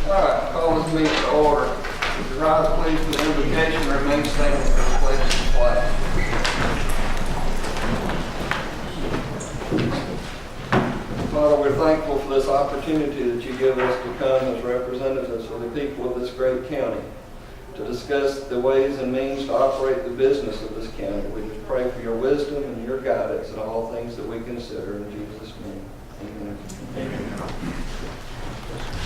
All right, call this meeting to order. Would you rise, please, for the invocation and remain standing for the pledge of the flag. Father, we're thankful for this opportunity that you give us to come as representatives of the people of this great county to discuss the ways and means to operate the business of this county. We just pray for your wisdom and your guidance in all things that we consider. In Jesus' name, amen. Amen.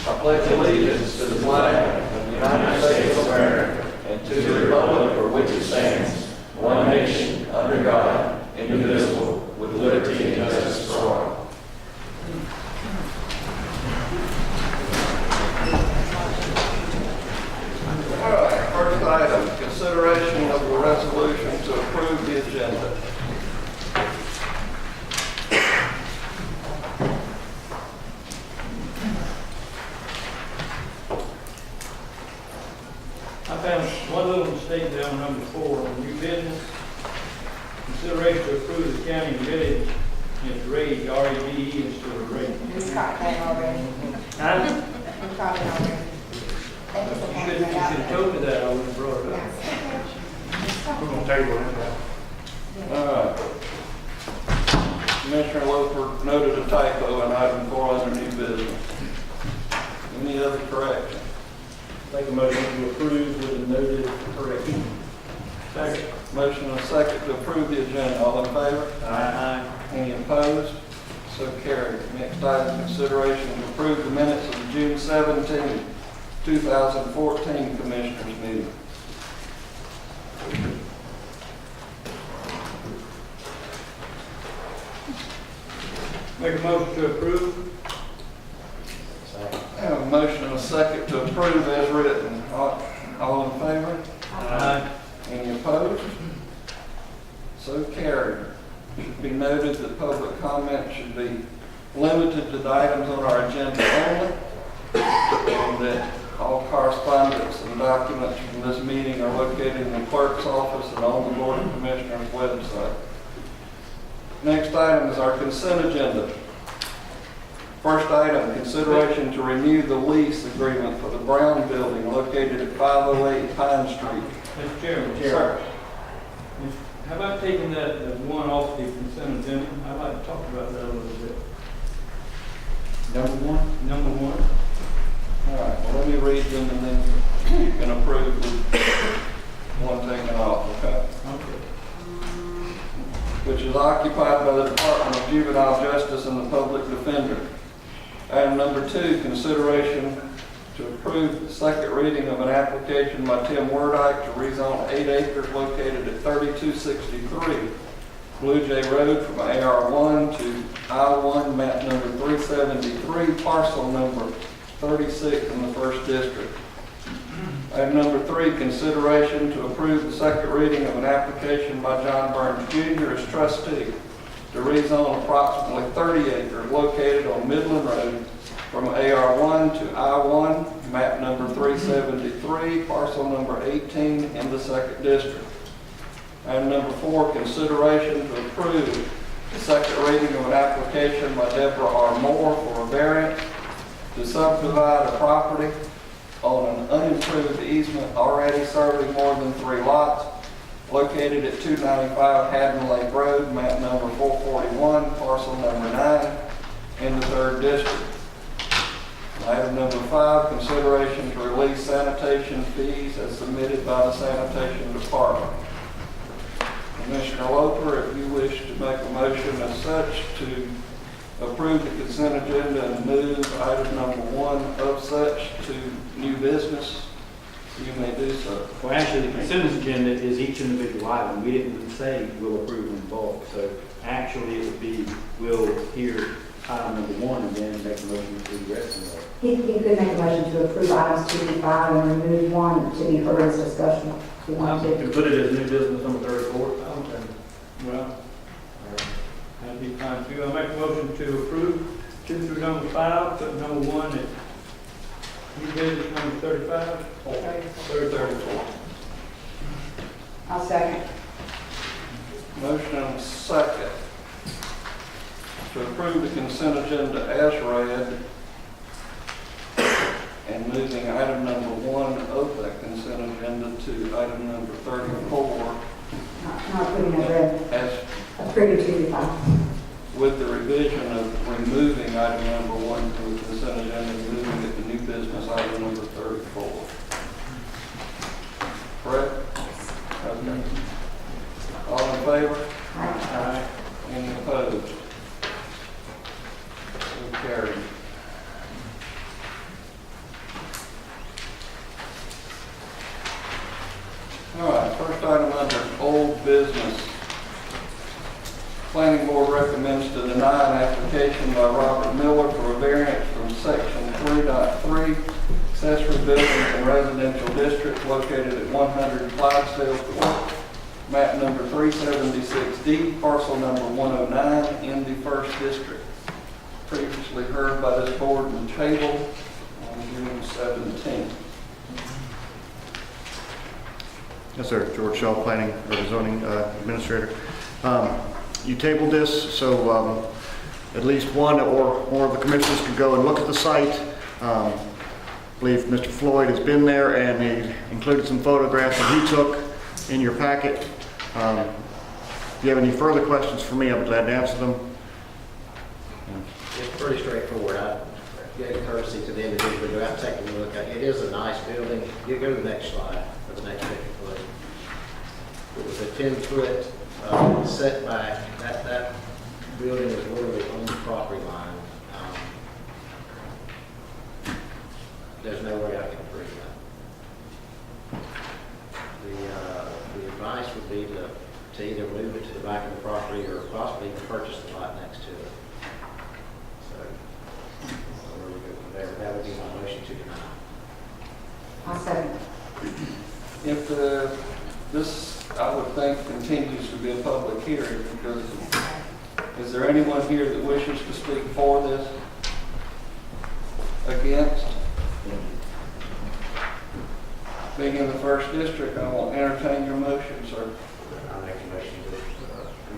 I pledge allegiance to the flag of the United States of America and to the republic for which it stands, one nation, under God, indivisible, with liberty and justice for all. All right, first item, consideration of the resolution to approve the agenda. I found one little mistake there on number 4, on new business. Consideration to approve the county village is RAID, R-A-D-E instead of RAID. We caught that already. Huh? We caught it already. Thank you for You pointing should that out. have told me that, I would have brought it up. We're going to table it. All right. Commissioner Loper noted a typo in item 4 under new business. Any other correction? Make a motion to approve with the noted correction. Second. Motion and a second to approve the agenda. All in favor? Aye. Any opposed? So carried. Next item, consideration to approve the minutes of the June 17, 2014 Commissioners meeting. Make a motion to approve. I have a motion and a second to approve as written. All in favor? Aye. Any opposed? So carried. It should be noted that public comment should be limited to the items on our agenda only, and that all correspondence and documents from this meeting are located in the clerk's office and on the Board of Commissioners website. Next item is our consent agenda. First item, consideration to renew the lease agreement for the Brown Building located at 508 Pine Street. Mr. Chairman. Sir. How about taking that one off the consent agenda? I'd like to talk about that a little bit. Number 1? Number 1. All right, well, let me read them and then you can approve the one taken off, okay? Okay. Which is occupied by the Department of Juvenile Justice and the Public Defender. Item number 2, consideration to approve the second reading of an application by Tim Wordike to rezone 8 acres located at 3263 Blue Jay Road from AR1 to I1, map number 373, parcel number 36 in the 1st District. Item number 3, consideration to approve the second reading of an application by John Burns Jr. as trustee to rezone approximately 30 acres located on Midland Road from AR1 to I1, map number 373, parcel number 18 in the 2nd District. Item number 4, consideration to approve the second reading of an application by Deborah R. Moore for a variance to subdivide a property on an unimproved easement already serving more than 3 lots located at 295 Haddon Lake Road, map number 441, parcel number 9 in the 3rd District. Item number 5, consideration to release sanitation fees as submitted by the Sanitation Department. Commissioner Loper, if you wish to make a motion as such to approve the consent agenda and move item number 1 of such to new business, you may do so. Well, actually, the consent agenda is each individual item. We didn't say we'll approve in bulk. So actually, it would be we'll hear item number 1 and then make a motion to the rest of it. He could make a motion to approve items 2 through 5 and remove 1 to be heard as discussion. If you want You to. can put it as new business number 34. Okay. Well, that'd be fine too. I make a motion to approve 2 through number 5, put number 1 at new business number 35. 34. I'll second. Motion and a second to approve the consent agenda as read and moving to item number 34 Not approving as read, as approving 235. with the revision of removing item number 1 from the consent agenda and moving it to new business item number 34. Correct? Okay. All in favor? Aye. Any opposed? So carried. All right, first item under old business. Planning Board recommends to deny an application by Robert Miller for a variance from section 3.3, accessory buildings in residential district located at 100 Clydesdale Court, map number 376D, parcel number 109 in the first district. Previously heard by this board and tabled on June 17th. Yes, sir. George Shaw, Planning or Zoning Administrator. You tabled this so at least one or more of the commissioners could go and look at the site. I believe Mr. Floyd has been there and he included some photographs that he took in your packet. If you have any further questions for me, I'll be glad to answer them. It's pretty straightforward. I gave courtesy to the individual to go out and take a look. It is a nice building. You go to the next slide, or the next picture, please. It was a 10-foot setback. That building is literally on the property line. There's no way I can approve that. The advice would be to either move it to the back of the property or possibly even purchase the lot next to it. So, where we go from there, that would be my motion to deny. I'll second. If this, I would think, continues to be a public hearing, because is there anyone here that wishes to speak for this? Against? Being in the first district, I will entertain your motion, sir. I'll make a motion to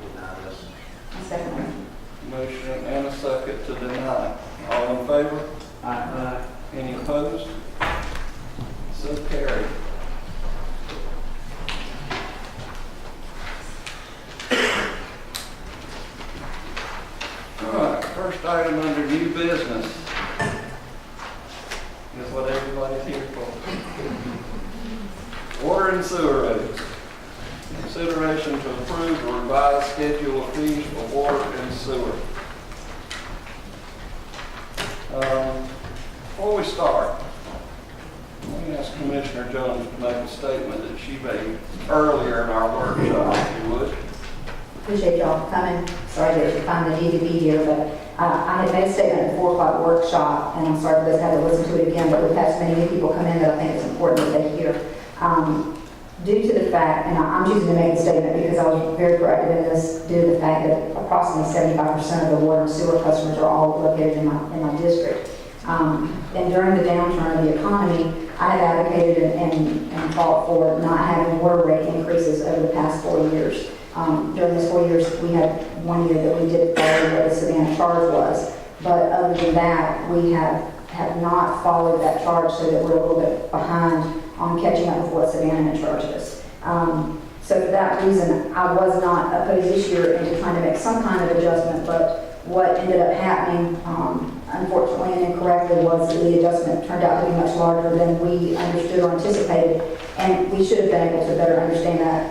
deny this. I'll second. Motion and a second to deny. All in favor? Aye. Any opposed? So carried. All right, first item under new business is what everybody's here for. Water and sewer rates. Consideration to approve a revised schedule of fees for water and sewer. Before we start, let me ask Commissioner Jones to make a statement that she made earlier in our workshop, if you would. Appreciate y'all coming. Sorry that you find the need to be here, but I had made a statement at the 4 o'clock workshop, and I'm sorry for those who had to listen to it again, but we've had so many new people come in that I think it's important that they hear. Due to the fact, and I'm choosing to make the statement because I was very proactive in this, due to the fact that approximately 75% of the water and sewer customers are all located in my district. And during the downturn of the economy, I have advocated and fought for not having water rate increases over the past 4 years. During those 4 years, we had 1 year that we did follow what the Savannah charge was. But other than that, we have not followed that charge, so that we're a little bit behind on catching up with what Savannah had charged us. So for that reason, I was not opposed this year into trying to make some kind of adjustment, but what ended up happening, unfortunately and incorrectly, was that the adjustment turned out to be much larger than we understood or anticipated, and we should have been able to better understand that.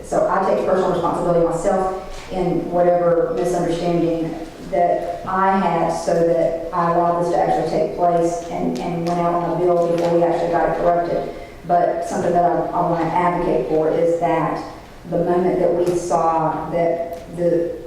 So I take personal responsibility myself in whatever misunderstanding that I had, so that I allowed this to actually take place and went out on a bill before we actually got it corrected. But something that I want to advocate for is that the moment that we saw that the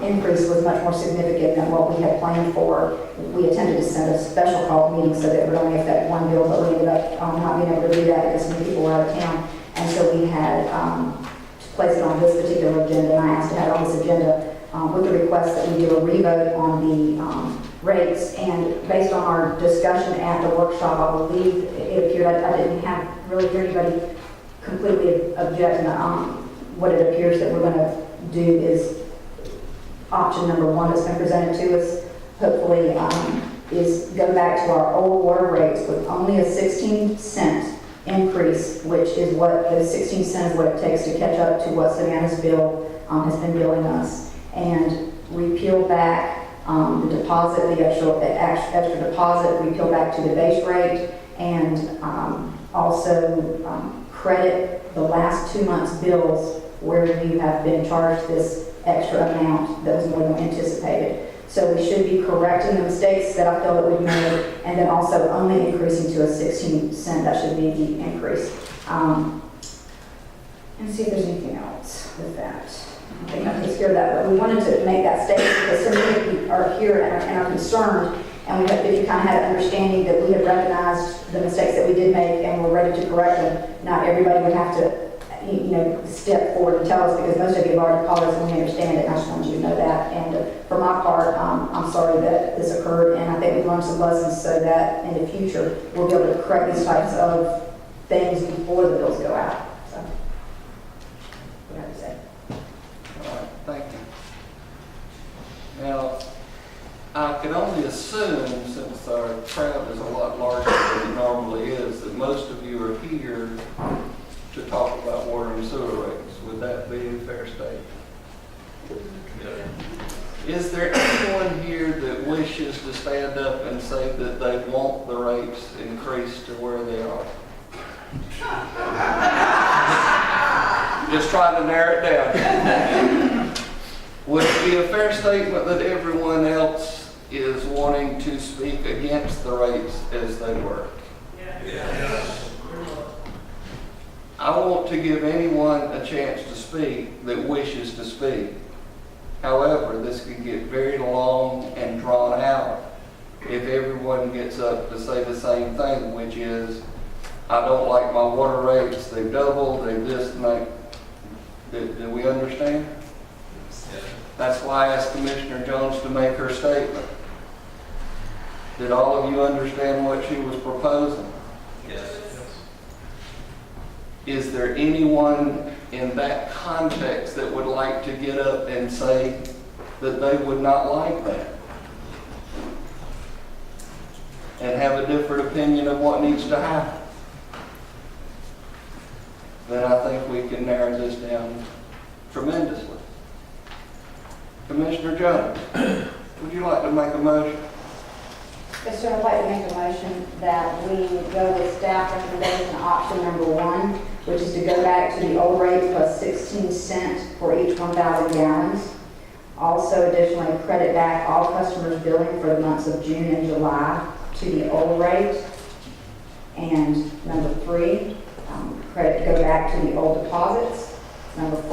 increase was much more significant than what we had planned for, we attempted to send a special call meeting so that it would only affect one bill, but we ended up not being able to do that because some people were out of town. And so we had to place it on this particular agenda, and I asked to have it on this agenda with the request that we do a revote on the rates. And based on our discussion at the workshop, I believe it appeared, I didn't have really hear anybody completely object. What it appears that we're going to do is option number 1 that's been presented to us, hopefully, is go back to our old water rates with only a 16-cent increase, which is what the 16 cents, what it takes to catch up to what Savannah's bill has been billing us. And we peel back the deposit, the extra deposit, we peel back to the base rate, and also credit the last 2 months' bills where you have been charged this extra amount that was more than anticipated. So we should be correcting the mistakes that I feel that we've made, and then also only increasing to a 16 cent. That should be the increase. And see if there's anything else with that. I think I takes care of that. But we wanted to make that statement because so many people are here and are concerned, and we have, if you kind of had an understanding that we had recognized the mistakes that we did make and we're ready to correct them. Not everybody would have to, step forward and tell us, because most of you have already called us and we understand it. And I just wanted you to know that. And for my part, I'm sorry that this occurred, and I think we've learned some lessons so that in the future we'll be able to correct these types of things before the bills go out. So, what do I have to say? All right, thank you. Now, I can only assume, since our crowd is a lot larger than it normally is, that most of you are here to talk about water and sewer rates. Would that be a fair statement? Is there anyone here that wishes to stand up and say that they want the rates increased to where they are? Just trying to narrow it down. Would it be a fair statement that everyone else is wanting to speak against the rates as they were? Yes. I want to give anyone a chance to speak that wishes to speak. However, this can get very long and drawn out if everyone gets up to say the same thing, which is, I don't like my water rates, they've doubled, they've this and that. Do we understand? Yes. That's why I asked Commissioner Jones to make her statement. Did all of you understand what she was proposing? Yes. Is there anyone in that context that would like to get up and say that they would not like that? And have a different opinion of what needs to happen? Then I think we can narrow this down tremendously. Commissioner Jones, would you like to make a motion? Yes, sir. I'd like to make a motion that we go with staff recommendation option number 1, which is to go back to the old rate plus 16 cents for each 1,000 gallons. Also, additionally, credit back all customers' billing for the months of June and July to the old rate. And number 3, go back to the old deposits. Number 4,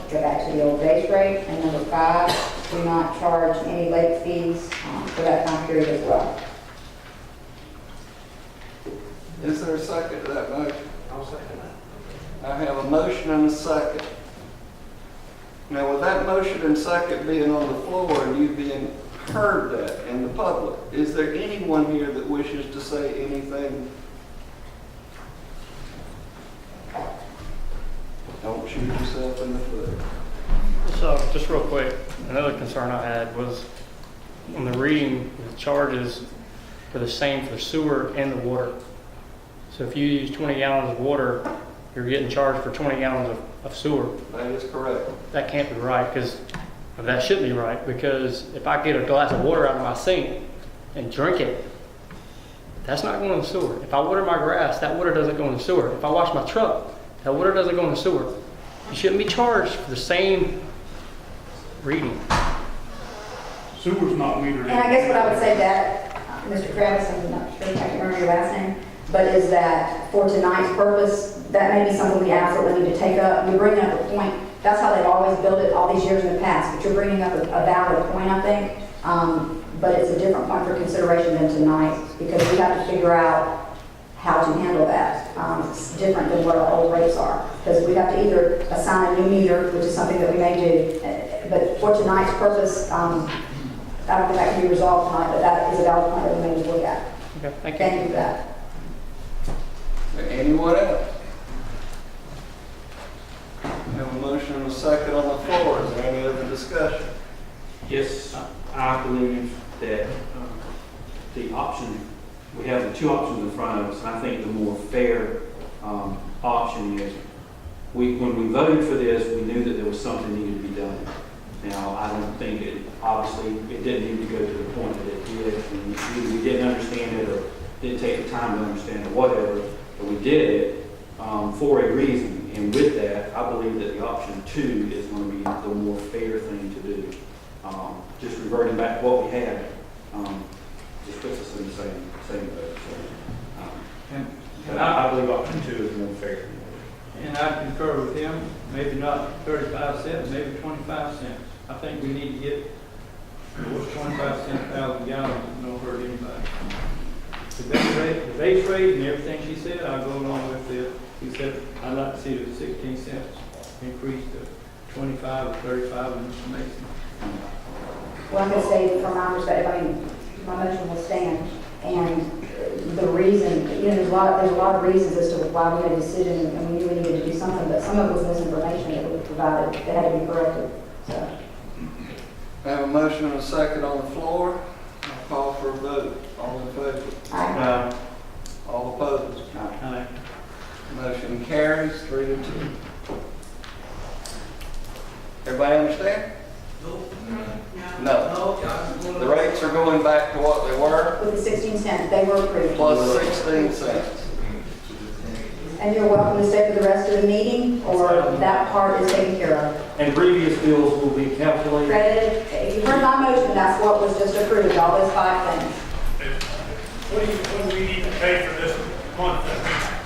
go back to the old base rate. And number 5, do not charge any late fees for that time period as well. Is there a second to that motion? I'll second that. I have a motion and a second. Now, with that motion and second being on the floor and you being heard that in the public, is there anyone here that wishes to say anything? Don't shoot yourself in the foot. So, just real quick, another concern I had was when the reading, the charges are the same for the sewer and the water. So if you use 20 gallons of water, you're getting charged for 20 gallons of sewer. That is correct. That can't be right, because that shouldn't be right, because if I get a glass of water out of my sink and drink it, that's not going in the sewer. If I water my grass, that water doesn't go in the sewer. If I wash my truck, that water doesn't go in the sewer. You shouldn't be charged for the same reading. Sewer's not metered. And I guess what I would say that, Mr. Travis, I'm not sure, I can't remember your last name, but is that for tonight's purpose, that may be something we absolutely need to take up. You're bringing up a point. That's how they've always built it all these years in the past, but you're bringing up a valid point, I think. But it's a different point for consideration than tonight, because we have to figure out how to handle that. It's different than what our old rates are, because we have to either assign a new meter, which is something that we may do, but for tonight's purpose, I don't think that can be resolved tonight, but that is a valid point that we may need to look at. Okay, thank you. Thank you for that. Anyone else? We have a motion and a second on the floor. Is there any other discussion? Yes, I believe that the option, we have the two options in front of us, and I think the more fair option is, when we voted for this, we knew that there was something needed to be done. Now, I don't think obviously, it didn't need to go to the point that it did. And either we didn't understand it or didn't take the time to understand it, whatever, but we did it for a reason. And with that, I believe that the option 2 is going to be the more fair thing to do. Just reverting back to what we had, just puts us in the same boat. But I believe option 2 is more fair. And I concur with him, maybe not 35 cents, maybe 25 cents. I think we need to get, what's 25 cents, 1,000 gallons, no hurt anybody. The base rate and everything she said, I'll go along with it. He said, I'd like to see the 16 cents increase to 25 or 35 in Mr. Mason. Well, I'm going to say from my perspective, I mean, my motion will stand, and the reason, you know, there's a lot of reasons as to why we made a decision, and we knew we needed to do something, but some of it was misinformation that we provided that had to be corrected, so. I have a motion and a second on the floor. I'll call for a vote. All in favor? Aye. All opposed? Aye. Motion carries 3-2. Everybody understand? No. The rates are going back to what they were, With the 16 cents, they were approved. plus 16 cents. And you're welcome to stay for the rest of the meeting, or that part is taken care of. And previous bills will be calculated. Credited, if you heard my motion, that's what was just approved, all those 5 things. What do we need to pay for this month?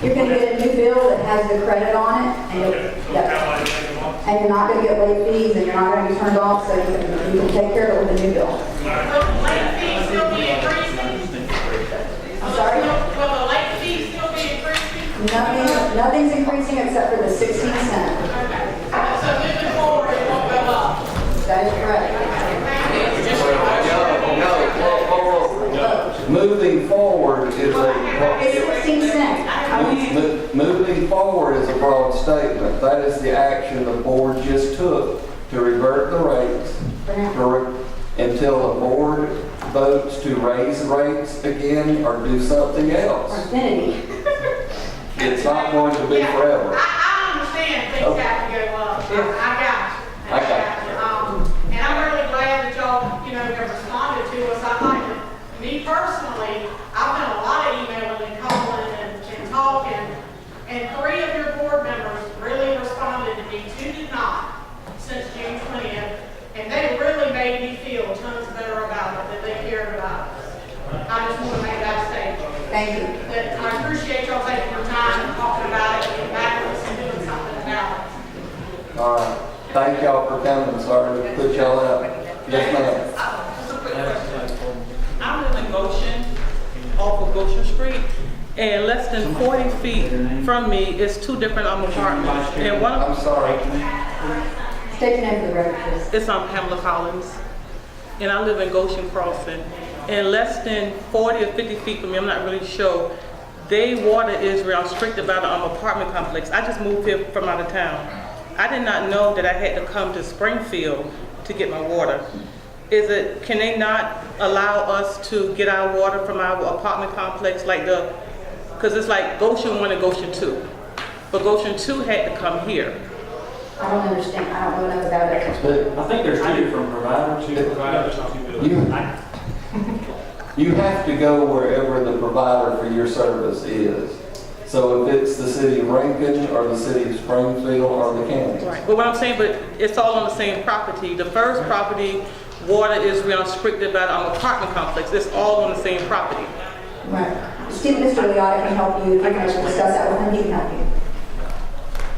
You're going to get a new bill that has the credit on it, and Okay, so yep. how much is it a month? And you're not going to get late fees, and you're not going to be turned off, so you can take care of it with a new bill. Will the late fee still be increasing? I'm sorry? Will the late fee still be increasing? Nothing's increasing except for the 16 cents. Okay. So moving forward, it won't go up. That is correct. No. Moving forward is It's 16 cents. moving forward is a broad statement. That is the action the board just took to revert the rates until the board votes to raise rates again or do something else. Infinity. It's not going to be forever. I understand things have to go up. I got you. I got you. And I'm really glad that y'all, have responded to us. I like it. Me personally, I've done a lot of emailing and calling and talking, and 3 of your board members really responded to me, 2 did not, since June 20th, and they really made me feel tons better about it, that they cared about us. I just want to make that statement. Thank you. That I appreciate y'all taking your time and talking about it and getting back with us and doing something about it. All right. Thank y'all for coming. Sorry to put y'all out. Yes, ma'am. Just a quick question. I live in Goshen, off of Goshen Street, and less than 40 feet from me is 2 different apartments. And one I'm of sorry. State your name for the record, please. it's on Pamela Collins, and I live in Goshen Crossing. And less than 40 or 50 feet from me, I'm not really sure, water is restricted by the apartment complex. I just moved here from out of town. I did not know that I had to come to Springfield to get my water. Can they not allow us to get our water from our apartment complex because it's like Goshen 1 and Goshen 2. But Goshen 2 had to come here. I don't understand. I don't know enough about it. But I think there's 2 different providers. 2 providers, 2 bills. you have to go wherever the provider for your service is. So if it's the city of Rankin or the city of Springfield or the county. Right. But what I'm saying, it's all on the same property. The first property, water is restricted by the apartment complex. It's all on the same property. Right. Mr. Liotta can help you. If you can discuss that with him, he can help you.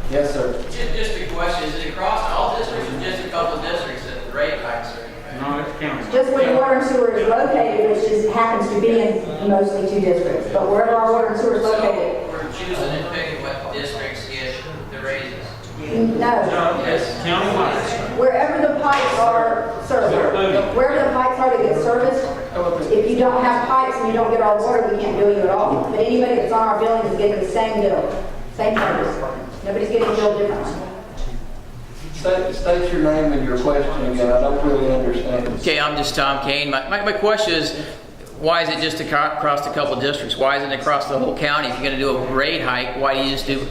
Yes, sir. Just a question, is it across all districts or just a couple of districts that the rate hikes are? No, it's county. Just where the water and sewer is located, which just happens to be in mostly 2 districts. But wherever our water and sewer is located, So we're choosing and picking what districts get the raises? no. Yes. Countywide. Wherever the pipes are serviced, wherever the pipes are to get serviced, if you don't have pipes and you don't get our water, we can't bill you at all. But anybody that's on our billing is getting the same bill, same service. Nobody's getting billed differently. State your name and your question again. I don't really understand. Okay, I'm just Tom Kane. My question is, Why is it just across a couple districts? Why isn't it across the whole county? If you're gonna do a rate hike, why do you just do,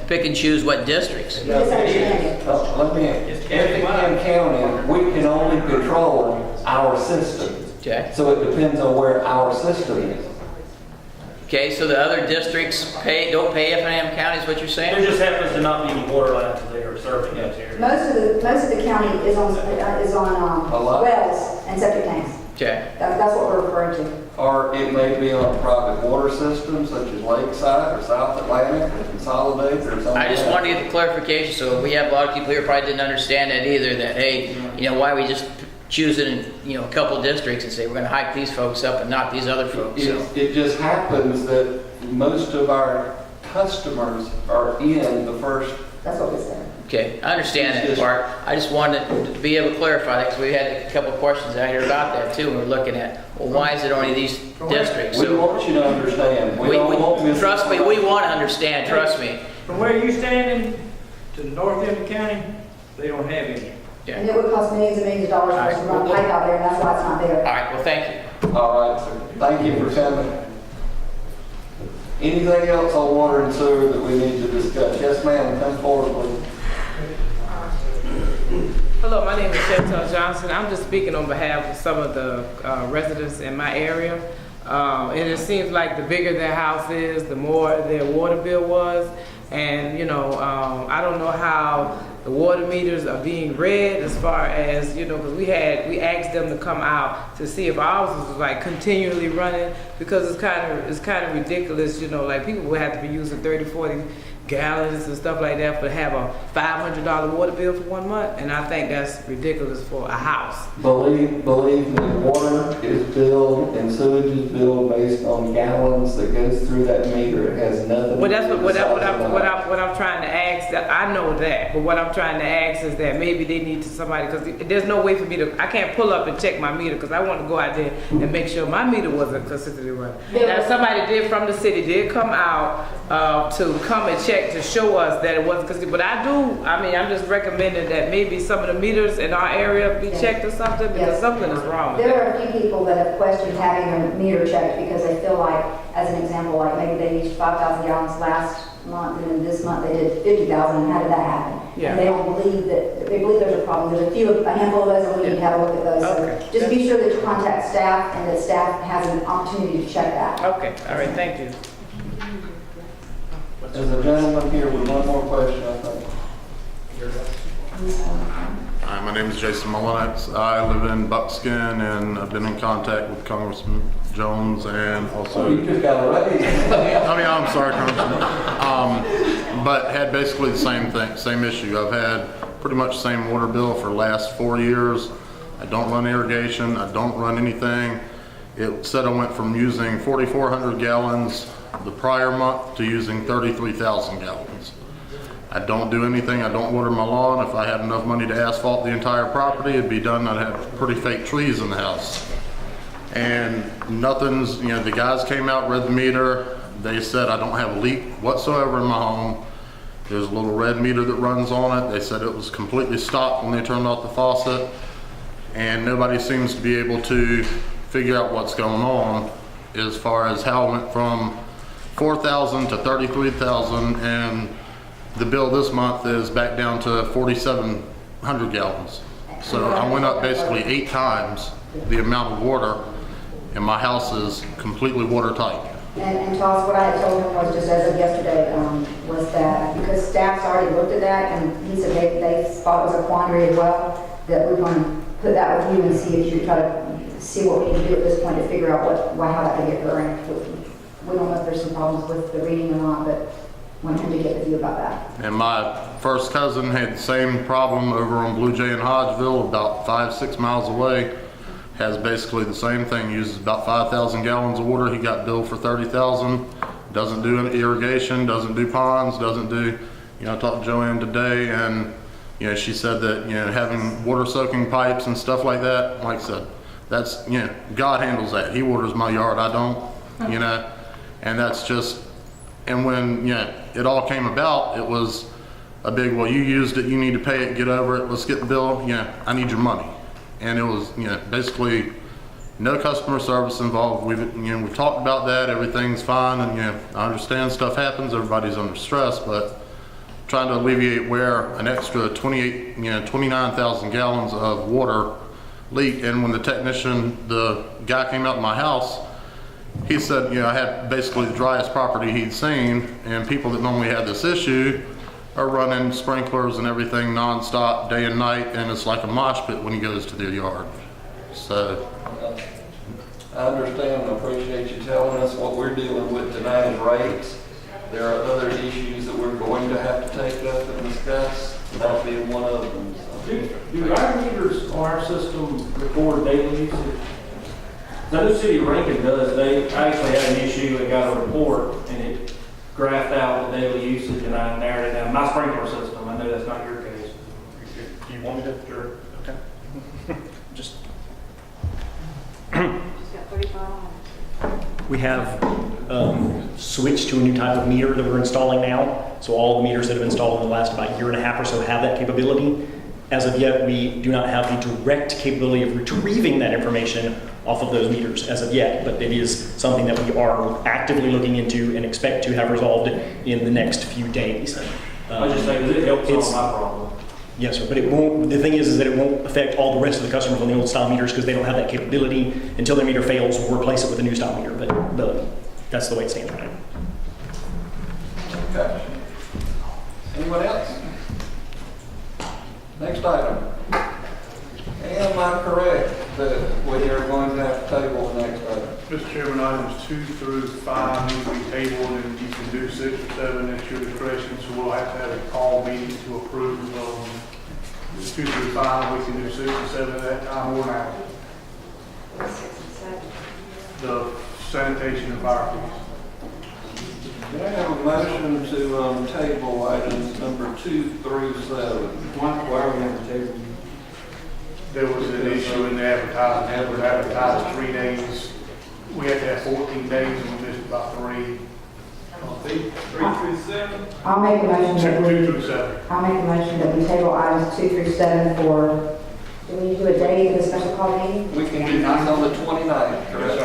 pick and choose what districts? Let me, Effingham County, we can only control our system. Okay. So it depends on where our system is. Okay, so the other districts don't pay Effingham County is what you're saying? There just happens to not be any water lines that they are serving that area. Most of the county is on A lot. wells and septic tanks. Okay. That's what we're referring to. Or it may be on a private water system such as Lakeside or South Atlantic or Consolidated or something. I just like wanted to get the clarification, so we have a lot of people here probably didn't understand that either, that, hey, why we just choose it in, a couple districts and say we're gonna hike these folks up and not these other folks, so. It just happens that most of our customers are in the first. That's what we said. Okay, I understand that part. I just wanted to be able to clarify that, because we had a couple of questions out here about that too, and we're looking at, well, why is it only these districts? We So want you to understand. We don't want trust me, we want to understand, trust me. From where you standing to the north end of the county, they don't have any. And it would cost millions and millions of dollars for us to run pipe out there, and that's why it's not All there. right, well, thank you. All right, sir. Thank you for coming. Anything else on water and sewer that we need to discuss? Yes, ma'am, come forward, please. Hello, my name is Chantel Johnson. I'm just speaking on behalf of some of the residents in my area. And it seems like the bigger their house is, the more their water bill was. And, I don't know how the water meters are being read as far as, because we asked them to come out to see if ours was like continually running, because it's kind of ridiculous, like people would have to be using 30, 40 gallons and stuff like that for to have a $500 water bill for 1 month, and I think that's ridiculous for a house. Believe me, water is billed and sewage is billed based on gallons that goes through that meter. It has nothing. Well, that's to do with the size of the house. what I'm trying to ask. I know that, but what I'm trying to ask is that maybe they need to somebody, because there's no way for me to. I can't pull up and check my meter because I want to go out there and make sure my meter wasn't consistently running. Now, somebody did from the city did come out to come and check to show us that it wasn't consistent. But I'm just recommending that maybe some of the meters in our area be checked or something, because Yes. something is wrong with There that. are a few people that have questioned having their meter checked because they feel like, as an example, like maybe they used 5,000 gallons last month and then this month they did 50,000. And how did that happen? Yeah. And they don't believe that, they believe there's a problem. There's a handful of those, and we need to have a look at those. Okay. So just be sure that you contact staff and that staff has an opportunity to check that. Okay, all right, thank you. There's a gentleman here with one more question, I think. Hi, my name is Jason Mullenix. I live in Buckskin, and I've been in contact with Congressman Jones and also. You just got a raise. I'm sorry, Congressman. But had basically the same thing, same issue. I've had pretty much the same water bill for the last 4 years. I don't run irrigation. I don't run anything. It said I went from using 4,400 gallons the prior month to using 33,000 gallons. I don't do anything. I don't water my lawn. If I had enough money to asphalt the entire property, it'd be done. I'd have pretty fake trees in the house. And nothing's, the guys came out, read the meter. They said I don't have a leak whatsoever in my home. There's a little red meter that runs on it. They said it was completely stopped when they turned off the faucet. And nobody seems to be able to figure out what's going on as far as how it went from 4,000 to 33,000, and the bill this month is back down to 4,700 gallons. So I went up basically 8 times the amount of water, and my house is completely watertight. And Toss, what I had told him was just as of yesterday, was that because staff's already looked at that, and he said they thought it was a quandary as well, that we're going to put that with you and see if you try to see what we need to do at this point to figure out how that could get going. We don't know if there's some problems with the reading or not, but want him to get with you about that. And my first cousin had the same problem over on Blue Jay in Hodgeville, about 5-6 miles away. Has basically the same thing, uses about 5,000 gallons of water. He got billed for 30,000. Doesn't do any irrigation, doesn't do ponds, doesn't do, I talked to Joanne today, and she said that, having water soaking pipes and stuff like that, like I said, that's, God handles that. He waters my yard, I don't, and that's just, and when, it all came about, it was a big, well, you used it, you need to pay it, get over it, let's get the bill, I need your money. And it was, basically no customer service involved. We've talked about that, everything's fine, and I understand stuff happens, everybody's under stress, but trying to alleviate where an extra 29,000 gallons of water leak. And when the guy came out to my house, he said, I had basically the driest property he'd seen, and people that normally had this issue are running sprinklers and everything nonstop, day and night, and it's like a mosh pit when he goes to their yard. So, I understand and appreciate you telling us what we're dealing with tonight is rates. There are other issues that we're going to have to take up and discuss, that being one of them. So. Do our meters on our system record daily usage? I know City of Rankin does. They actually had an issue and got a report, and it graphed out the daily usage, and I narrowed it down. My sprinkler system, I know that's not your case. Do you want me to? Sure. Okay. Just. We have switched to a new type of meter that we're installing now. So all the meters that have been installed in the last about year and a half or so have that capability. As of yet, we do not have the direct capability of retrieving that information off of those meters as of yet, but it is something that we are actively looking into and expect to have resolved in the next few days. I just say, it helps solve my problem. Yes, sir, but it won't. The thing is that it won't affect all the rest of the customers on the old style meters because they don't have that capability. Until their meter fails, we'll replace it with a new style meter. But that's the way it stands right now. Okay. Anyone else? Next item. Am I correct that we are going to have to table the next item? Mr. Chairman, items 2 through 5 need to be tabled, and you can do 6 or 7 at your discretion, so we'll have to have a call meeting to approve 2 through 5. We can do 6 or 7 at that time or now. 6 and 7. The sanitation and fire fees. Can I have a motion to table items number 2 through 7? Why are we on the table? There was an issue in the advertising. It was advertised 3 days. We had to have 14 days, and we missed about 3. 3 through 7? I'll make a motion that 2 we, through 7. I'll make a motion that we table items 2 through 7 for, do we do a day for the special call meeting? We can do this on the 29th, correct?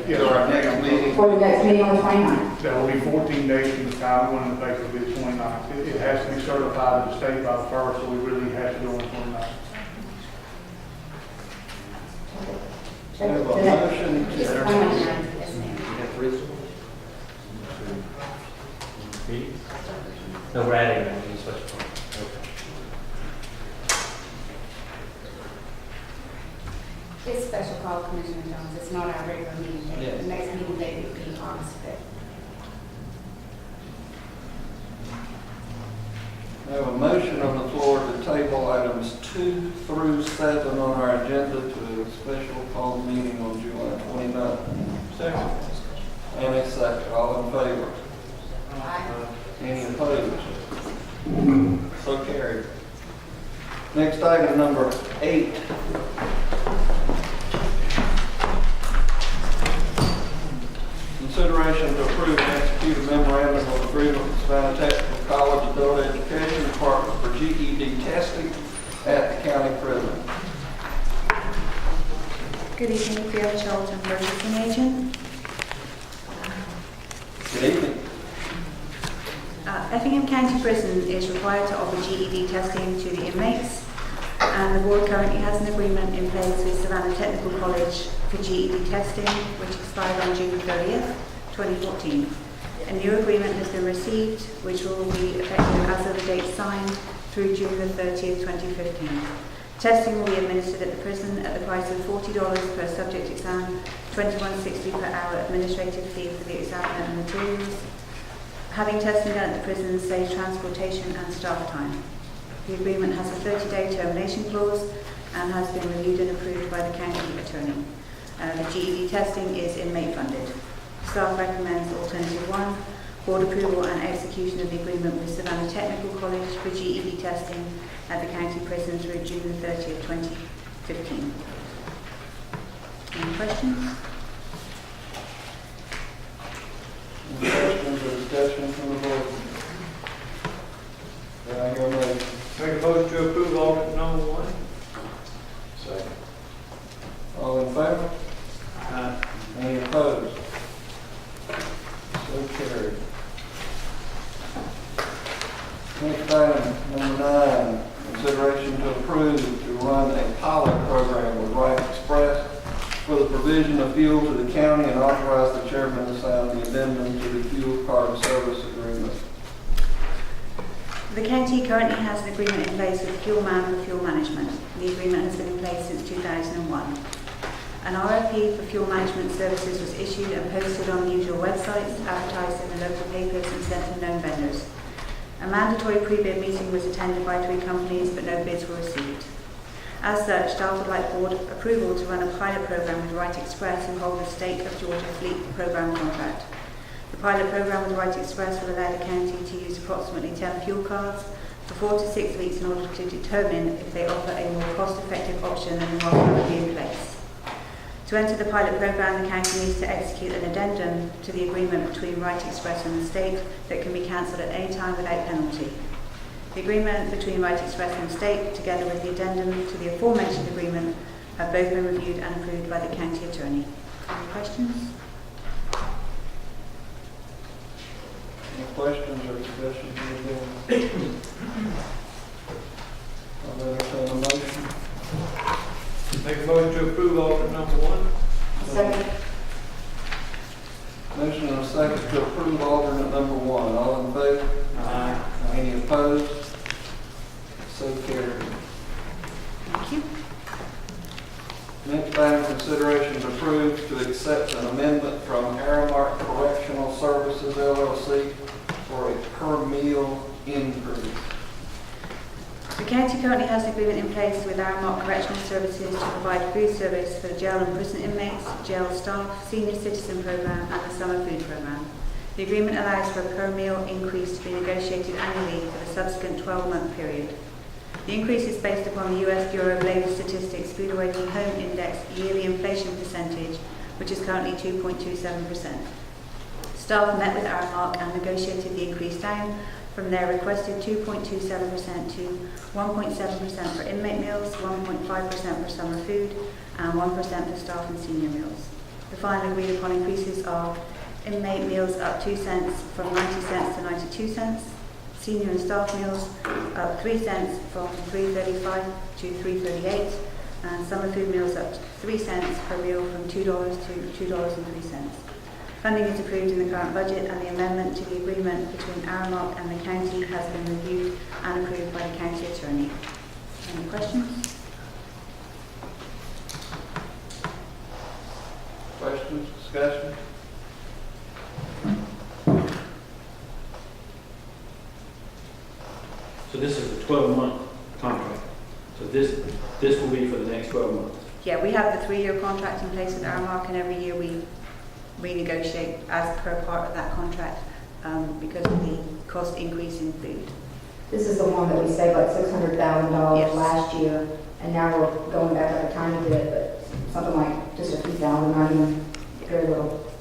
Yes, So our sir. next meeting. For the next meeting on the 29th. That will be 14 days from the time when the paper will be the 29th. It has to be certified in the state by the 1st, so we really have to go on the 29th. I have a The next- motion Yes, to 29th. Yes, ma'am. No, we're adding that in special call. It's special call, Commissioner Jones. It's not our regular meeting date. Yes. The next meeting date would be August 5th. I have a motion on the floor to table items 2 through 7 on our agenda to a special call meeting on July 29th. Second. And a second. All in favor? Any opposed? So carried. Next item, number 8. Consideration to approve and execute a memorandum of agreement with Savannah Technical College Adult Education Department for GED testing at the county prison. Good evening, Fiona Charlton, purchasing agent. Good evening. Effingham County Prison is required to offer GED testing to the inmates, and the board currently has an agreement in place with Savannah Technical College for GED testing, which expired on June 30th, 2014. A new agreement has been received, which will be effective as of the date signed through June the 30th, 2015. Testing will be administered at the prison at the price of $40 per subject exam, $21.60 per hour administrative fee for the examiner and materials. Having testing done at the prison saves transportation and staff time. The agreement has a 30-day termination clause and has been reviewed and approved by the county attorney. The GED testing is inmate funded. Staff recommends alternative 1, board approval and execution of the agreement with Savannah Technical College for GED testing at the county prison through June the 30th, 2015. Any questions? Any questions or discussion from the board? Can I hear a motion? Make a motion to approve alternate number 1. Second. All in favor? item, number 9, consideration to approve to run a pilot program with Right Express for the provision of fuel to the county and authorize the chairman to sign the addendum to the fuel card service agreement. The county currently has an agreement in place with Fuel Man for fuel management. The agreement has been in place since 2001. An RFP for fuel management services was issued and posted on the usual websites, advertised in the local papers and sent to known vendors. A mandatory pre-bid meeting was attended by 3 companies, but no bids were received. As such, staff would like board approval to run a pilot program with Right Express and hold the State of Georgia Fleet Program contract. The pilot program with Right Express will allow the county to use approximately 10 fuel cards for 4 to 6 weeks in order to determine if they offer a more cost-effective option than the one currently in place. To enter the pilot program, the county needs to execute an addendum to the agreement between Right Express and the state that can be cancelled at any time without penalty. The agreement between Right Express and the state, together with the addendum to the aforementioned agreement, have both been reviewed and approved by the county attorney. Any questions? Any questions or discussion from the board? I'll entertain a motion. Make a motion to approve alternate number 1. Second. Motion and a second to approve alternate number 1. All in favor? Aye. Any opposed? So carried. Thank you. Next item, consideration to approve to accept an amendment from Aramark Correctional Services LLC for a per meal increase. The county currently has an agreement in place with Aramark Correctional Services to provide food service for the jail and prison inmates, jail staff, senior citizen program and the summer food program. The agreement allows for a per meal increase to be negotiated annually for the subsequent 12-month period. The increase is based upon the US Bureau of Labor Statistics Food Away from Home Index yearly inflation percentage, which is currently 2.27%. Staff met with Aramark and negotiated the increase down from their requested 2.27% to 1.7% for inmate meals, 1.5% for summer food, and 1% for staff and senior meals. The final agreed upon increases are inmate meals up 2 cents from 90 cents to 92 cents, senior and staff meals up 3 cents from 3.35 to 3.38, and summer food meals up 3 cents per meal from $2 to $2.03. Funding is approved in the current budget, and the amendment to the agreement between Aramark and the county has been reviewed and approved by the county attorney. Any questions? Questions, discussion? So this is a 12-month contract. So this will be for the next 12 months. Yeah, we have the 3-year contract in place with Aramark, and every year we renegotiate as per part of that contract because of the cost increase in food. This is the one that we saved like $600,000 Yes. last year, and now we're going back up a tiny bit, but something like just a few thousand, not even very little.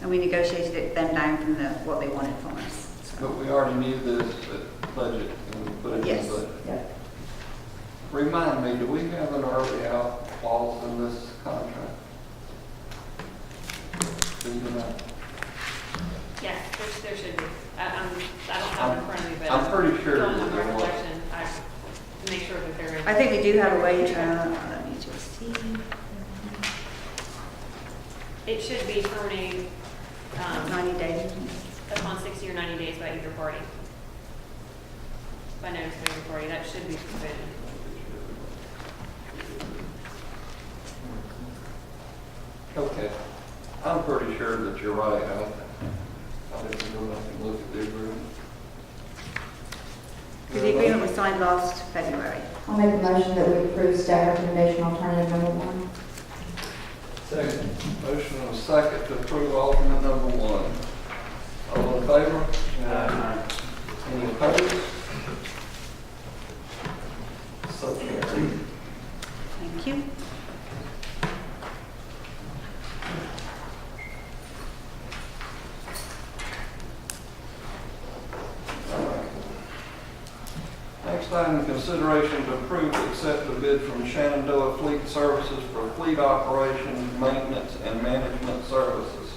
And we negotiated it them down from what they wanted from us. So. But we already knew this budget and we put it in the Yes. budget. Yep. Remind me, do we have an early out clause in this contract? Do you know? Yes, there should be. I don't have it in front of me, but I'm pretty sure going that on there was. recollection, to make sure that there is. I think we do have a way to, let me just see. It should be terminating 90 days. upon 60 or 90 days by either party. By notice by either party, that should be provision. Okay. I'm pretty sure that you're right. I didn't go back and look at the agreement. The agreement was signed last February. I'll make a motion that we approve staff recommendation alternative number 1. Second. Motion and a second to approve alternate number 1. All in favor? Any opposed? So carried. Thank you. Next item, consideration to approve to accept the bid from Shenandoah Fleet Services for fleet operations, maintenance, and management services.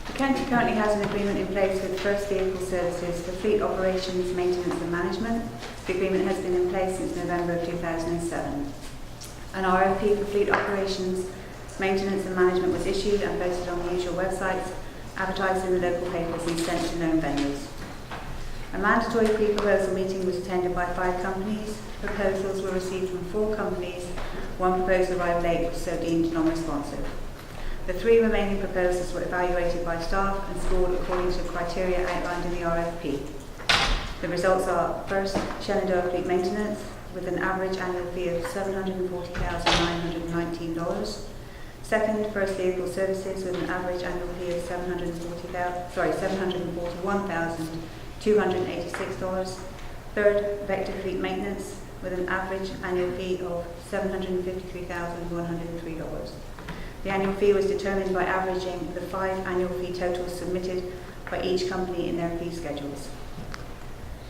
The county currently has an agreement in place with First Vehicle Services for fleet operations, maintenance and management. The agreement has been in place since November of 2007. An RFP for fleet operations, maintenance and management was issued and posted on the usual websites, advertised in the local papers and sent to known venues. A mandatory pre-proposal meeting was attended by 5 companies. Proposals were received from 4 companies. 1 proposal arrived late, was so deemed non-responsive. The 3 remaining proposals were evaluated by staff and scored according to criteria outlined in the RFP. The results are: first, Shenandoah Fleet Maintenance, with an average annual fee of $740,919. Second, First Vehicle Services, with an average annual fee of $741,286. Third, Vector Fleet Maintenance, with an average annual fee of $753,103. The annual fee was determined by averaging the 5 annual fee totals submitted by each company in their fee schedules.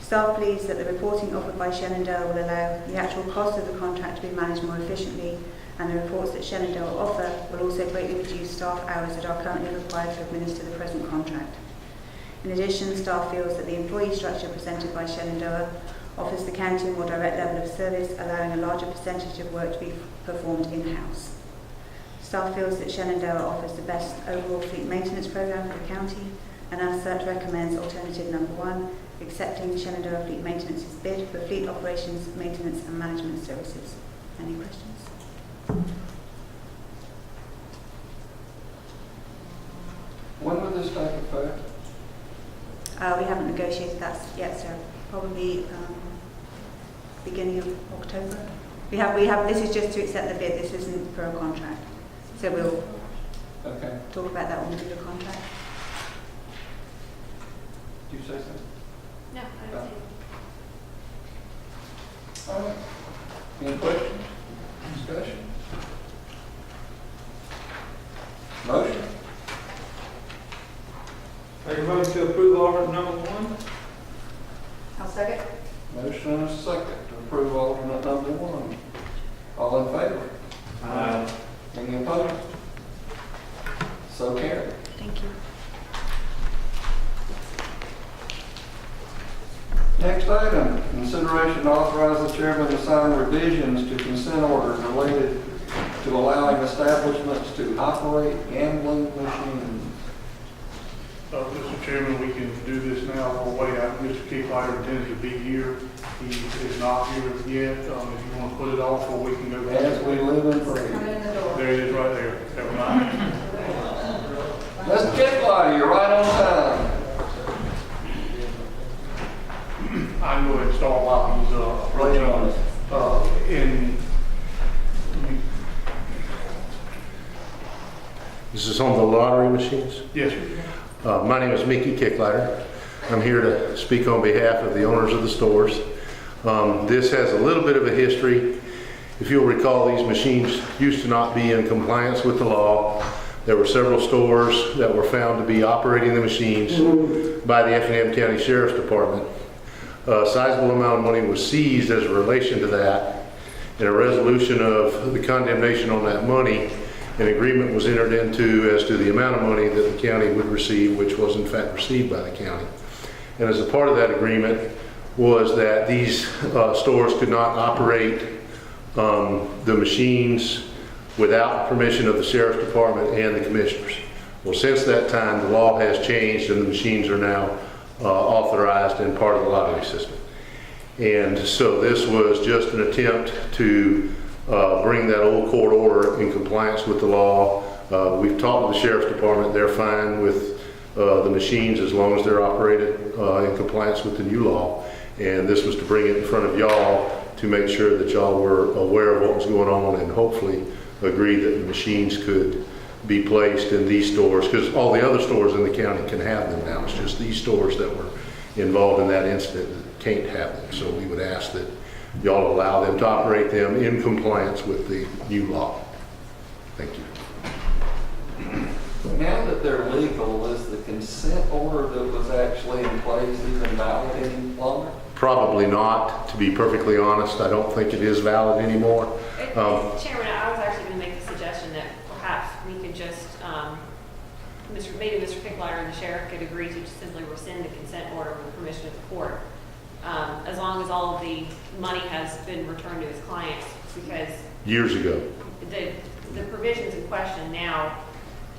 Staff believes that the reporting offered by Shenandoah will allow the actual cost of the contract to be managed more efficiently, and the reports that Shenandoah offer will also greatly reduce staff hours that are currently required to administer the present contract. In addition, staff feels that the employee structure presented by Shenandoah offers the county a more direct level of service, allowing a larger percentage of work to be performed in-house. Staff feels that Shenandoah offers the best overall fleet maintenance program for the county, and as such recommends alternative number 1, accepting Shenandoah Fleet Maintenance's bid for fleet operations, maintenance and management services. Any questions? When will this take effect? We haven't negotiated that yet, sir. Probably beginning of October. We have. This is just to accept the bid. This isn't for a contract. So we'll talk about that when we do the contract. Did you say something? No, I don't see. All right. Any questions? Discussion? Motion? Make a motion to approve order number 1. I'll second. Motion and a second to approve alternate number 1. All in favor? Aye. Any opposed? So carried. Thank you. Next item, consideration to authorize the chairman to sign revisions to consent orders related to allowing establishments to operate gambling machines. Mr. Chairman, we can do this now. We'll wait out. Mr. Kicklighter intends to be here. He is not here yet. If you want to put it off, or we can go back. As we live and breathe. There it is right there. Never mind. Mr. Kicklighter, you're right on time. I can go ahead and start while he's approaching. This is on the lottery machines? Yes, sir. My name is Mickey Kicklighter. I'm here to speak on behalf of the owners of the stores. This has a little bit of a history. If you'll recall, these machines used to not be in compliance with the law. There were several stores that were found to be operating the machines by the Effingham County Sheriff's Department. A sizable amount of money was seized as a relation to that. In a resolution of the condemnation on that money, an agreement was entered into as to the amount of money that the county would receive, which was in fact received by the county. And as a part of that agreement was that these stores could not operate the machines without permission of the Sheriff's Department and the commissioners. Well, since that time, the law has changed and the machines are now authorized and part of the lottery system. And so this was just an attempt to bring that old court order in compliance with the law. We've talked to the Sheriff's Department. They're fine with the machines as long as they're operated in compliance with the new law. And this was to bring it in front of y'all to make sure that y'all were aware of what was going on and hopefully agree that the machines could be placed in these stores, because all the other stores in the county can have them now. It's just these stores that were involved in that incident that can't have them. So we would ask that y'all allow them to operate them in compliance with the new law. Thank you. Now that they're legal, is the consent order that was actually in place even valid any longer? Probably not, to be perfectly honest. I don't think it is valid anymore. Chairman, I was actually going to make the suggestion that perhaps we could just maybe Mr. Picklider and the sheriff could agree to just simply rescind the consent order with permission of the court, as long as all of the money has been returned to his clients, because Years ago. the provisions in question now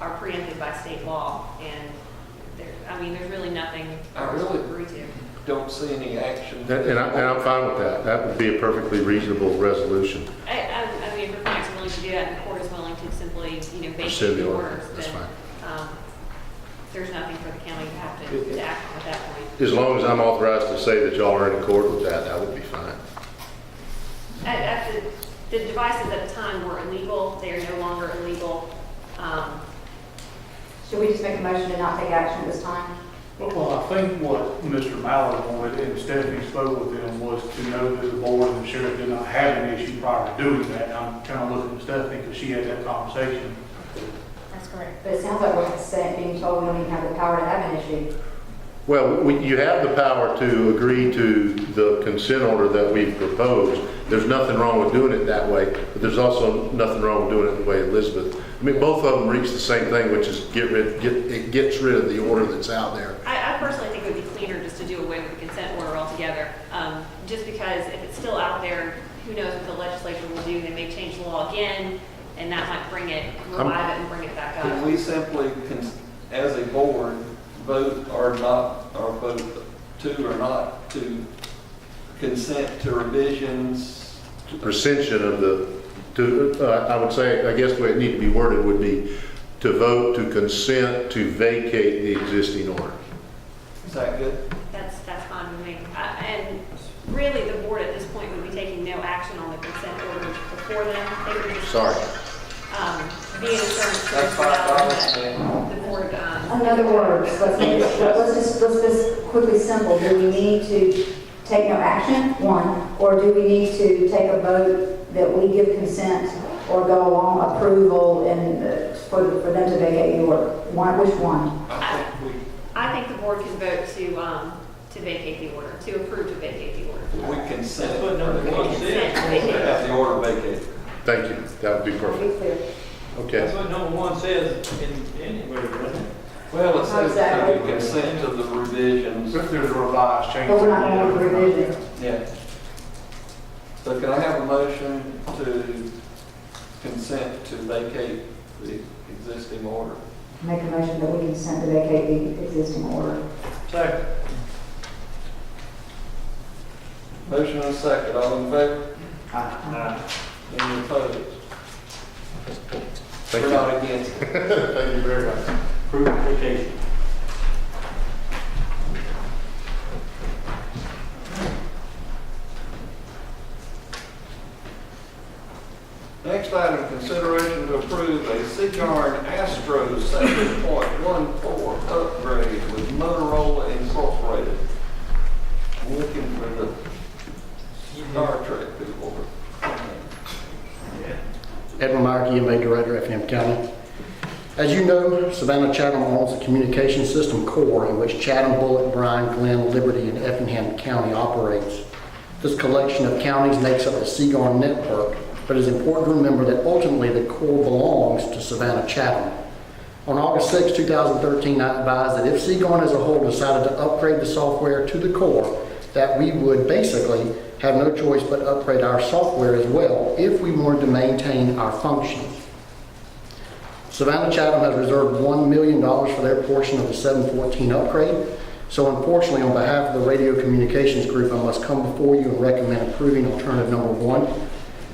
are preempted by state law, and there's really nothing I for us to really- agree to. Don't see any action. And I'm fine with that. That would be a perfectly reasonable resolution. I mean, if your client's willing to do that, and the court is willing to simply, Rescind vacate the the order. orders, That's then, fine. there's nothing for the county to have to act on at that point. As long as I'm authorized to say that y'all are in accord with that, that would be fine. The devices at the time were illegal, they are no longer illegal. Should we just make a motion to not take action at this time? Well, I think what Mr. Mallard wanted, and Stephanie spoke with him, was to know that the board and the sheriff did not have an issue prior to doing that. And I'm kind of looking at Stephanie because she had that conversation. That's correct. But it sounds like we're being told we don't even have the power to have an issue. Well, you have the power to agree to the consent order that we've proposed. There's nothing wrong with doing it that way, but there's also nothing wrong with doing it the way Elizabeth. I mean, both of them reach the same thing, which is it gets rid of the order that's out there. I personally think it would be cleaner just to do away with the consent order altogether, just because if it's still out there, who knows what the legislature will do? They may change the law again, and that might revive it and bring it back up. Can we simply, as a board, vote or vote to or not to consent to revisions? Recension of I would say, I guess the way it needs to be worded would be to vote to consent to vacate the existing order. Is that good? That's fine with me. And really, the board at this point would be taking no action on the consent order before them. They would just, Sorry. be an assurance That's that the board, In other words, let's just quickly simple. Do we need to take no action, one, or do we need to take a vote that we give consent or go along approval and for them to vacate the order? Which one? I think the board can vote to vacate the order, to approve to vacate the order. We consent. That's what number one Consent to says. vacate. Have the order vacated. Thank you. That would be Be perfect. clear. Okay. That's what number one says anywhere, doesn't it? Well, it How says is that that we right? consent to the revisions. If there's a revised change. But we're not going to revision. Yeah. So can I have a motion to consent to vacate the existing order? Make a motion that we consent to vacate the existing order. Second. Motion and a second, all in favor? Aye. Any opposed? Thank We're you. not against it. Thank you very much. Approved application. Next item, consideration to approve a Seaguard Astro 7.14 upgrade with Motorola Incorporated. I'm looking for the Star Trek people. Edwin Meyer, EMA Director, Effingham County. As you know, Savannah Chatham owns the communication system core in which Chatham, Bullitt, Bryan, Glenn, Liberty, and Effingham County operates. This collection of counties makes up the Seaguard network, but it is important to remember that ultimately the core belongs to Savannah Chatham. On August 6, 2013, I advised that if Seaguard as a whole decided to upgrade the software to the core, that we would basically have no choice but upgrade our software as well if we wanted to maintain our functions. Savannah Chatham has reserved $1 million for their portion of the 714 upgrade. So unfortunately, on behalf of the Radio Communications Group, I must come before you and recommend approving alternative number 1,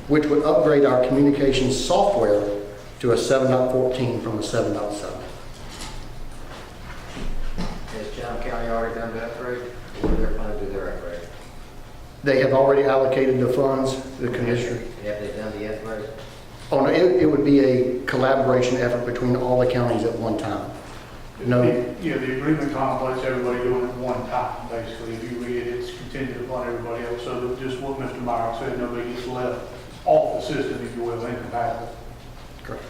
which would upgrade our communications software to a 7.14 from a 7.7. Has Chatham County already done the upgrade? Or they're planning to do their upgrade? They have already allocated the funds to the commissioner. Have they done the upgrade? Oh, no, it would be a collaboration effort between all the counties at one time. No. Yeah, the agreement contemplates everybody doing it at one time, basically. If you read it, it's contingent upon everybody else. So that just what Mr. Meyer said, nobody gets left off the system, if you will, incompatible. Correct.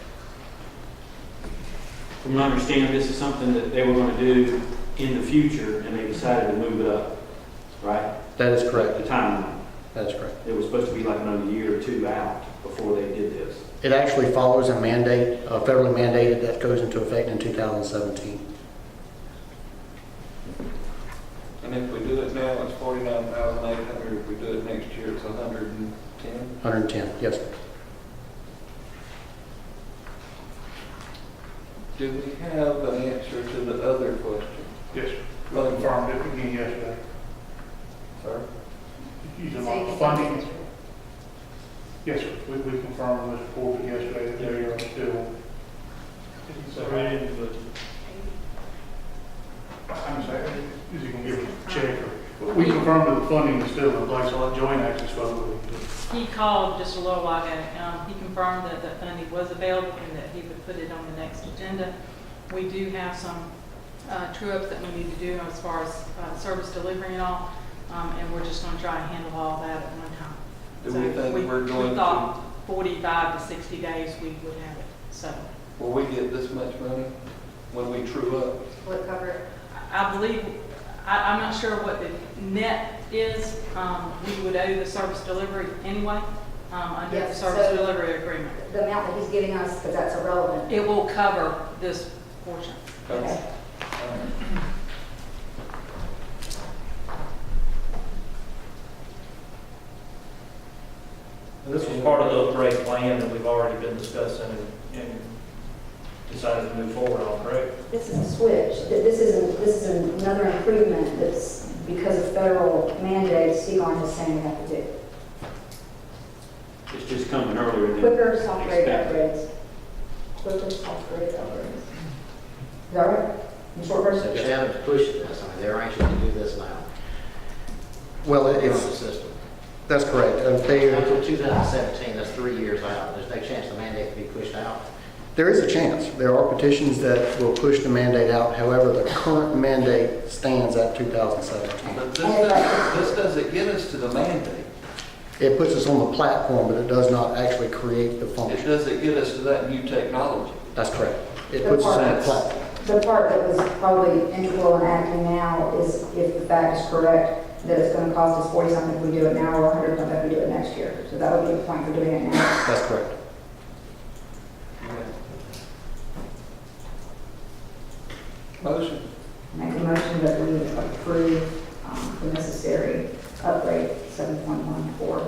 From my understanding, this is something that they were going to do in the future, and they decided to move it up, right? That is correct. The timeline. That is correct. It was supposed to be like another year or two out before they did this. It actually follows a mandate, federally mandated, that goes into effect in 2017. And if we do it now, it's 49,800. If we do it next year, it's 110. 110, yes. Do we have an answer to the other question? Yes, we confirmed it again yesterday. Sir? Using like funding. Yes, sir. We confirmed this report yesterday that they are still. So right in the budget. I'm sorry, is he gonna give us a check or? We confirmed that the funding is still in place, so Joanne actually spoke with him. He called just a little while ago. He confirmed that the funding was available and that he would put it on the next agenda. We do have some true-ups that we need to do as far as service delivery and all, and we're just going to try and handle all that at one time. Do we think we're going we thought 45 to 60 days we would have it. So will we get this much money when we true up? Will it cover it? I believe, I'm not sure what the net is. We would owe the service delivery anyway, under the Yes, service so delivery agreement. The amount that he's giving us, because that's irrelevant. It will cover this portion. Okay. This was part of the upgrade plan that we've already been discussing and decided to move forward on, correct? This is a switch. This is another improvement that's because of federal mandates, Seaborn is saying we have to do. It's just coming earlier than Quicker software expected. upgrades. Quicker software upgrades. Is that right? In short version? So Chatham's pushing this, I mean, they're anxious to do this now. Well, They're on the it's, system. that's correct. Until 2017, that's 3 years out. There's no chance the mandate can be pushed out. There is a chance. There are petitions that will push the mandate out. However, the current mandate stands at 2017. But this doesn't get us to the mandate. It puts us on the platform, but it does not actually create the It function. doesn't get us to that new technology. That's correct. It puts us on the platform. The part that was probably integral in acting now is if the fact is correct, that it's going to cost us 40 something if we do it now or 100 something if we do it next year. So that would be the point for doing it now. That's correct. Motion. Make a motion that we approve the necessary upgrade 7.14.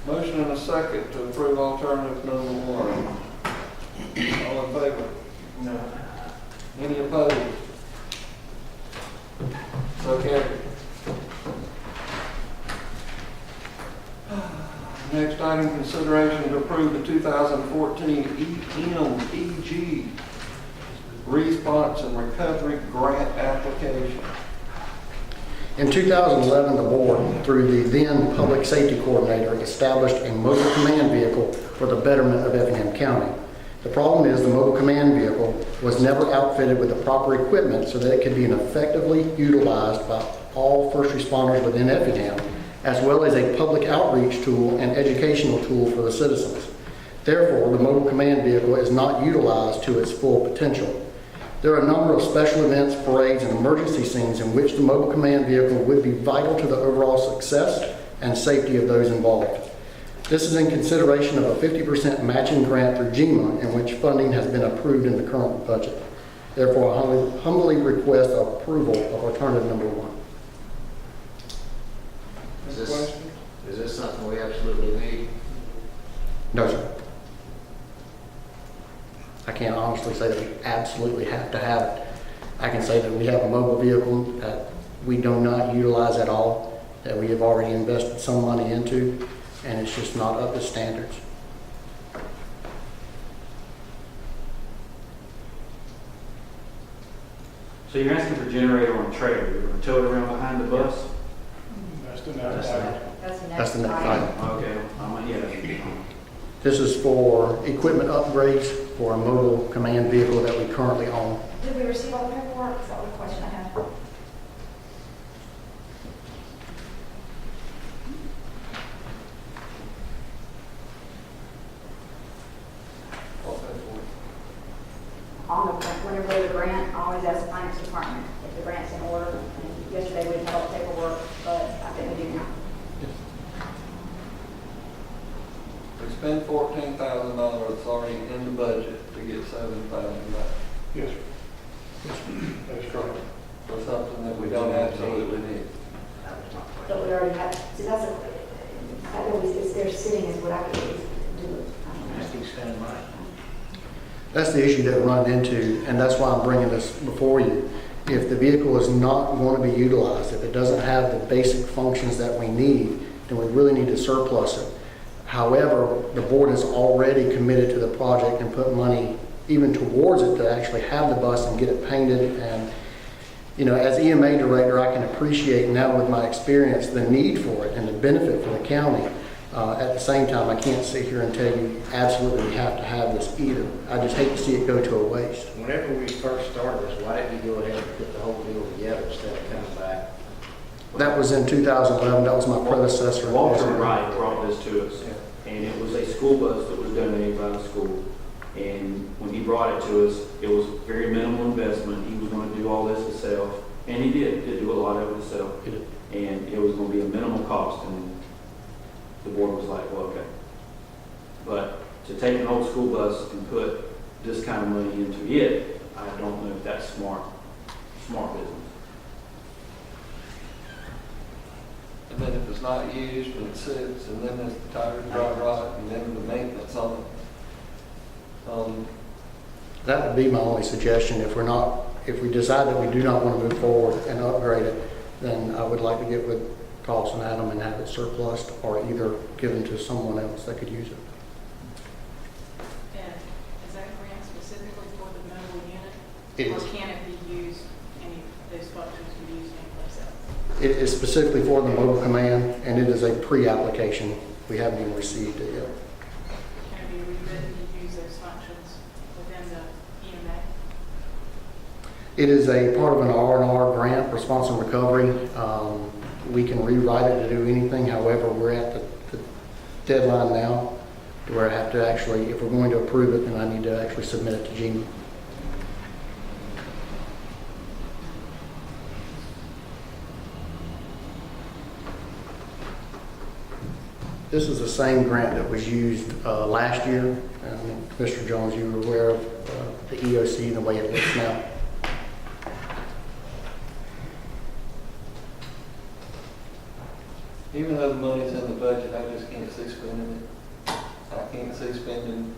Motion and a second to approve alternative number 1. All in favor? No. Any opposed? So carried. Next item, consideration to approve the 2014 EMEG Response and Recovery Grant application. In 2011, the board, through the then Public Safety Coordinator, established a mobile command vehicle for the betterment of Effingham County. The problem is the mobile command vehicle was never outfitted with the proper equipment so that it could be effectively utilized by all first responders within Effingham, as well as a public outreach tool and educational tool for the citizens. Therefore, the mobile command vehicle is not utilized to its full potential. There are a number of special events, parades, and emergency scenes in which the mobile command vehicle would be vital to the overall success and safety of those involved. This is in consideration of a 50% matching grant through GEMA, in which funding has been approved in the current budget. Therefore, I humbly request approval of alternative number 1. Is this something we absolutely need? No, sir. I can't honestly say that we absolutely have to have it. I can say that we have a mobile vehicle that we do not utilize at all, that we have already invested some money into, and it's just not up to standards. So you're asking for a generator on a trailer, you're going to tow it around behind the bus? That's the That's the next. That's the next item. Okay, yeah. This is for equipment upgrades for a mobile command vehicle that we currently own. Did we receive all the paperwork? Is that the question I have? On the, whenever there's a grant, I always ask the finance department if the grant's in order. And yesterday we didn't have all the paperwork, but I think we do now. spend $14,000, it's already in the budget to get $7,000 back Yes, sir. Yes, sir. That's correct. for something that we don't absolutely need. But we already have, see, that's a, that always is there sitting is what I could do. Just keep spending money. That's the issue that we run into, and that's why I'm bringing this before you. If the vehicle is not going to be utilized, if it doesn't have the basic functions that we need, then we really need to surplus it. However, the board has already committed to the project and put money even towards it to actually have the bus and get it painted. And, you know, as EMA director, I can appreciate now with my experience the need for it and the benefit for the county. At the same time, I can't sit here and tell you absolutely we have to have this either. I just hate to see it go to a waste. Whenever we first started this, why didn't you go ahead and put the whole deal together instead of coming back? That was in 2011. That was my predecessor. Walter Wright brought this to us, and it was a school bus that was donated by the school. And when he brought it to us, it was very minimal investment. He was going to do all this himself, and he did do a lot of it himself. And it was going to be a minimal cost, and the board was like, well, okay. But to take an old school bus and put this kind of money into it, I don't know if that's smart business. And then if it's not used and it sits, and then the tires dry rot, and then the maintenance on it. That would be my only suggestion. If we decide that we do not want to move forward and upgrade it, then I would like to get with Carlson Adam and have it surplused or either given to someone else that could use it. And is that grant specifically for the mobile unit? It Or is. can it be used, any of those functions be used anyplace else? It is specifically for the mobile command, and it is a pre-application. We haven't even received it yet. Can it be rewritten to use those functions within the EMA? It is a part of an R&R grant, response and recovery. We can rewrite it to do anything. However, we're at the deadline now where I have to actually, if we're going to approve it, then I need to actually submit it to GMA. This is the same grant that was used last year. Mr. Jones, you were aware of the EOC and the way it looks now. Even though the money's in the budget, I just can't see spending it. I can't see spending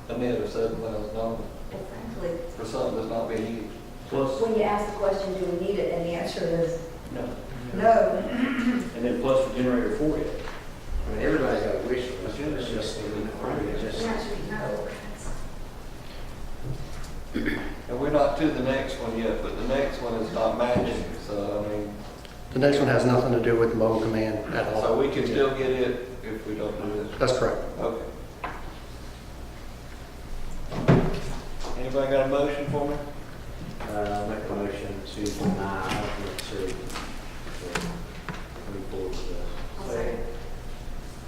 a net of $7,000 Frankly, for something that's not being used. Plus, when you ask the question, do we need it, and the answer is no. no. And then plus the generator for it. I mean, everybody's got a wish list, it's just, it's The just, answer is no. And we're not to the next one yet, but the next one is not matching, so I mean, The next one has nothing to do with mobile command at all. so we can still get it if we don't do this. That's correct. Okay. Anybody got a motion for me? make a motion to deny alternate two. Move forward with this. I'll say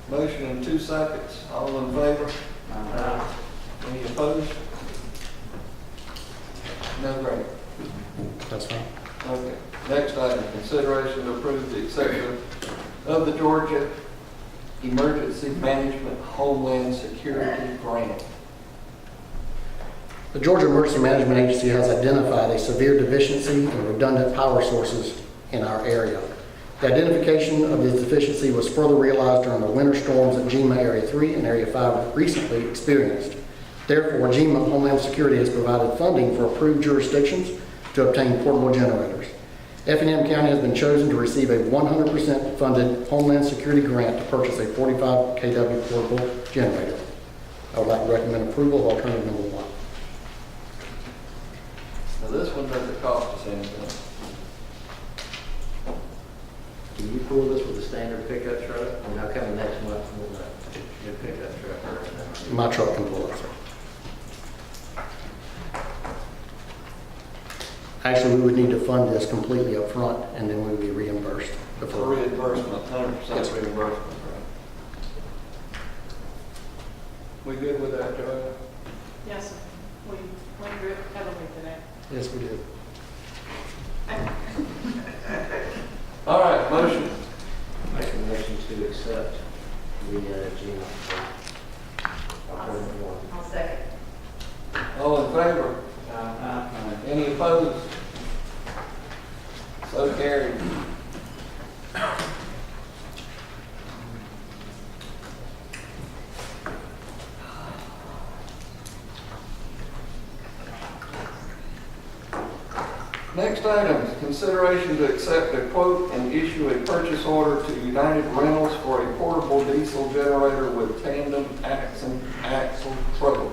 Motion in 2 seconds. All in favor? Any opposed? No break. That's fine. Okay. Next item, consideration to approve the acceptance of the Georgia Emergency Management Homeland Security Grant. The Georgia Emergency Management Agency has identified a severe deficiency in redundant power sources in our area. The identification of this deficiency was further realized during the winter storms that GEMA Area 3 and Area 5 recently experienced. Therefore, GEMA Homeland Security has provided funding for approved jurisdictions to obtain portable generators. Effingham County has been chosen to receive a 100% funded Homeland Security grant to purchase a 45 kW portable generator. I would like to recommend approval of alternative number 1. Now, this one doesn't cost us anything. Can you pull this with a standard pickup truck? And how come next month we'll get a pickup truck or anything? My truck can pull it, sir. Actually, we would need to fund this completely up front, and then we would be reimbursed. For reimbursement, 100% Yes. reimbursement, right? We good with that, Joe? Yes, sir. We went through it heavily today. Yes, we do. All right, motion. Make a motion to accept the GEMA. favor? Any opposed? So carried. Next item is consideration to accept a quote and issue a purchase order to United Rentals for a portable diesel generator with tandem axle trouble.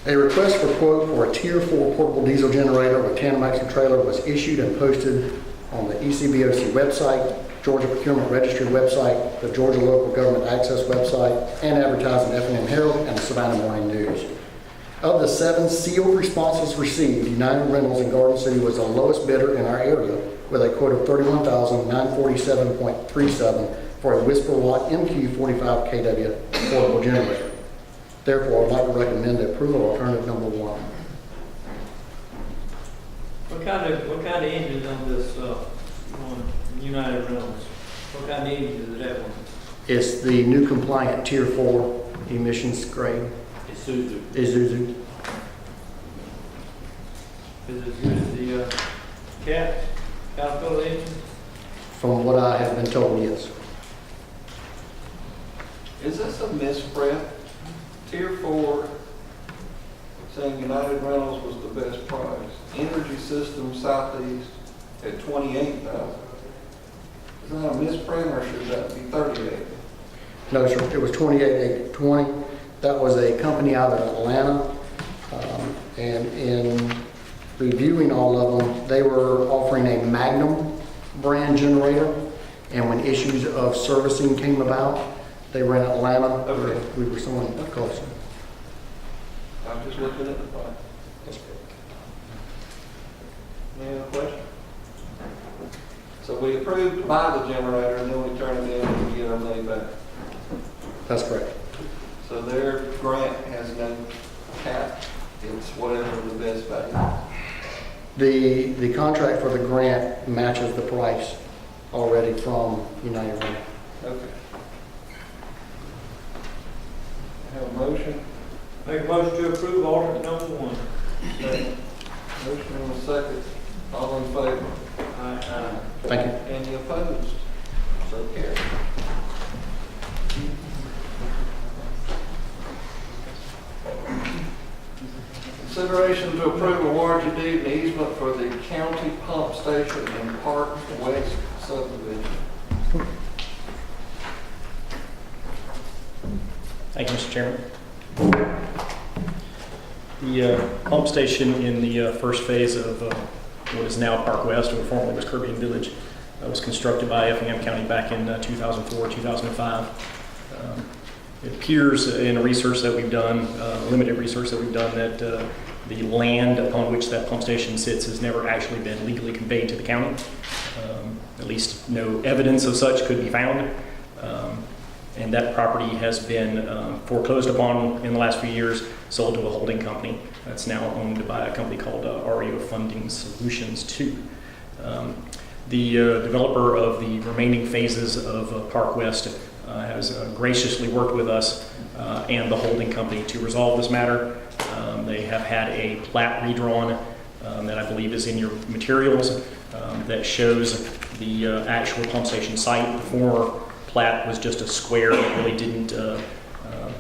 A request for quote for a Tier 4 portable diesel generator with tandem axle trailer was issued and posted on the ECBOC website, Georgia Procurement Registry website, the Georgia Local Government Access website, and advertised in Effingham Herald and the Savannah Morning News. Of the 7 sealed responses received, United Rentals in Garden City was the lowest bidder in our area with a quote of $31,947.37 for a Whisper Watt MQ 45 kW portable generator. Therefore, I'd like to recommend the approval of alternative number 1. What kind of engine on this, on United Rentals? What kind of engine does it have on it? It's the new compliant Tier 4 emissions grade. Isuzu. Isuzu. Is it as good as the Caterpillar engine? From what I have been told, yes. Is this a misprint? Tier 4 saying United Rentals was the best price. Energy System Southeast at $28,000. Is that a misprint or should that be $38,000? No, sir. It was $28,820. That was a company out of Atlanta. And in reviewing all of them, they were offering a Magnum brand generator. And when issues of servicing came about, they were in Atlanta. Okay. We were somewhat closer. I'm just looking at the price. Any other questions? So we approved to buy the generator and then we turn it in and we get our money back. That's correct. So their grant has no cap. It's whatever the best value. The contract for the grant matches the price already from United Rentals. Okay. Have a motion? Make a motion to approve alternate number 1. Second. Motion and a second. All in favor? Aye. Thank you. Any opposed? So carried. Consideration to approve a warranty deed and easement for the county pump station in Park West subdivision. Thank you, Mr. Chairman. The pump station in the first phase of what is now Park West, or formerly was Caribbean Village, was constructed by Effingham County back in 2004, 2005. It appears in a research that we've done, limited research that we've done, that the land upon which that pump station sits has never actually been legally conveyed to the county. At least no evidence of such could be found. And that property has been foreclosed upon in the last few years, sold to a holding company that's now owned by a company called REO Funding Solutions 2. The developer of the remaining phases of Park West has graciously worked with us and the holding company to resolve this matter. They have had a plat redrawn that I believe is in your materials that shows the actual pump station site. The former plat was just a square that really didn't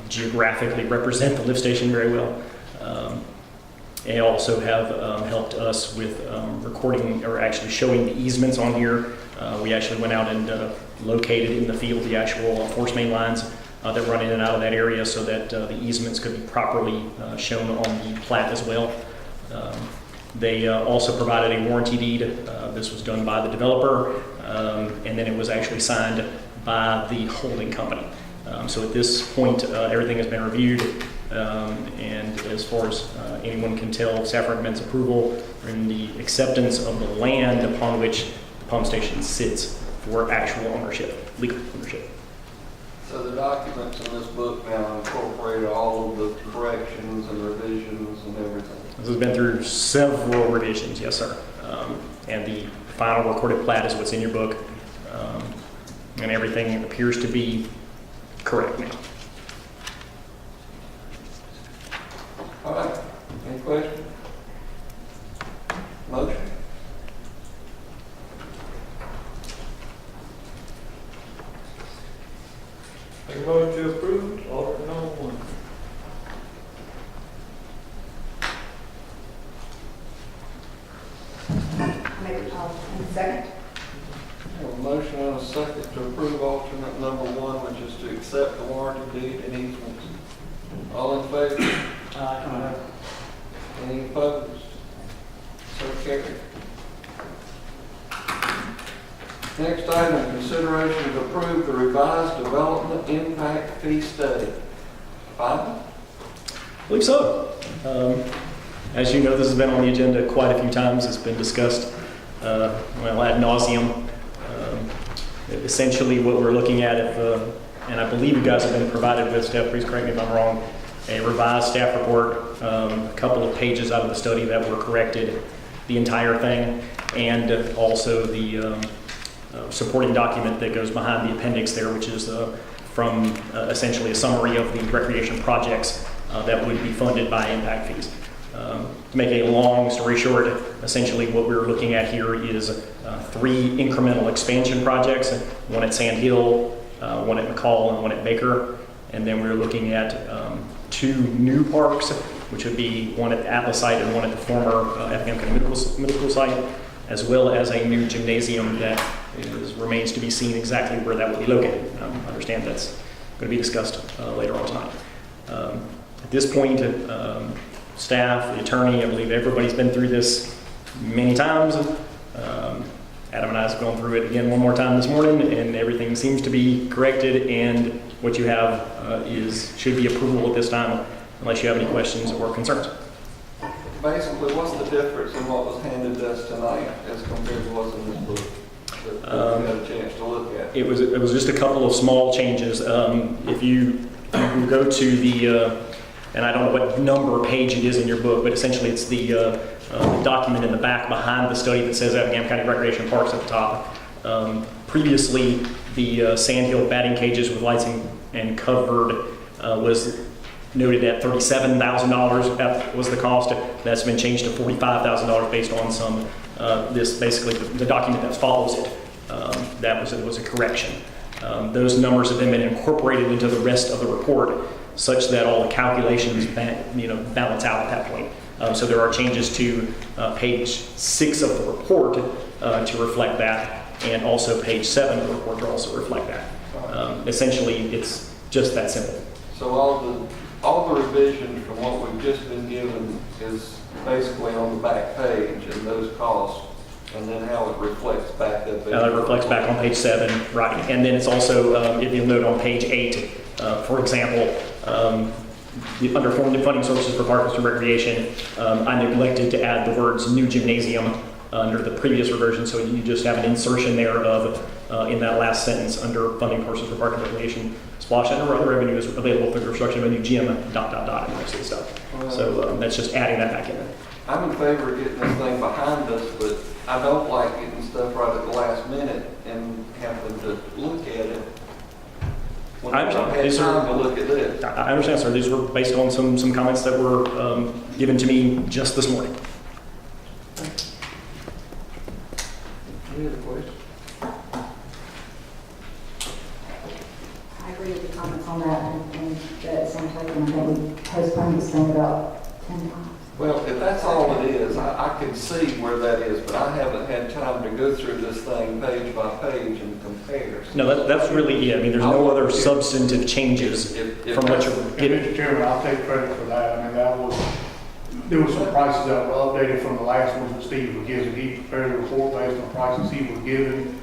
geographically represent the lift station very well. They also have helped us with recording, or actually showing the easements on here. We actually went out and located in the field the actual force main lines that run in and out of that area so that the easements could be properly shown on the plat as well. They also provided a warranty deed. This was done by the developer, and then it was actually signed by the holding company. So at this point, everything has been reviewed, and as far as anyone can tell, staff recommends approval in the acceptance of the land upon which the pump station sits for actual ownership, legal ownership. So the documents in this book now incorporate all of the corrections and revisions and everything? This has been through several revisions, yes, sir. And the final recorded plat is what's in your book, and everything appears to be correct now. Make a motion to approve alternate number 1. Second. We have a motion and a second to approve alternate number 1, which is to accept the warranty deed and easements. All in favor? Aye. Any opposed? So carried. Next item, consideration to approve the revised development impact fee study. Bob? I believe so. As you know, this has been on the agenda quite a few times. It's been discussed, ad nauseum. Essentially, what we're looking at, and I believe you guys have been provided with, Steph, please correct me if I'm wrong, a revised staff report, a couple of pages out of the study that were corrected, the entire thing, and also the supporting document that goes behind the appendix there, which is from essentially a summary of the recreation projects that would be funded by impact fees. To make a long story short, essentially what we're looking at here is 3 incremental expansion projects, one at Sand Hill, one at McCall, and one at Baker. And then we're looking at 2 new parks, which would be one at the Atlas site and one at the former Effingham Middle School site, as well as a new gymnasium that remains to be seen exactly where that will be located. I understand that's going to be discussed later on tonight. At this point, staff, the attorney, I believe everybody's been through this many times. Adam and I have gone through it again one more time this morning, and everything seems to be corrected, and what you have should be approval at this time, unless you have any questions or concerns. Basically, what's the difference in what was handed to us tonight as compared to what's in this book that we had a chance to look at? It was just a couple of small changes. If you go to the and I don't know what number page it is in your book, but essentially it's the document in the back behind the study that says Effingham County Recreation Parks at the top. Previously, the Sand Hill batting cages with lights and covered was noted at $37,000. That was the cost. That's been changed to $45,000 based on some this basically the document that follows it. That was a correction. Those numbers have then been incorporated into the rest of the report, such that all the calculations balance out at that point. So there are changes to page 6 of the report to reflect that, and also page 7 of the report to also reflect that. Essentially, it's just that simple. So all the revisions from what we've just been given is basically on the back page and those costs, and then how it reflects back up. It reflects back on page 7, right? And then it's also, if you'll note on page 8, for example, under funding sources for parks and recreation, I neglected to add the words new gymnasium under the previous reversion, so you just have an insertion there of, in that last sentence, under funding sources for parks and recreation, splash and other revenue is available for the construction of a new gym, ... and the rest of the stuff. So that's just adding that back in. I'm in favor of getting this thing behind us, but I don't like getting stuff right at the last minute and having to look at it. When I had time to look at this. I understand, sir. These were based on some comments that were given to me just this morning. Any other questions? I agree with the comments on that, and at the same time, I think we postponed this thing about 10 times. Well, if that's all it is, I can see where that is, but I haven't had time to go through this thing page by page and compare. No, that's really it. I mean, there's no other substantive changes from what you're getting. Mr. Chairman, I'll take credit for that. I mean, there were some prices that were updated from the last ones that Steve was given. He prepared a report based on prices he was given.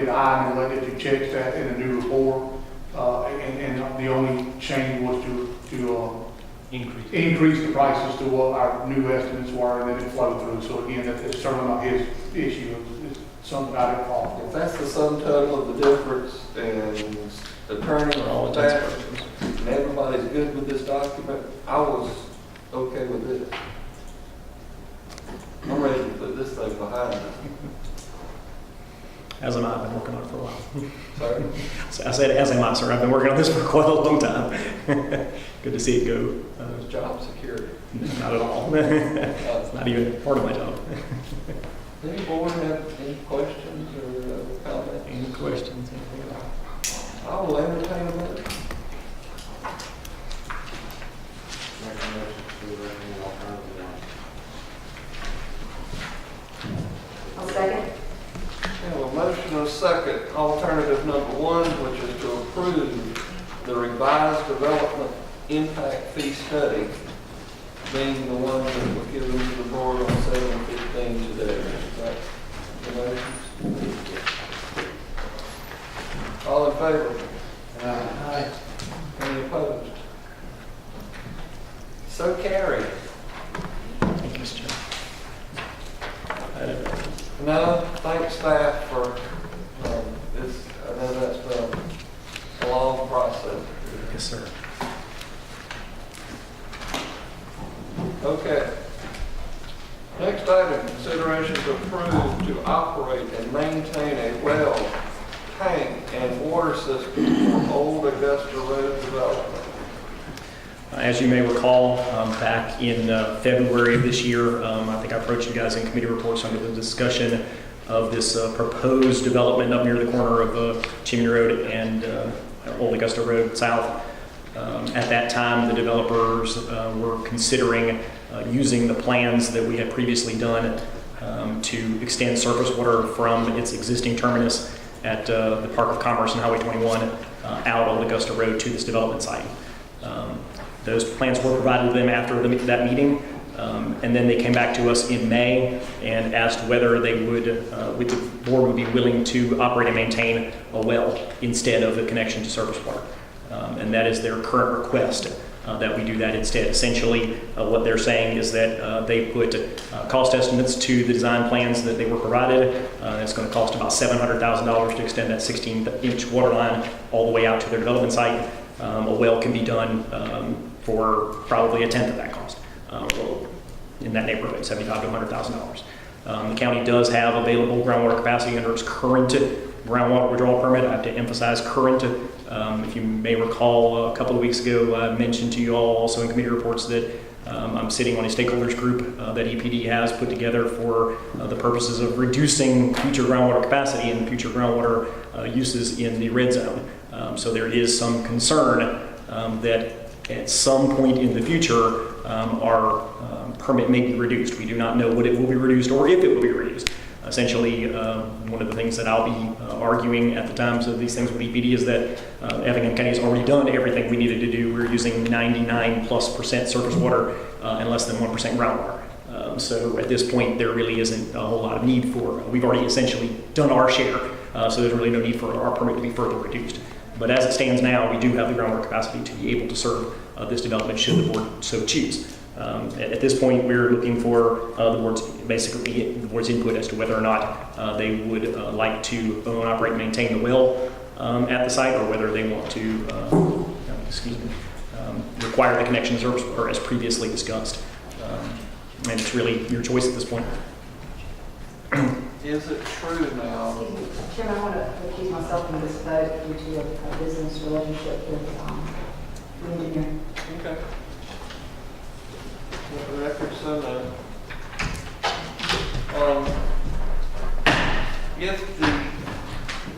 I neglected to check that in a new report. And the only change was to increase the prices to what our new estimates were, and then it flowed through. So again, it's certainly not his issue. It's something I didn't follow. If that's the sum total of the difference, and attorney and staff, and everybody's good with this document, I was okay with it. I'm ready to put this thing behind us. As am I. I've been working on it for a while. Sorry? I said, as am I, sir. I've been working on this for quite a long time. Good to see it go. Job security. Not at all. It's not even part of my job. Does any board have any questions or comments? Any questions? I will entertain a motion. Make a motion to recommend alternative one. I'll second. We have a motion and a second, alternative number one, which is to approve the revised development impact fee study, being the one that was given to the board on 7/15 today. Is that the motion? All in favor? Aye. Any opposed? So carried. Thank you, Mr. Chairman. No, thank staff for this. I know that's been a long process. Yes, sir. Okay. Next item, consideration to approve to operate and maintain a well, tank, and water system for Old Augusta Road development. As you may recall, back in February of this year, I think I approached you guys in committee reports under the discussion of this proposed development up near the corner of Chimney Road and Old Augusta Road South. At that time, the developers were considering using the plans that we had previously done to extend surface water from its existing terminus at the Park of Commerce and Highway 21 out Old Augusta Road to this development site. Those plans were provided to them after that meeting, and then they came back to us in May and asked whether they would, the board would be willing to operate and maintain a well instead of a connection to surface water. And that is their current request, that we do that instead. Essentially, what they're saying is that they put cost estimates to the design plans that they were provided. It's going to cost about $700,000 to extend that 16-inch water line all the way out to their development site. A well can be done for probably a tenth of that cost, in that neighborhood, $75,000 to $100,000. The county does have available groundwater capacity under its current groundwater withdrawal permit. I have to emphasize current. If you may recall, a couple of weeks ago, I mentioned to you all also in committee reports that I'm sitting on a stakeholders group that EPD has put together for the purposes of reducing future groundwater capacity and future groundwater uses in the red zone. So there is some concern that at some point in the future, our permit may be reduced. We do not know what it will be reduced or if it will be reduced. Essentially, one of the things that I'll be arguing at the times of these things with EPD is that Effingham County has already done everything we needed to do. We're using 99+% surface water and less than 1% groundwater. So at this point, there really isn't a whole lot of need for, we've already essentially done our share, so there's really no need for our permit to be further reduced. But as it stands now, we do have the groundwater capacity to be able to serve this development should the board so choose. At this point, we're looking for the board's input as to whether or not they would like to own, operate, and maintain the well at the site, or whether they want to, require the connection service water as previously discussed. And it's really your choice at this point. Is it true now? Chairman, I want to recuse myself from this vote due to a business relationship with the engineer. Okay. Let the record show that. If the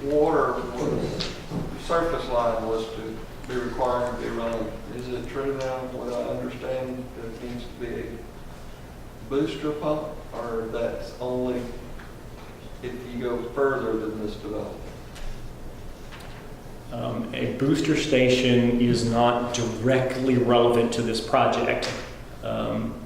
water was, surface line was to be required to be run, is it true now, what I understand, that it needs to be a booster pump, or that's only if you go further than this development? A booster station is not directly relevant to this project.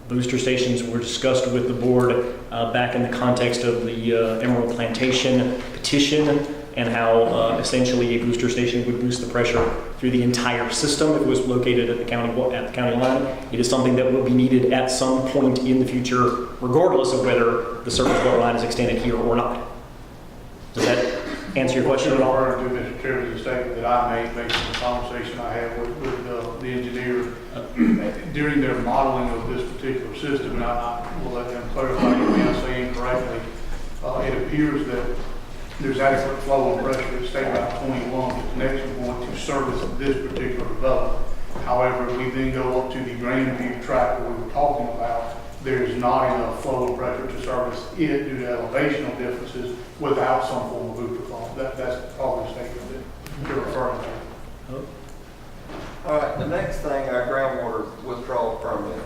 Booster stations were discussed with the board back in the context of the Emerald Plantation petition, and how essentially a booster station would boost the pressure through the entire system if it was located at the county line. It is something that will be needed at some point in the future, regardless of whether the surface water line is extended here or not. Does that answer your question at all? Referring to Mr. Chairman's statement that I made based on the conversation I had with the engineer during their modeling of this particular system, and I will let them clarify if I'm saying correctly. It appears that there's adequate flow and pressure at State Route 21, the connection point to service this particular development. However, we then go up to the Grandview track that we were talking about. There's not enough flow and pressure to service it due to elevational differences without some form of booster pump. That's probably the statement that you're referring to. All right, the next thing, our groundwater withdrawal permit.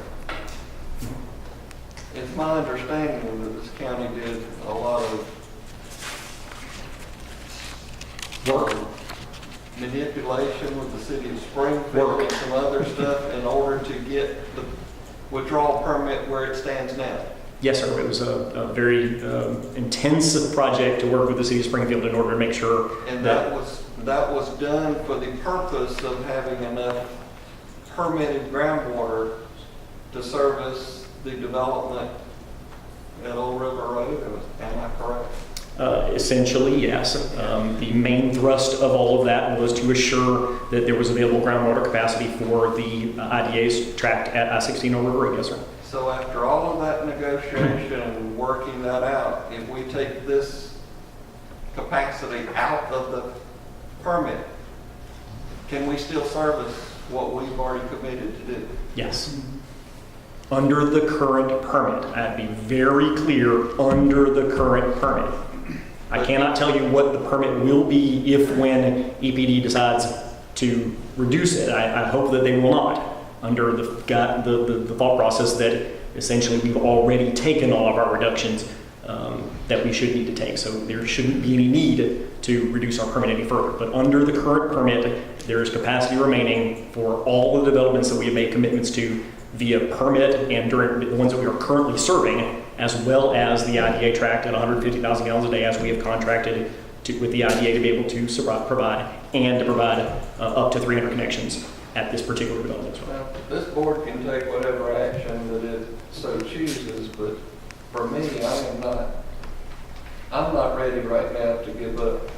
It's my understanding that this county did a lot of work, manipulation with the city of Springfield and some other stuff in order to get the withdrawal permit where it stands now. Yes, sir. It was a very intensive project to work with the city of Springfield in order to make sure And that was done for the purpose of having enough permitted groundwater to service the development at Old River Road. Am I correct? Essentially, yes. The main thrust of all of that was to assure that there was available groundwater capacity for the IDA's tract at I-16 Old River Road. Yes, sir. So after all of that negotiation and working that out, if we take this capacity out of the permit, can we still service what we've already committed to do? Yes. Under the current permit. I'd be very clear, under the current permit. I cannot tell you what the permit will be if when EPD decides to reduce it. I hope that they will not, under the thought process that essentially we've already taken all of our reductions that we should need to take. So there shouldn't be any need to reduce our permit any further. But under the current permit, there is capacity remaining for all the developments that we have made commitments to via permit and during the ones that we are currently serving, as well as the IDA tract at 150,000 gallons a day, as we have contracted with the IDA to be able to provide and to provide up to 300 connections at this particular development. Well, this board can take whatever action that it so chooses, but for me, I'm not ready right now to give up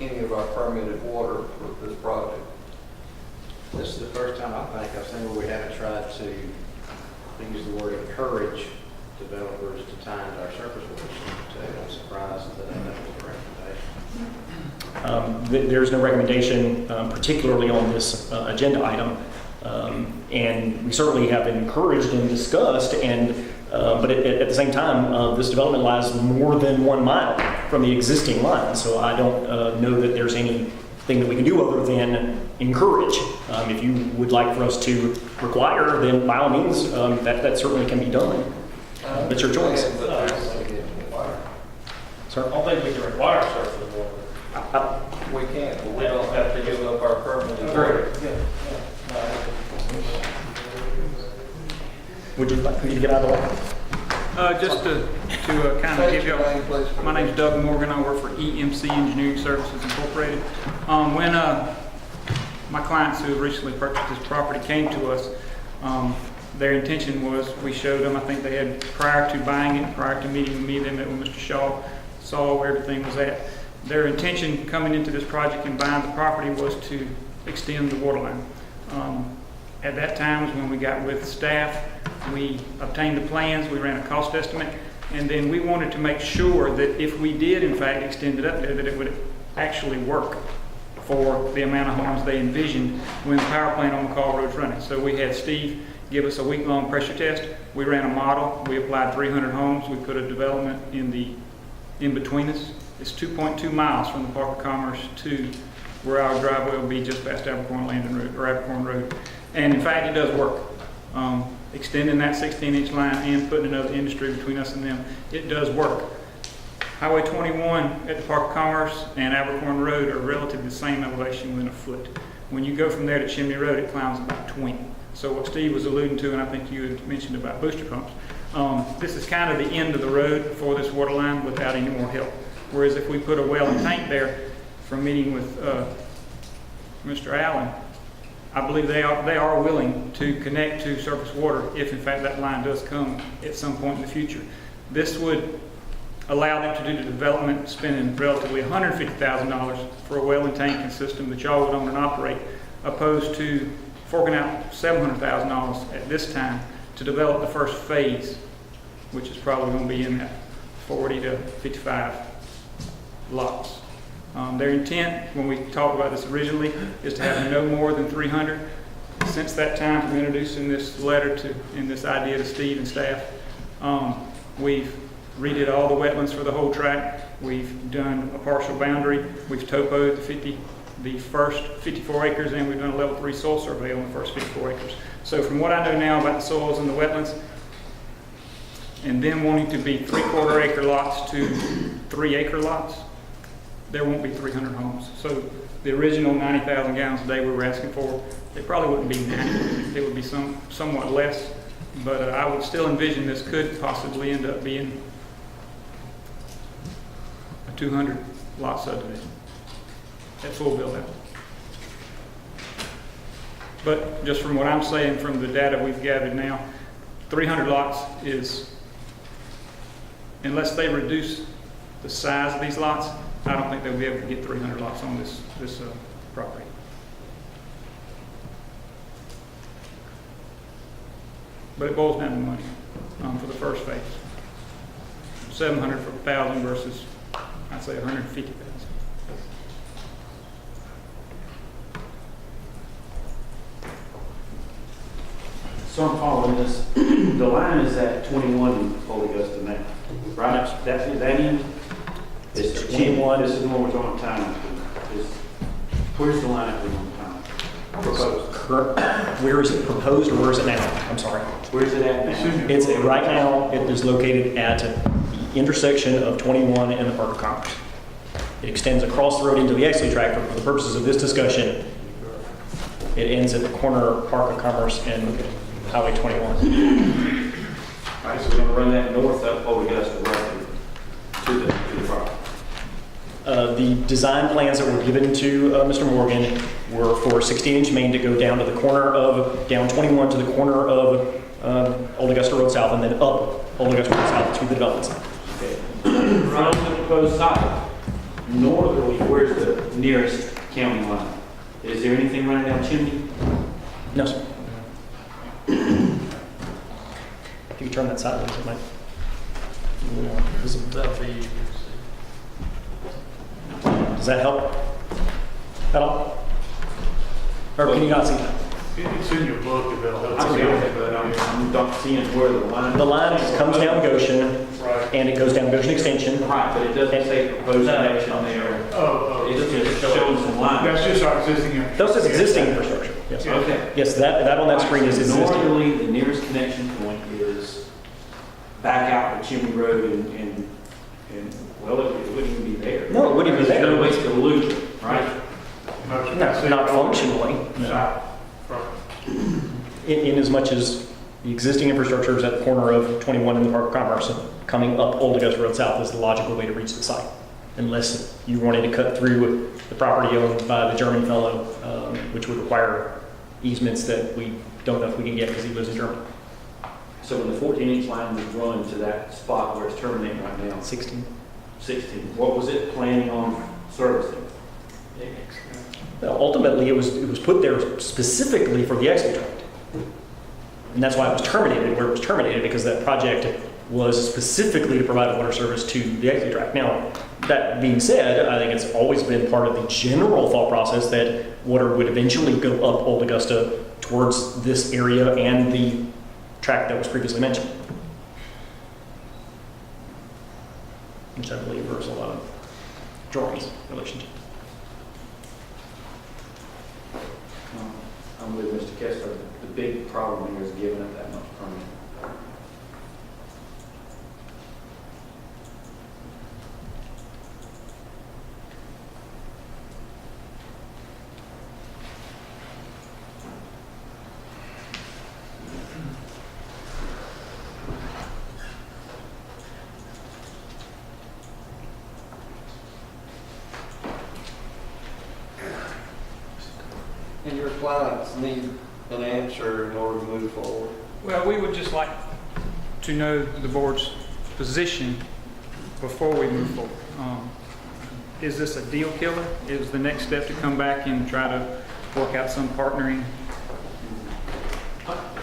any of our permitted water with this project. This is the first time I think I've seen where we haven't tried to use the word encourage developers to tie into our surface water system. I'm surprised that that was a recommendation. There's no recommendation, particularly on this agenda item, and we certainly have encouraged and discussed, but at the same time, this development lies more than 1 mile from the existing line, so I don't know that there's anything that we can do other than encourage. If you would like for us to require, then by all means, that certainly can be done. It's your choice. Sir? I don't think we can require surface water. We can't, but we don't have to give up our permitted water. Would you like to get out of the way? Just to kind of give you, my name's Doug Morgan. I work for EMC Engineering Services Incorporated. When my clients who recently purchased this property came to us, their intention was, we showed them, I think they had, prior to buying it, prior to meeting with me, they met with Mr. Shaw, saw where everything was at. Their intention coming into this project and buying the property was to extend the water line. At that time was when we got with staff, we obtained the plans, we ran a cost estimate, and then we wanted to make sure that if we did in fact extend it up there, that it would actually work for the amount of homes they envisioned when the power plant on McCall Road is running. So we had Steve give us a week-long pressure test. We ran a model. We applied 300 homes. We put a development in between us. It's 2.2 miles from the Park of Commerce to where our driveway will be just past Abercorn Landing Road, or Abercorn Road. And in fact, it does work. Extending that 16-inch line and putting another industry between us and them, it does work. Highway 21 at the Park of Commerce and Abercorn Road are relatively the same elevation within a foot. When you go from there to Chimney Road, it climbs about 20. So what Steve was alluding to, and I think you had mentioned about booster pumps, this is kind of the end of the road for this water line without any more help. Whereas if we put a well and tank there, from meeting with Mr. Allen, I believe they are willing to connect to surface water if in fact that line does come at some point in the future. This would allow them to do the development, spending relatively $150,000 for a well and tanking system that y'all would own and operate, opposed to forking out $700,000 at this time to develop the first phase, which is probably going to be in that 40 to 55 lots. Their intent, when we talked about this originally, is to have no more than 300. Since that time, from introducing this letter and this idea to Steve and staff, we've redid all the wetlands for the whole tract. We've done a partial boundary. We've topoed the the first 54 acres, and we've done a level 3 soil survey on the first 54 acres. So from what I know now about the soils and the wetlands, and then wanting to be 3/4 acre lots to 3 acre lots, there won't be 300 homes. So the original 90,000 gallons a day we were asking for, it probably wouldn't be 90. It would be somewhat less, but I would still envision this could possibly end up being a 200 lot subdivision at full build out. But just from what I'm saying, from the data we've gathered now, 300 lots is, unless they reduce the size of these lots, I don't think they'll be able to get 300 lots on this property. But it boils down to money for the first phase. 700 for 1,000 versus, I'd say, 150,000. So I'm following this. The line is at 21 Old Augusta now, right? That's that end? It's 21. This is the one we're talking time. Where's the line at the time? Proposed. Where is it proposed or where is it now? I'm sorry. Where's it at now? It's right now, it is located at the intersection of 21 and the Park of Commerce. It extends across the road into the Exley tract, but for the purposes of this discussion, it ends at the corner of Park of Commerce and Highway 21. All right, so we're going to run that north up Old Augusta right to the property. The design plans that were given to Mr. Morgan were for 16-inch main to go down to the corner of, down 21 to the corner of Old Augusta Road South, and then up Old Augusta Road South to the development site. Okay. From the proposed site, northerly, where's the nearest county line? Is there anything running down Chimney? No, sir. If you turn that sideways, it might. Does that help at all? Or can you not see that? It's in your book, if it'll help. I see it, but I'm not seeing where the line. The line comes down Goshen, and it goes down Goshen Extension. Right, but it doesn't say proposed connection there. Oh. It's just showing some lines. That's just our existing infrastructure. That's just existing infrastructure. Yes. Okay. Yes, that on that screen is existing. Northerly, the nearest connection point is back out to Chimney Road and well, it wouldn't even be there. No, it wouldn't even be there. There's no ways to loop it, right? No, not functionally. No. In as much as the existing infrastructure is at the corner of 21 and the Park of Commerce, and coming up Old Augusta Road South is the logical way to reach the site, unless you wanted to cut through the property owned by the German fellow, which would require easements that we don't know if we can get because he lives in Germany. So when the 14-inch line was run to that spot where it's terminating right now, 16, what was it planning on servicing? Ultimately, it was put there specifically for the exit tract. And that's why it was terminated where it was terminated, because that project was specifically to provide water service to the exit tract. Now, that being said, I think it's always been part of the general thought process that water would eventually go up Old Augusta towards this area and the tract that was previously mentioned, which I believe there's a lot of drawings in relation to. I'm with Mr. Kessler. The big problem here is giving it that much permit. And your clients need an answer in order to move forward. Well, we would just like to know the board's position before we move forward. Is this a deal killer? Is the next step to come back and try to work out some partnering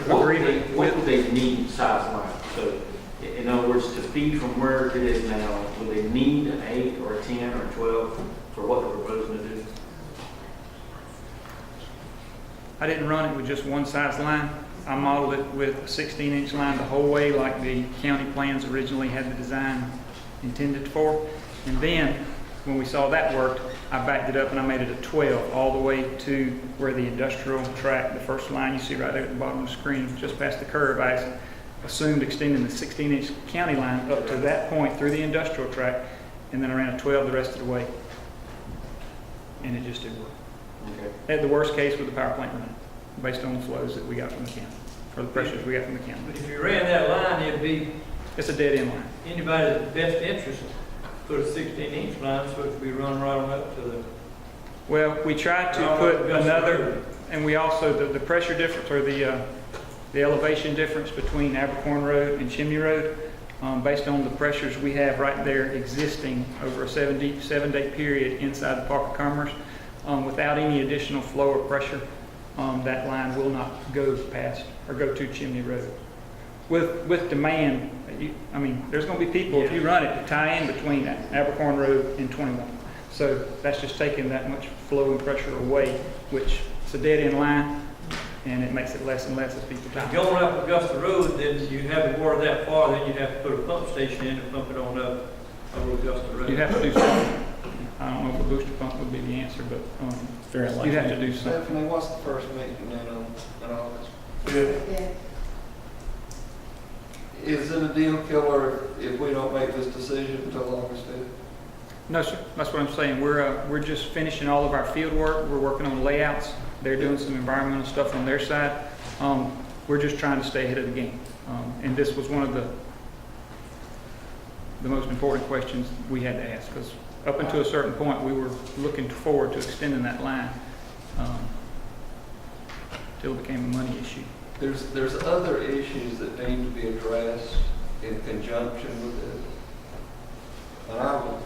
agreement? What would they need size-wise? So, in other words, to feed from where it is now, would they need an 8 or a 10 or a 12 for what they're proposing to do? I didn't run it with just one size line. I modeled it with a 16-inch line the whole way, like the county plans originally had the design intended for. And then, when we saw that worked, I backed it up and I made it a 12 all the way to where the industrial track, the first line you see right there at the bottom of the screen, just past the curve. I assumed extending the 16-inch county line up to that point through the industrial track, and then I ran a 12 the rest of the way. And it just didn't work. Okay. At the worst case with the power plant running, based on the flows that we got from the county, or the pressures we got from the county. But But if if you you ran that line, it'd be, it's a dead end line. Anybody's best interest, put a 16-inch line so it could be run right on up to the. Well, we tried to put another, and we also, the pressure difference or the elevation difference between Abercorn Road and Chimney Road, based on the pressures we have right there existing over a 7-day period inside the Park of Commerce, without any additional flow or pressure, that line will not go past or go to Chimney Road. With demand, I mean, there's going to be people, if you run it, to tie in between Abercorn Road and 21. So that's just taking that much flow and pressure away, which it's a dead end line, and it makes it less and less as people tie. Going up Augusta Road, then you have the water that far, then you have to put a pump station in to pump it on up over Augusta Road. You'd have to do something. I don't know if a booster pump would be the answer, but you'd have to do something. Stephanie, what's the first meeting in August? Yeah. Is it a deal killer if we don't make this decision until August 5th? No, sir. That's what I'm saying. We're just finishing all of our field work. We're working on layouts. They're doing some environmental stuff on their side. We're just trying to stay ahead of the game. And this was one of the most important questions we had to ask, because up until a certain point, we were looking forward to extending that line till it became a money issue. There's other issues that need to be addressed in conjunction with this. And I would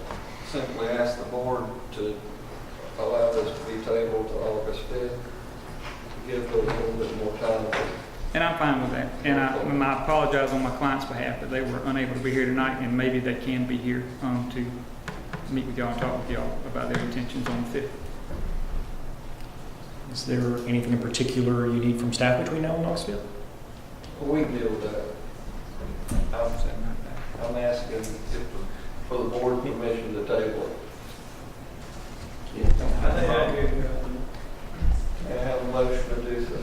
simply ask the board to allow this to be tabled to August 5th, to give them a little bit more time. And I'm fine with that. And I apologize on my client's behalf that they were unable to be here tonight, and maybe they can be here to meet with y'all and talk with y'all about their intentions on the 5th. Is there anything in particular you need from staff between now and August 5th? Well, we can deal with that. I'm asking for the board permission to table it. Can I have a motion to do so?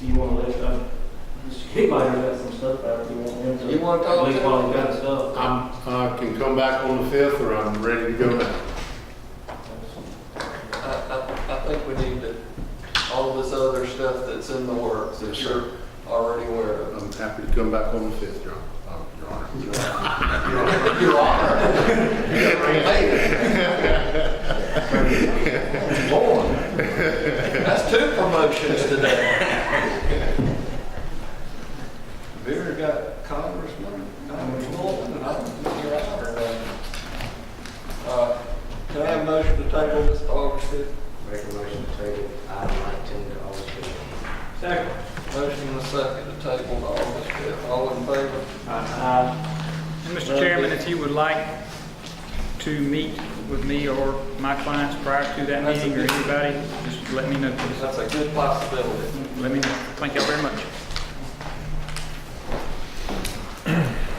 You want to let Mr. Kicklighter got some stuff out if you want him to. You want to talk At least to while him? he got stuff. I can come back on the 5th, or I'm ready to go now. I think we need to, all this other stuff that's in the works that you're already aware of. I'm happy to come back on the 5th, Your Honor. Your Honor. Lord, that's 2 promotions today. Vera got congresswoman, and I'm your honor. Can I have a motion to table this to August 5th? Make a motion to table item 19 to August 5th. Second. Motion and a second to table to August 5th. All in favor? And Mr. Chairman, if you would like to meet with me or my clients prior to that meeting, or anybody, just let me know, please. That's a good possibility. Let me know. Thank y'all very much.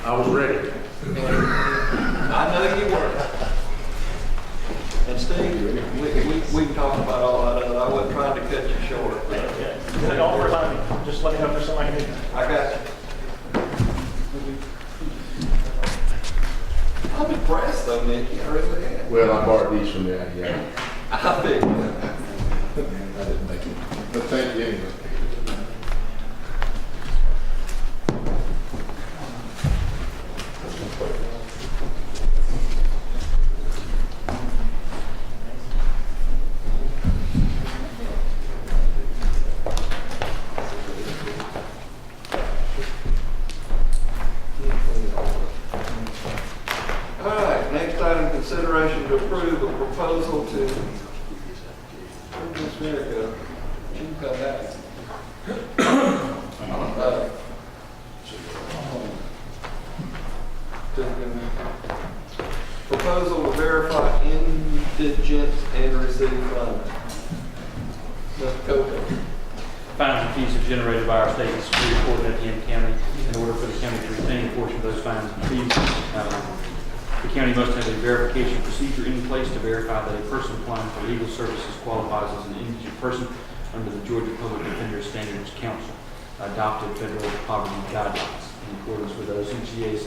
I was ready. I know you were. And Steve, we can talk about all that other. I wasn't trying to cut you short. Don't worry about it. Just let me know if there's something I can do. I got you. I'm impressed though, Nikki. I really am. Well, I borrowed these from Daddy, yeah. I think. I didn't make it. But thank you anyway. All right, next item, consideration to approve a proposal to, where'd this minute go? She can come back. Proposal to verify indigent and receive funds. Mr. Coker. Fines and fees are generated by our state and superior court at the Effingham County in order for the county to retain a portion of those fines and fees. The county must have a verification procedure in place to verify that a person applying for legal services qualifies as an indigent person under the Georgia Public Defender Standards Council adopted federal poverty guidelines in accordance with OCGA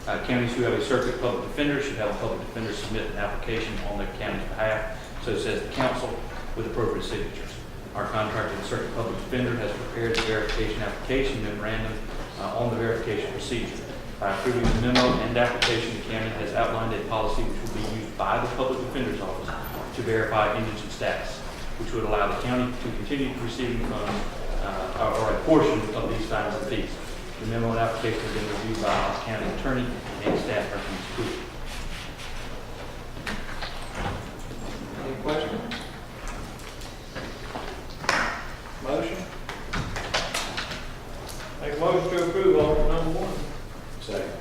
1712-8. Counties who have a circuit public defender should have a public defender submit an application on their county's behalf, so says the council, with appropriate signatures. Our contracted circuit public defender has prepared the verification application memorandum on the verification procedure. By approving the memo and application, the county has outlined a policy which will be used by the public defender's office to verify indigent status, which would allow the county to continue receiving funds or a portion of these fines and fees. The memo and application have been reviewed by our county attorney and staff recommends approval. Any questions? Motion? Make a motion to approve order number 1. Second.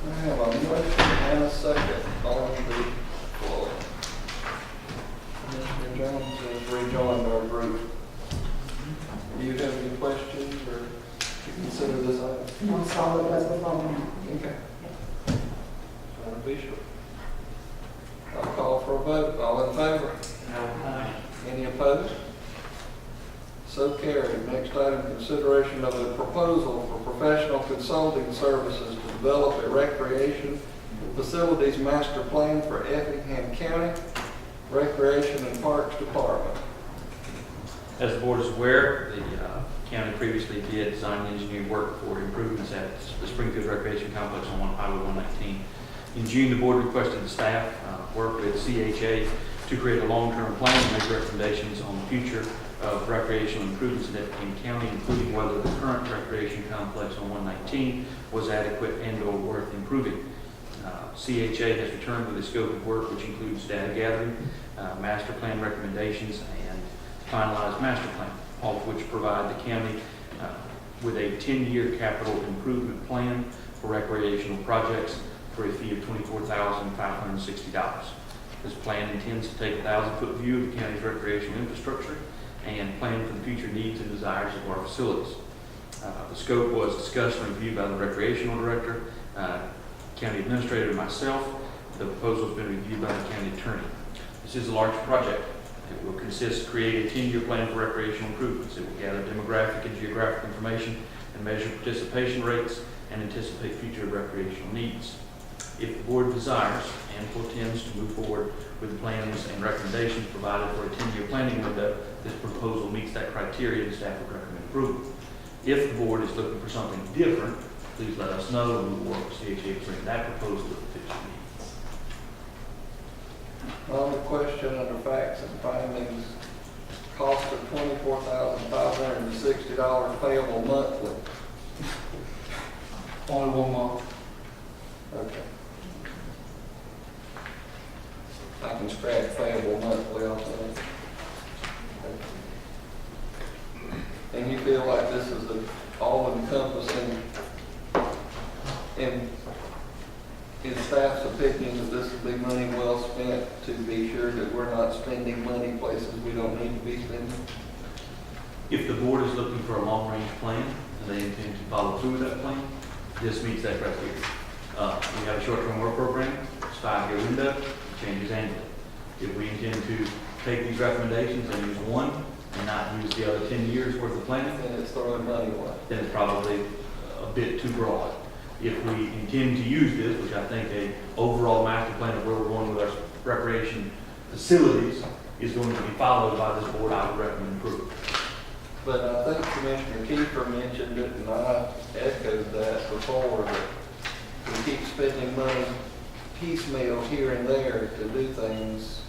I have a motion and a second on the floor. Mr. Jones has rejoined our group. Do you have any questions or to consider this item? No, solid was before now. Okay. Trying to be sure. I'll call for a vote. All in favor? Any opposed? So carried. Next item, consideration of a proposal for professional consulting services to develop a recreation facilities master plan for Effingham County Recreation and Parks Department. As the board is aware, the county previously did design and engineering work for improvements at the Springfield Recreation Complex on Highway 119. In June, the board requested the staff work with CHA to create a long-term plan and make recommendations on the future of recreational improvements in Effingham County, including whether the current recreation complex on 119 was adequate and or worth improving. CHA has returned with a scope of work which includes data gathering, master plan recommendations, and finalized master plan, all of which provide the county with a 10-year capital improvement plan for recreational projects for a fee of $24,560. This plan intends to take a 1,000-foot view of the county's recreational infrastructure and plan for the future needs and desires of our facilities. The scope was discussed and reviewed by the recreational director, county administrator, and myself. The proposal has been reviewed by the county attorney. This is a large project. It will consist of creating a 10-year plan for recreational improvements. It will gather demographic and geographic information and measure participation rates and anticipate future recreational needs. If the board desires and intends to move forward with the plans and recommendations provided for a 10-year planning window, this proposal meets that criteria and staff would recommend approval. If the board is looking for something different, please let us know and we will work with CHA to bring that proposal to the future needs. On the question under facts and findings, cost of $24,560 payable monthly. Only 1 month. Okay. I can scratch payable monthly also. And you feel like this is an all-encompassing, in staff's opinion, that this would be money well spent to be sure that we're not spending money places we don't need to be spending? If the board is looking for a long-range plan and they intend to follow through with that plan, this meets that criteria. We have a short-term work program, it's a 5-year window, it changes annually. If we intend to take these recommendations and use one and not use the other 10 years worth of planning, And it's throwing money away. then it's probably a bit too broad. If we intend to use this, which I think a overall master plan of where we're going with our recreation facilities is going to be followed by this board, I would recommend approval. But I think Commissioner Kiefer mentioned it, and I echoed that before, that we keep spending money piecemeal here and there to do things.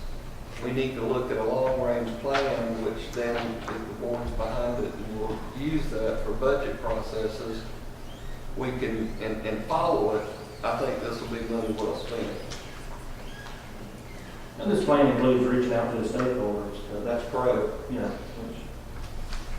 We need to look at a long-range plan, which then, if the board's behind it, and we'll use that for budget processes, we can, and follow it. I think this will be money well spent. And this plan includes reaching out to the stakeholders. That's correct.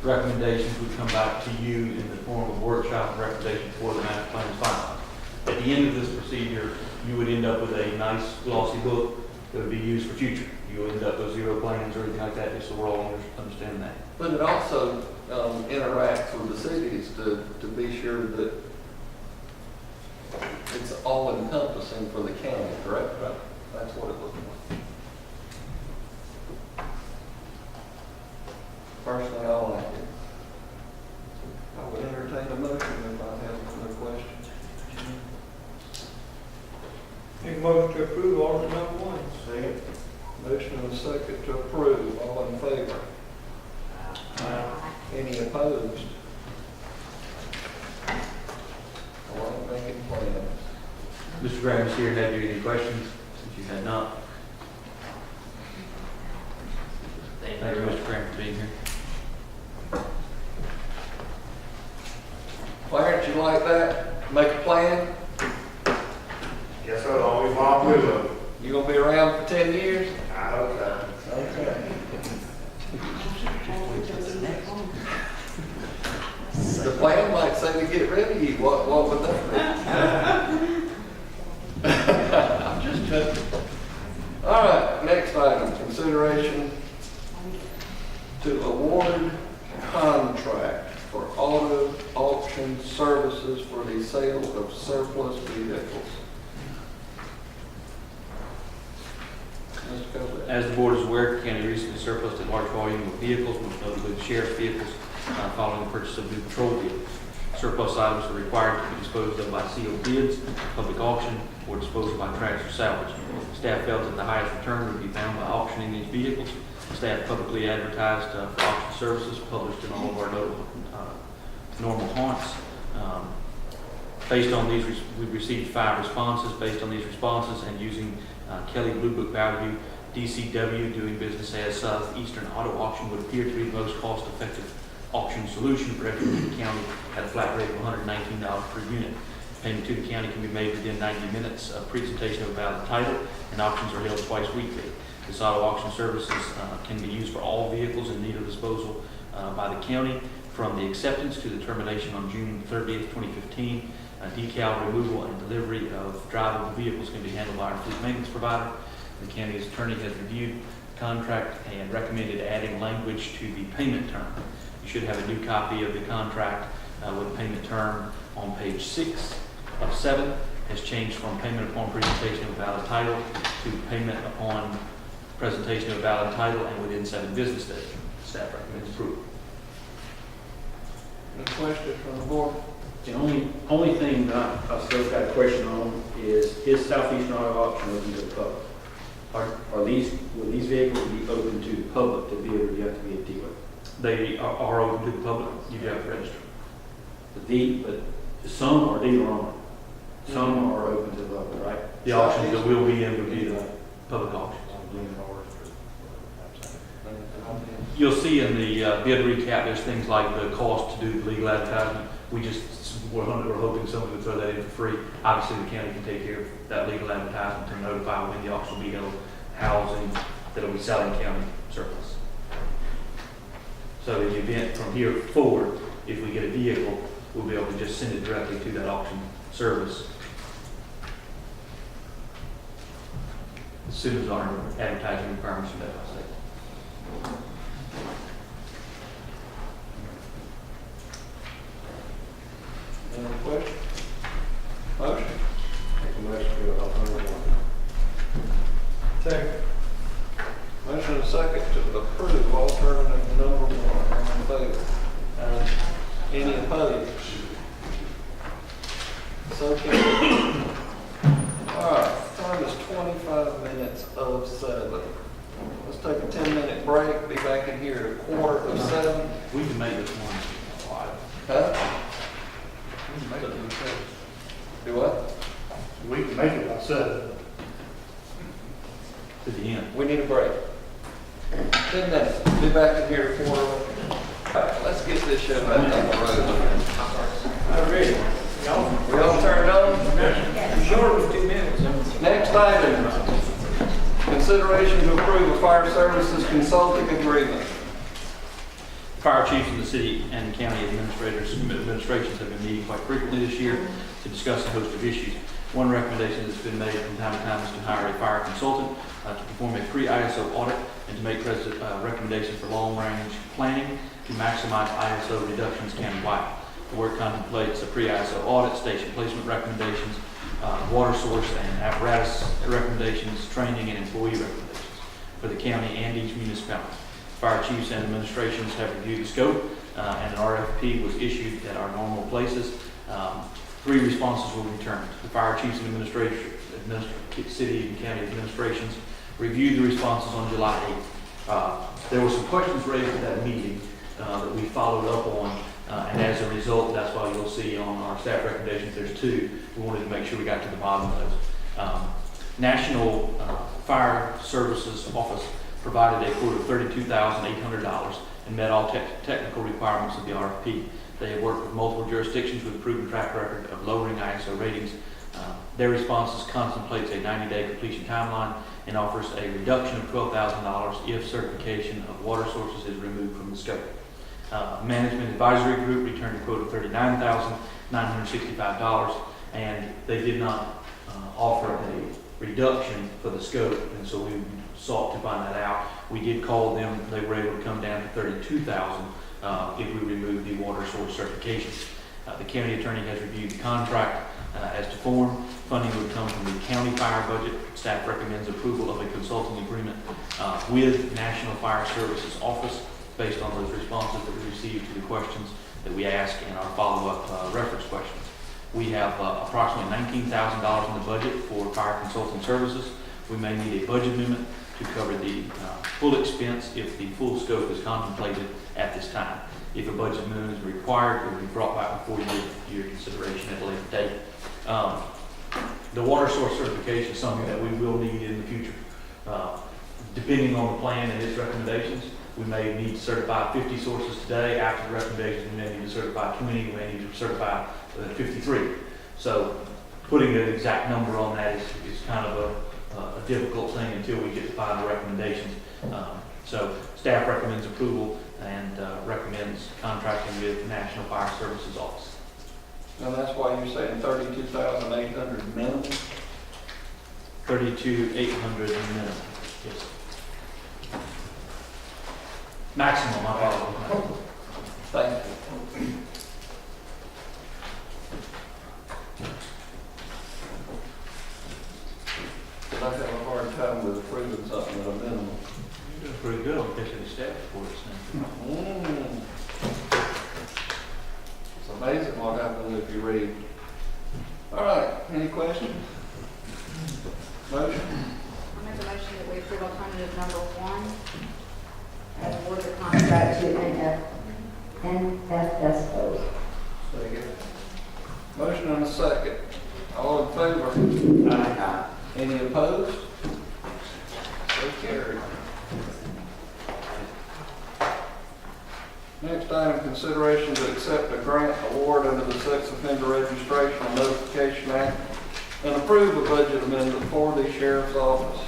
Recommendations would come back to you in the form of workshop and recommendation before the master plan is finalized. At the end of this procedure, you would end up with a nice glossy book that would be used for future. You would end up with 0 plans or anything like that, just so we're all understanding that. But it also interacts with the cities to be sure that all encompassing for the county, correct? That's what it looks like. Personally, I like it. I would entertain a motion if I have no questions. Make a motion to approve order number 1. Second. Motion and a second to approve. All in favor? Any opposed? I like making plans. Mr. Graham is here. Have you any questions since you had not? Thank you, Mr. Graham, for being here. Clarence, you like that? Make a plan? Yes, sir, always walk with them. You gonna be around for 10 years? I hope so. Okay. The plan might say to get rid of you. What would that be? I'm just joking. All right, next item, consideration to award contract for auto auction services for the sale of surplus vehicles. Mr. Covey. As the board is aware, the county recently surplused a large volume of vehicles, most notably the sheriff's vehicles, following the purchase of new patrol vehicles. Surplus items are required to be disposed of by sealed bids, public auction, or disposed of by trash or salvage. Staff felt that the highest return would be found by auctioning these vehicles. Staff publicly advertised for auction services, published in all of our normal haunts. Based on these, we received 5 responses. Based on these responses and using Kelly Blue Book value, DCW, doing business as Southeastern Auto Auction, would appear to be the most cost-effective auction solution for Effingham County at a flat rate of $119 per unit. Payment to the county can be made within 90 minutes of presentation of a valid title, and auctions are held twice weekly. This auto auction services can be used for all vehicles in need of disposal by the county, from the acceptance to the termination on June 30th, 2015. Decal removal and delivery of drivable vehicles can be handled by our fleet maintenance provider. The county's attorney has reviewed the contract and recommended adding language to the payment term. You should have a new copy of the contract with payment term on page 6 of 7. Has changed from payment upon presentation of a valid title to payment upon presentation of a valid title and within 7 business days. Staff recommends approval. Any questions from the board? The only thing that I've still got a question on is Southeastern Auto Auction open to the public? Will these vehicles be open to the public to be able to have to be a dealer? They are open to the public. You have to register. But some are dealer only. Some are open to the public, right? The auctions that will be in would be the public auctions. You'll see in the bid recap, there's things like the cost to do the legal advertisement. We're hoping someone would throw that in for free. Obviously, the county can take care of that legal advertisement to notify when the auction will be held, housing that'll be selling county surplus. So in the event from here forward, if we get a vehicle, we'll be able to just send it directly to that auction service as soon as our advertising requirements are met by state. Any questions? Motion? Make a motion to approve. Second. Motion and a second to approve alternative number 1. All in favor? Any opposed? So carried. All right, time is 25 minutes of 7. Let's take a 10-minute break, be back in here at 6:45. We can make this one. Huh? Do what? We can make it by 7. To the end. We need a break. 10 minutes. Be back in here at 4. All right, let's get this show back on the road. All ready. We all turned on? Short was 2 minutes. Next item, consideration to approve a fire services consulting agreement. Fire chiefs of the city and county administrations have been meeting quite frequently this year to discuss a host of issues. One recommendation that's been made from time to time is to hire a fire consultant to perform a pre-ISO audit and to make recommendations for long-range planning to maximize ISO reductions countywide. The work contemplates a pre-ISO audit, station placement recommendations, water source and apparatus recommendations, training, and employee recommendations for the county and each municipality. Fire chiefs and administrations have reviewed the scope, and an RFP was issued at our normal places. 3 responses were returned. The fire chiefs and city and county administrations reviewed the responses on July 8th. There were some questions raised at that meeting that we followed up on, and as a result, that's why you'll see on our staff recommendations, there's 2. We wanted to make sure we got to the bottom of those. National Fire Services Office provided a quote of $32,800 and met all technical requirements of the RFP. They have worked with multiple jurisdictions with a proven track record of lowering ISO ratings. Their responses contemplates a 90-day completion timeline and offers a reduction of $12,000 if certification of water sources is removed from the scope. Management Advisory Group returned a quote of $39,965, and they did not offer a reduction for the scope, and so we sought to find that out. We did call them. They were able to come down to $32,000 if we remove the water source certification. The county attorney has reviewed the contract as to form. Funding would come from the county fire budget. Staff recommends approval of a consulting agreement with National Fire Services Office based on those responses that we received to the questions that we asked in our follow-up reference questions. We have approximately $19,000 in the budget for fire consulting services. We may need a budget amendment to cover the full expense if the full scope is contemplated at this time. If a budget amendment is required, it will be brought back before your consideration at a later date. The water source certification is something that we will need in the future. Depending on the plan and its recommendations, we may need to certify 50 sources today. After the recommendations, we may need to certify 20, we may need to certify 53. So putting an exact number on that is kind of a difficult thing until we get the final recommendations. So staff recommends approval and recommends contracting with National Fire Services Office. And that's why you're saying $32,800 minimum? $32,800 minimum, yes. Maximum, I apologize. Thank you. But I have a hard time with approving something at a minimum. You're doing pretty good on pitching the staff reports now. It's amazing what happens if you read. All right, any questions? Motion? I make a motion that we approve alternative number 1 and award the contract to NFSO. Second. Motion and a second. All in favor? Aye. Any opposed? So carried. Next item, consideration to accept a grant award under the Sex Offender Registration and Notification Act and approve a budget amendment for the Sheriff's Office.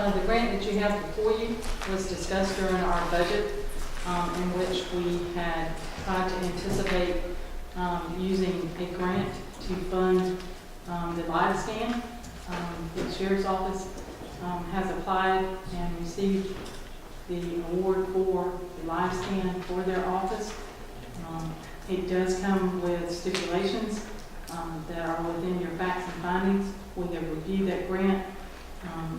The grant that you have before you was discussed during our budget, in which we had tried to anticipate using a grant to fund the live scan. The Sheriff's Office has applied and received the award for the live scan for their office. It does come with stipulations that are within your facts and findings. We have reviewed that grant.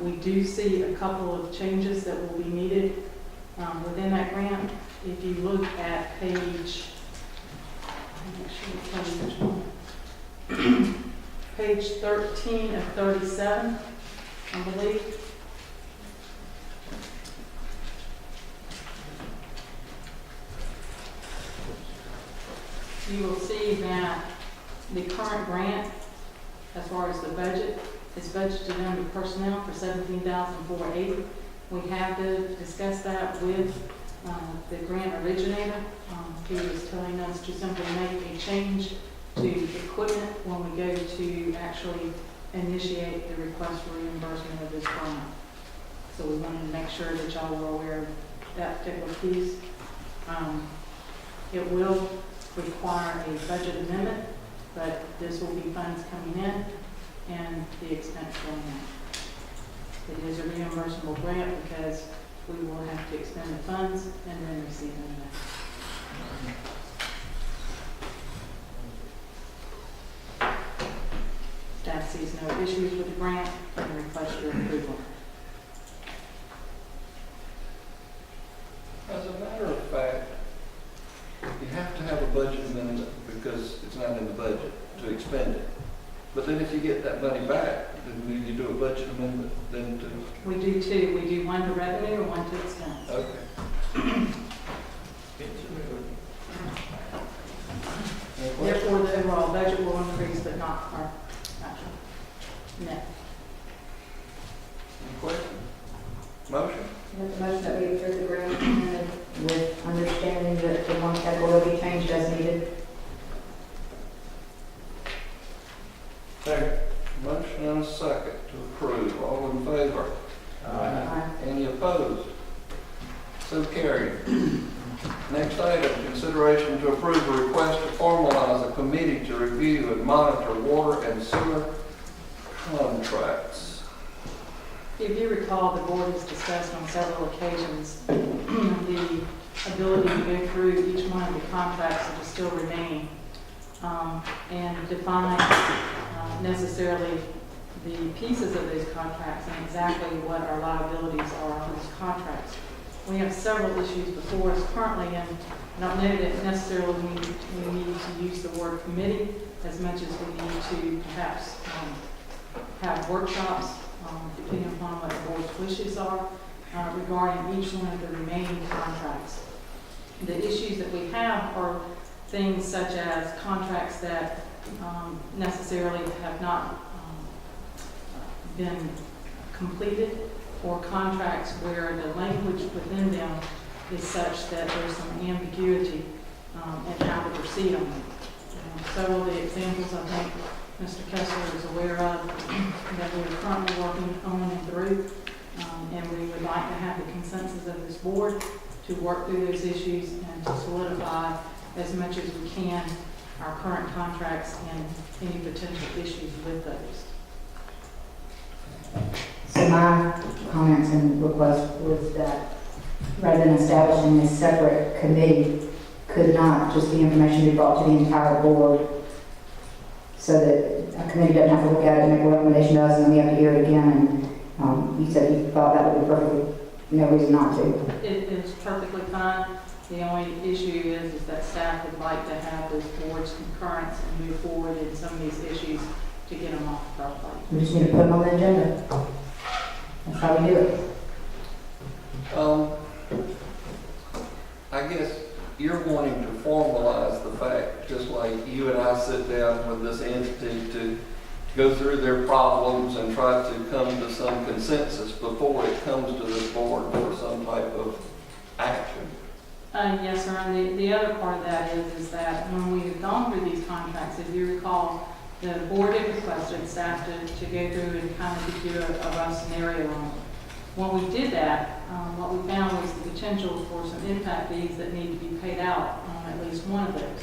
We do see a couple of changes that will be needed within that grant. If you look at page, page 13 of 37, I believe. You will see that the current grant, as far as the budget, is budgeted under personnel for $17,480. We have to discuss that with the grant originator, who is telling us to simply make a change to equipment when we go to actually initiate the request for reimbursement of this grant. So we wanted to make sure that y'all were aware of that particular piece. It will require a budget amendment but this will be funds coming in and the expense going out. It is a reimbursable grant because we will have to expend the funds and then receive them back. Staff sees no issues with the grant and requests your approval. As a matter of fact, you have to have a budget amendment because it's not in the budget to expend it. But then if you get that money back, then you do a budget amendment then to... We do two. We do one to revenue and one to expense. Okay. Therefore, the overall budget will increase, but not our actual net. Any questions? Motion? Make the motion that we approve the grant and with understanding that the one category will be changed as needed. Second. Motion and a second to approve. All in favor? Aye. Any opposed? So carried. Next item, consideration to approve a request to formalize a committee to review and monitor water and sewer contracts. If you recall, the board has discussed on several occasions the ability to go through each one of the contracts that are still remaining and define necessarily the pieces of those contracts and exactly what our liabilities are on those contracts. We have several issues before us currently, and I don't know that necessarily we need to use the word committee as much as we need to perhaps have workshops, depending upon what the board's wishes are, regarding each one of the remaining contracts. The issues that we have are things such as contracts that necessarily have not been completed, or contracts where the language within them is such that there's some ambiguity in how to proceed on them. Several of the examples I think Mr. Kessler is aware of that we are currently working on and through, and we would like to have the consensus of this board to work through those issues and to solidify as much as we can our current contracts and any potential issues with those. So my comments and request was that rather than establishing a separate committee, could not just the information be brought to the entire board so that a committee doesn't have to look at it and make a recommendation to us and then we have to hear it again. And you said you thought that would be perfectly, no reason not to. It is perfectly fine. The only issue is that staff would like to have this board's concurrence and move forward in some of these issues to get them off our plate. We just need to put them on the agenda. That's how we do it. I guess you're wanting to formalize the fact, just like you and I sit down with this entity to go through their problems and try to come to some consensus before it comes to this board for some type of action. Yes, sir. And the other part of that is that when we have gone through these contracts, if you recall, the board had requested staff to go through and kind of do a rough scenario on it. When we did that, what we found was the potential for some impact fees that need to be paid out on at least one of those.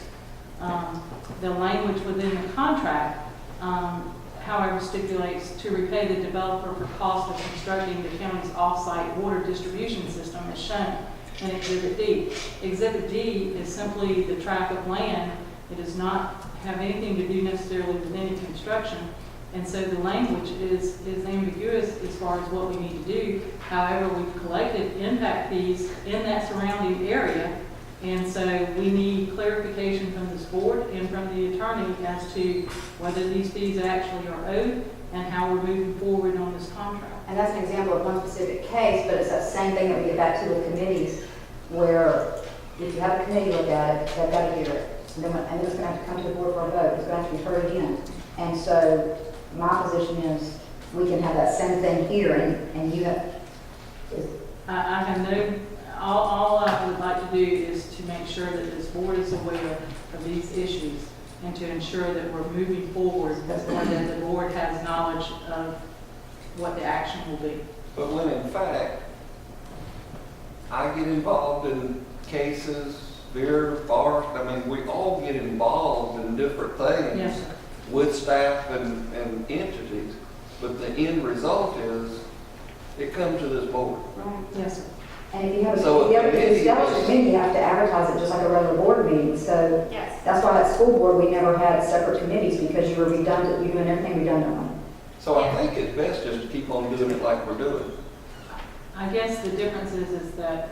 The language within the contract, however, stipulates to repay the developer for cost of constructing the county's off-site water distribution system as shown in Exhibit D. Exhibit D is simply the tract of land. It does not have anything to do necessarily with any construction. And so the language is ambiguous as far as what we need to do. However, we've collected impact fees in that surrounding area. And so we need clarification from this board and from the attorney as to whether these fees actually are owed and how we're moving forward on this contract. And that's an example of one specific case, but it's that same thing that we get back to with committees, where if you have a committee look at it, they've got to hear it. And then it's going to have to come to the board for a vote. It's going to have to be heard again. And so my position is we can have that same thing here, and you have... I have no... All I would like to do is to make sure that this board is aware of these issues and to ensure that we're moving forward and that the board has knowledge of what the action will be. But when in fact, I get involved in cases Deer, forest, I mean, we all get involved in different things Yes, sir. with staff and entities, but the end result is, it comes to this board. Right. Yes, sir. And if you have, So if you have a a committee establishment is- committee, you have to advertise it just like a regular board meeting. So Yes. that's why at school board, we never had separate committees because you were redundant, you're doing everything redundantly. So I think it's best just to keep on doing it like we're doing. I guess the difference is that,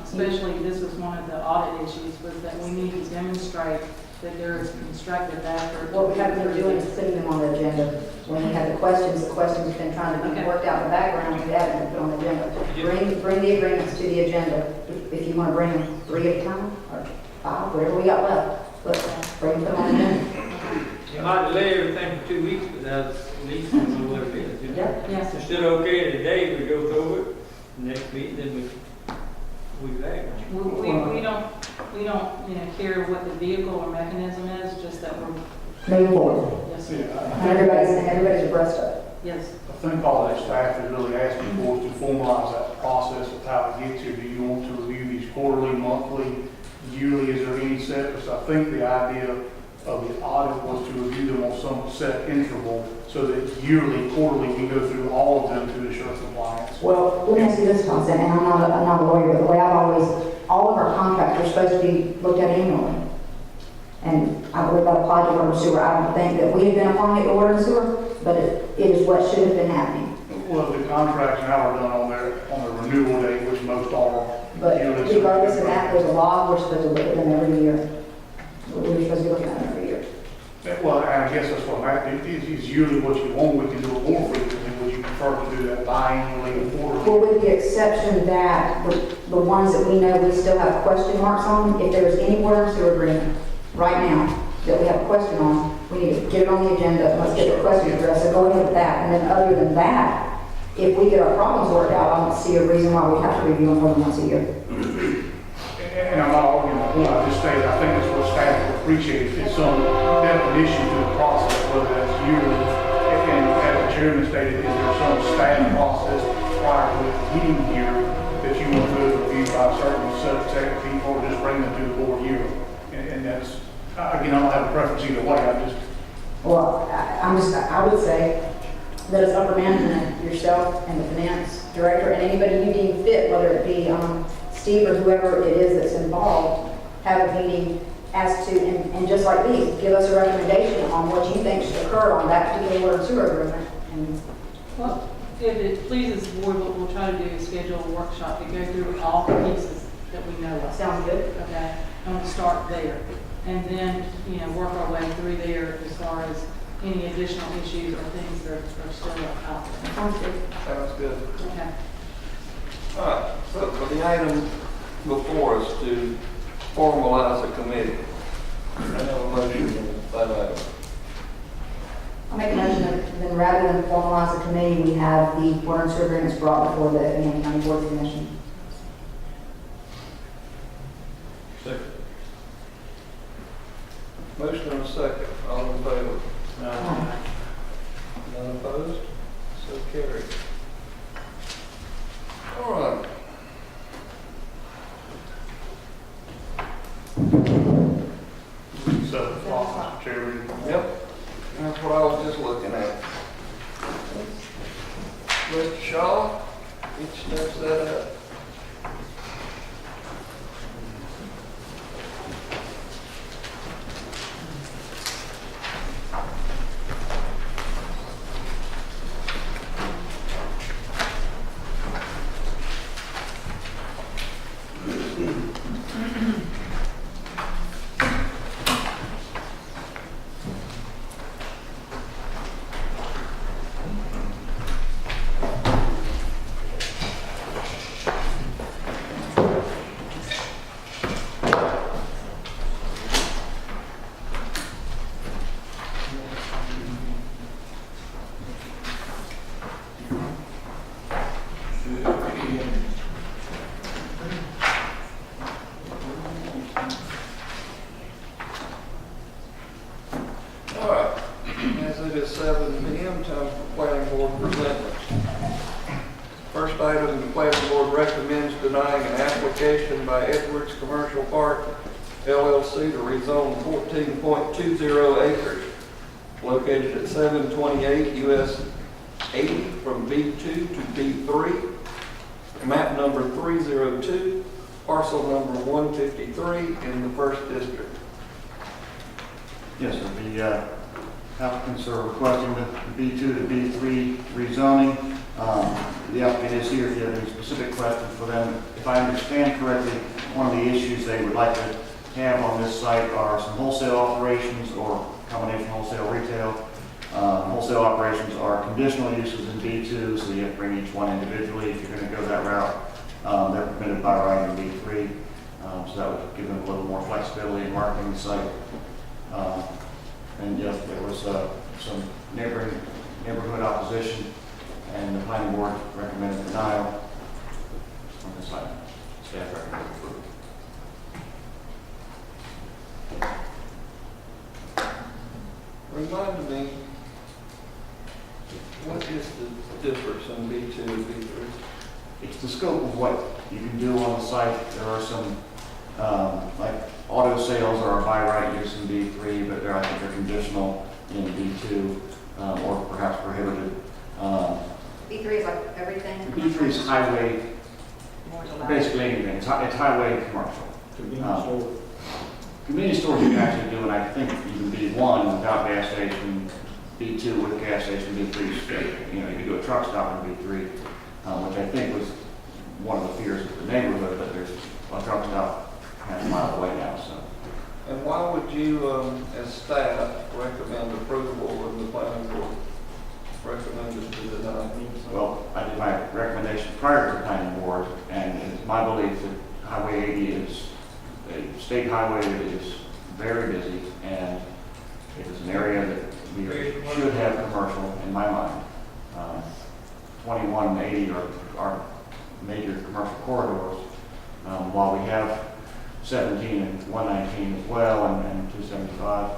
especially this was one of the audit issues, was that we need to demonstrate that there is constructive effort. What we have been doing is putting them on the agenda. When we have the questions have been trying to be Okay. worked out in the background, we haven't been put on the agenda. Bring the agreements to the agenda. If you want to bring them 3 at a time, or 5, whatever we got left, but bring them on the agenda. You might delay everything for 2 weeks, but that's at least we know what it is. you know. Yeah. Yes, sir. Instead of okay today, we go through it, next meeting, then we back. We don't, care what the vehicle or mechanism is, just that we're, Moving forward. yes, sir. And everybody's abreast of it. Yes. I think all that staff is really asking for is to formalize that process of how it gets here. Do you want to review these quarterly, monthly, yearly? Is there any set? Because I think the idea of the audit was to review them on some set interval so that yearly, quarterly, we go through all of them to ensure compliance. Well, let me ask you this, Thompson, and I'm not a lawyer, but the way I've always, all of our contracts are supposed to be looked at annually. And I believe that applied to water and sewer. I don't think that we have been applying it to water and sewer, but it is what should have been happening. Well, the contracts now are done on the renewal date, which most are. But yearly. regardless of that, there's a law, we're supposed to look at them every year. We're supposed to be looking at them every year. Well, and I guess that's what I'm asking, is yearly what you want, we can do it more frequently, would you prefer to do that biannually and quarterly? Well, with the exception that the ones that we know we still have question marks on, if there's any water and sewer agreement right now that we have a question on, we need to get it on the agenda, and let's get the question addressed, so go ahead with that. And then other than that, if we get our problems worked out, I don't see a reason why we have to review them more than once a year. And I'm not arguing the point, I just stated, I think that's what staff would appreciate, is some definition to the process, whether that's yearly. And as the chairman stated, is there some staff process prior to the meeting here that you want to review by a certain subset of people, or just bring them to the board yearly? And that's, again, I don't have a preference either way, I just, Well, I would say that as upper management, yourself and the finance director and anybody you deem fit, whether it be Steve or whoever it is that's involved, have a meeting as to, and just like these, give us a recommendation on what you think should occur on that particular water and sewer agreement. And Well, if it pleases the board, what we'll try to do is schedule a workshop to go through all the pieces that we know of. Sounds good. Okay, and we'll start there. And then, work our way through there as far as any additional issues or things that are still out there. Sounds good. Sounds good. Okay. All right, so for the item before us to formalize a committee, I have a motion on that item. I'll make a motion that then rather than formalize a committee, we have the water and sewer agreements brought before the Effingham County Board of Commission. Second. Motion and a second. All in favor? None opposed? So carried. All right. so, Mr. Chairman. Yep. That's what I was just looking at. Mr. Shaw, get your stuff set up. recommends denying an application by Edwards Commercial Park LLC to rezone 14.20 acres located at 728 US 80 from B2 to B3, map number 302, parcel number 153 in the 1st District. Yes, sir. The applicants are requesting the B2 to B3 rezoning. The applicant is here if you have any specific questions for them. If I understand correctly, one of the issues they would like to have on this site are some wholesale operations or combination wholesale retail. Wholesale operations are conditional uses in B2, so you have to bring each one individually if you're going to go that route. They're permitted by right in B3, so that would give them a little more flexibility in marketing the site. And yes, there was some neighborhood opposition, and the planning board recommended denial on this item. Staff recommended approval. Remind me, what is the difference in B2 and B3? It's the scope of what you can do on the site. There are some, like auto sales are by right use in B3, but I think they're conditional in B2, or perhaps prohibited. B3 is like everything? B3 is highway, basically anything. It's highway commercial. Convenience stores you can actually do, and I think even B1 without gas station, B2 with gas station, B3 straight. You know, you could do a truck stop in B3, which I think was one of the fears of the neighborhood, but there's a truck stop half a mile away now. So. And why would you, as staff, recommend approval when the planning board recommended to deny? Well, I did my recommendation prior to the planning board, and it's my belief that Highway 80 is a state highway that is very busy, and it is an area that we should have commercial in my mind. 21 and 80 are major commercial corridors, while we have 17 and 119 as well, and 275.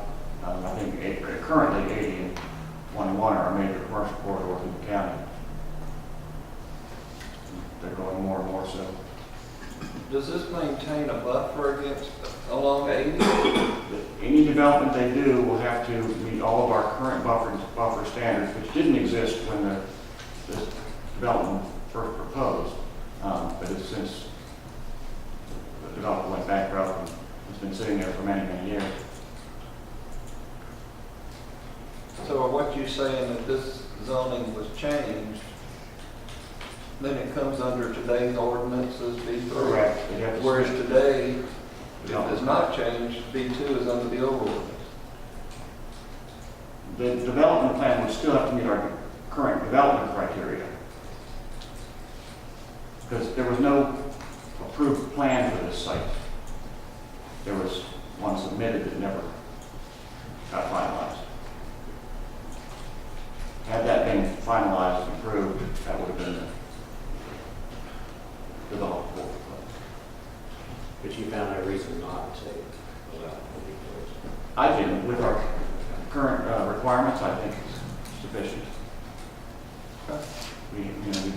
I think currently 80 and 21 are major commercial corridors in the county. They're going more and more so. Does this maintain a buffer along 80? Any development they do will have to meet all of our current buffer standards, which didn't exist when this development first proposed, but it's since the development went bankrupt and it's been sitting there for many, many years. So are what you saying that this zoning was changed, then it comes under today's ordinances, B3? Correct. Whereas today, if it's not changed, B2 is under the old ordinance. The development plan would still have to meet our current development criteria, because there was no approved plan for this site. There was one submitted that never got finalized. Had that been finalized and approved, that would have been the developed for. But you found no reason not to allow it. I didn't. With our current requirements, I think it's sufficient. Okay. We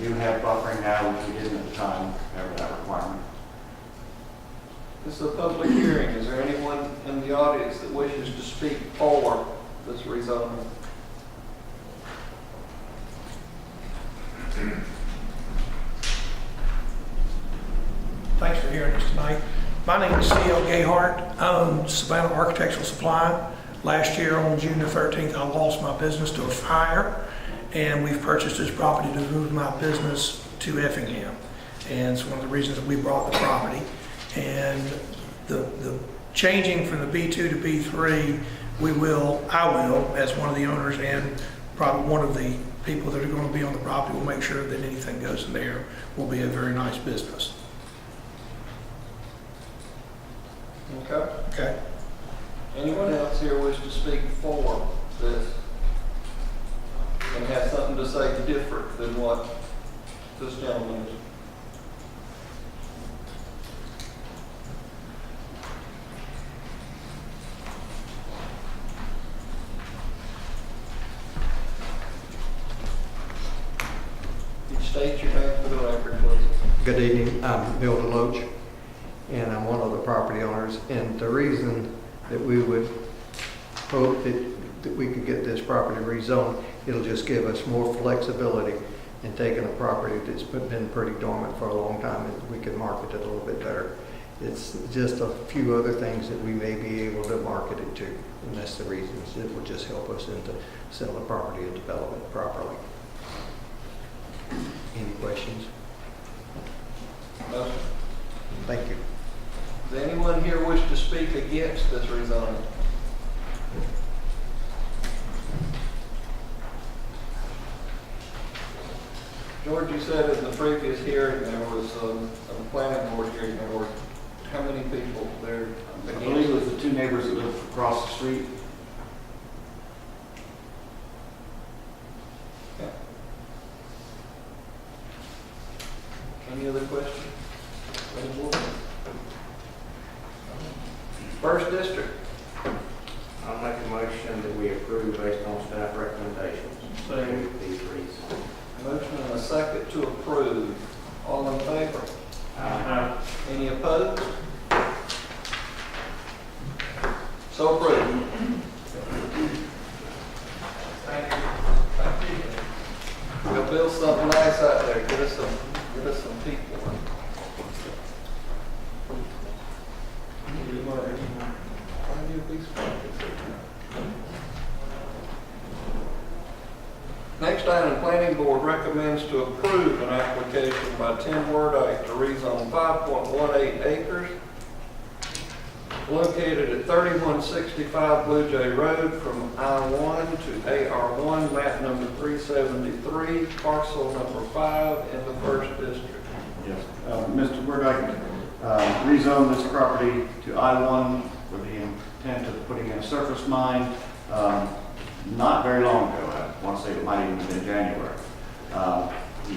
do have buffering now, which we didn't at the time have that requirement. This is a public hearing. Is there anyone in the audience that wishes to speak for this rezoning? Thanks for hearing us tonight. My name is C.L. Gayhart. I own Savannah Architectural Supply. Last year on June the 13th, I lost my business to a fire, and we've purchased this property to move my business to Effingham. And it's one of the reasons that we bought the property. And the changing from the B2 to B3, I will, as one of the owners and probably one of the people that are going to be on the property, will make sure that anything goes in there will be a very nice business. Okay. Okay. Anyone else here wish to speak for this and have something to say different than what this gentleman is? State your name for the record, please. Good evening, I'm Bill DeLoach, and I'm one of the property owners. And the reason that we would hope that we could get this property rezoned, it'll just give us more flexibility in taking a property that's been pretty dormant for a long time, and we can market it a little bit better. It's just a few other things that we may be able to market it to, and that's the reason. It will just help us into sell the property and develop it properly. Any questions? Motion. Thank you. Does anyone here wish to speak against this rezoning? George, you said in the previous hearing there was, on the planning board hearing, there were how many people there? I believe it was the two neighbors that live across the street. Okay. Any other questions? First district. I'll make a motion that we approve based on staff recommendations. Motion and a second to approve. All in favor? Any opposed? So approved. Thank you. We'll build something nice out there. Get us some people. Next item, planning board recommends to approve an application by Tim Wordyke to rezone 5.18 acres located at 3165 Blue Jay Road from I-1 to AR1, map number 373, parcel number 5 in the first district. Yes. Mr. Burdyke rezoned this property to I-1 with the intent of putting in a surface mine not very long ago. I want to say it might even have been January. He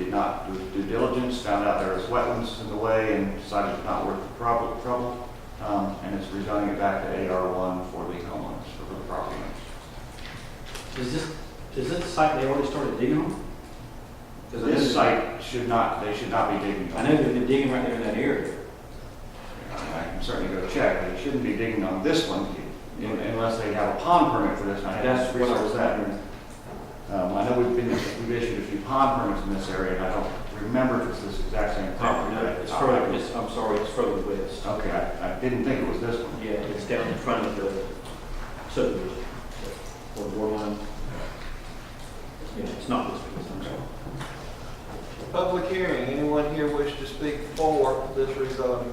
did not do his due diligence, found out there was wetlands in the way, and decided it's not worth the trouble. And it's rezoning it back to AR1 for the homeowners, for the property owners. Is this the site they already started digging on? This site should not, they should not be digging on. I know they've been digging right there in that area. I can certainly go check, but they shouldn't be digging on this one unless they have a pond permit for this. And I That's haven't what I researched that. I know we've issued a few pond permits in this area, and I don't remember if it's this exact same property. No, it's further, I'm sorry, it's further west. Okay, I didn't think it was this one. Yeah, it's down in front of the subdivision, or the borderline. Yeah, it's not this one, I'm sorry. Public hearing. Anyone here wish to speak for this rezoning?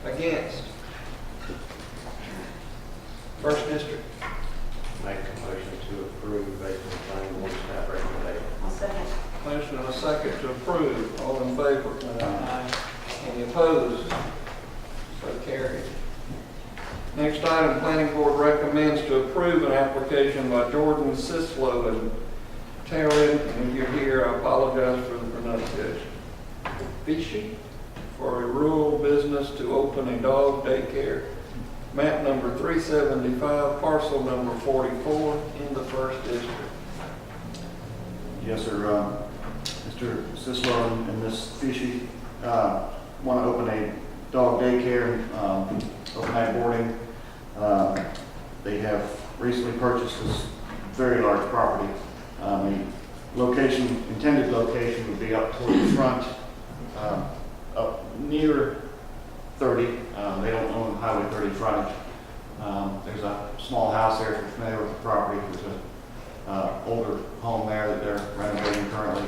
Against? First district. Make a motion to approve based on the planning board staff recommendation. I'll second. Motion and a second to approve. All in favor? Any opposed? So carried. Next item, planning board recommends to approve an application by Jordan Sislo and Taryn, and if you're here, I apologize for the pronunciation. Fishy for a rural business to open a dog daycare. Map number 375, parcel number 44 in the first district. Yes, sir. Mr. Sislo and Ms. Fishy want to open a dog daycare, overnight boarding. They have recently purchased this very large property. The intended location would be up toward the front, up near 30. They don't own Highway 30 frontage. There's a small house there, if you're familiar with the property. There's an older home there that they're renovating currently,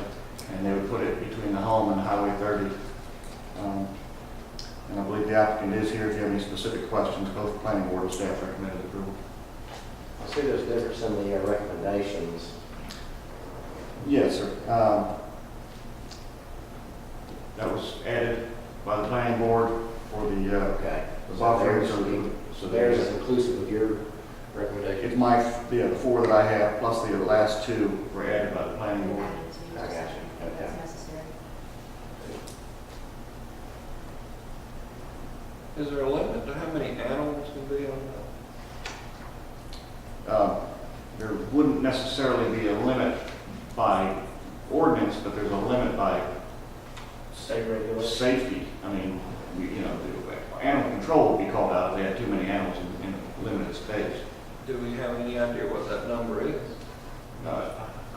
and they would put it between the home and Highway 30. And I believe the applicant is here. If you have any specific questions, both planning board and staff recommended approval. I see there's difference in the recommendations. Yes, sir. That was added by the planning board for the Okay. buffering. So theirs is inclusive of your recommendation? It's the four that I have, plus the last two were added by the planning board. I got you. Okay. Is there a limit to how many animals can be on that? There wouldn't necessarily be a limit by ordinance, but there's a limit by State regulation. safety. I mean, animal control would be called out if they had too many animals in a limited space. Do we have any idea what that number is?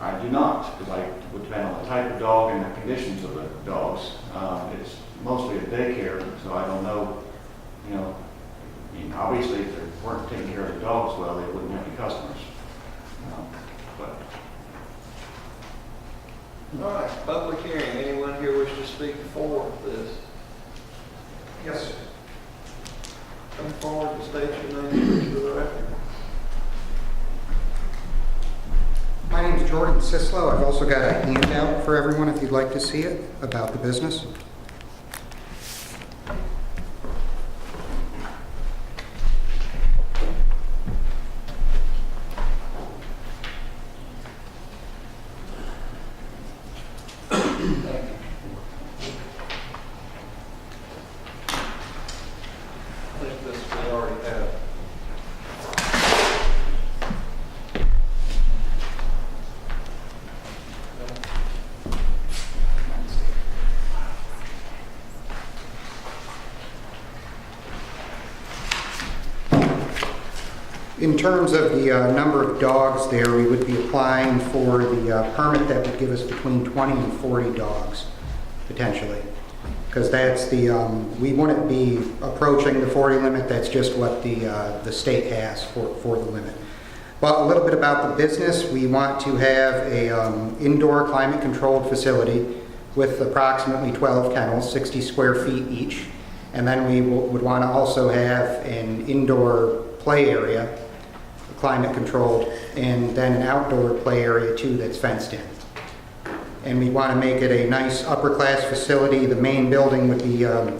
I do not, because it would depend on the type of dog and the conditions of the dogs. It's mostly a daycare, so I don't know, I mean, obviously if they weren't taking care of the dogs well, they wouldn't have any customers. But All right, public hearing. Anyone here wish to speak for this? Yes, sir. Come forward and state your name for the record. My name is Jordan Sislow. I've also got a handout for everyone if you'd like to see it about the business. I think this we already have. In terms of the number of dogs there, we would be applying for the permit that would give us between 20 and 40 dogs, potentially. Because that's we wouldn't be approaching the 40 limit, that's just what the state has for the limit. But a little bit about the business, we want to have a indoor climate controlled facility with approximately 12 kennels, 60 square feet each. And then we would want to also have an indoor play area, climate controlled, and then an outdoor play area too that's fenced in. And we want to make it a nice upper class facility. The main building would be out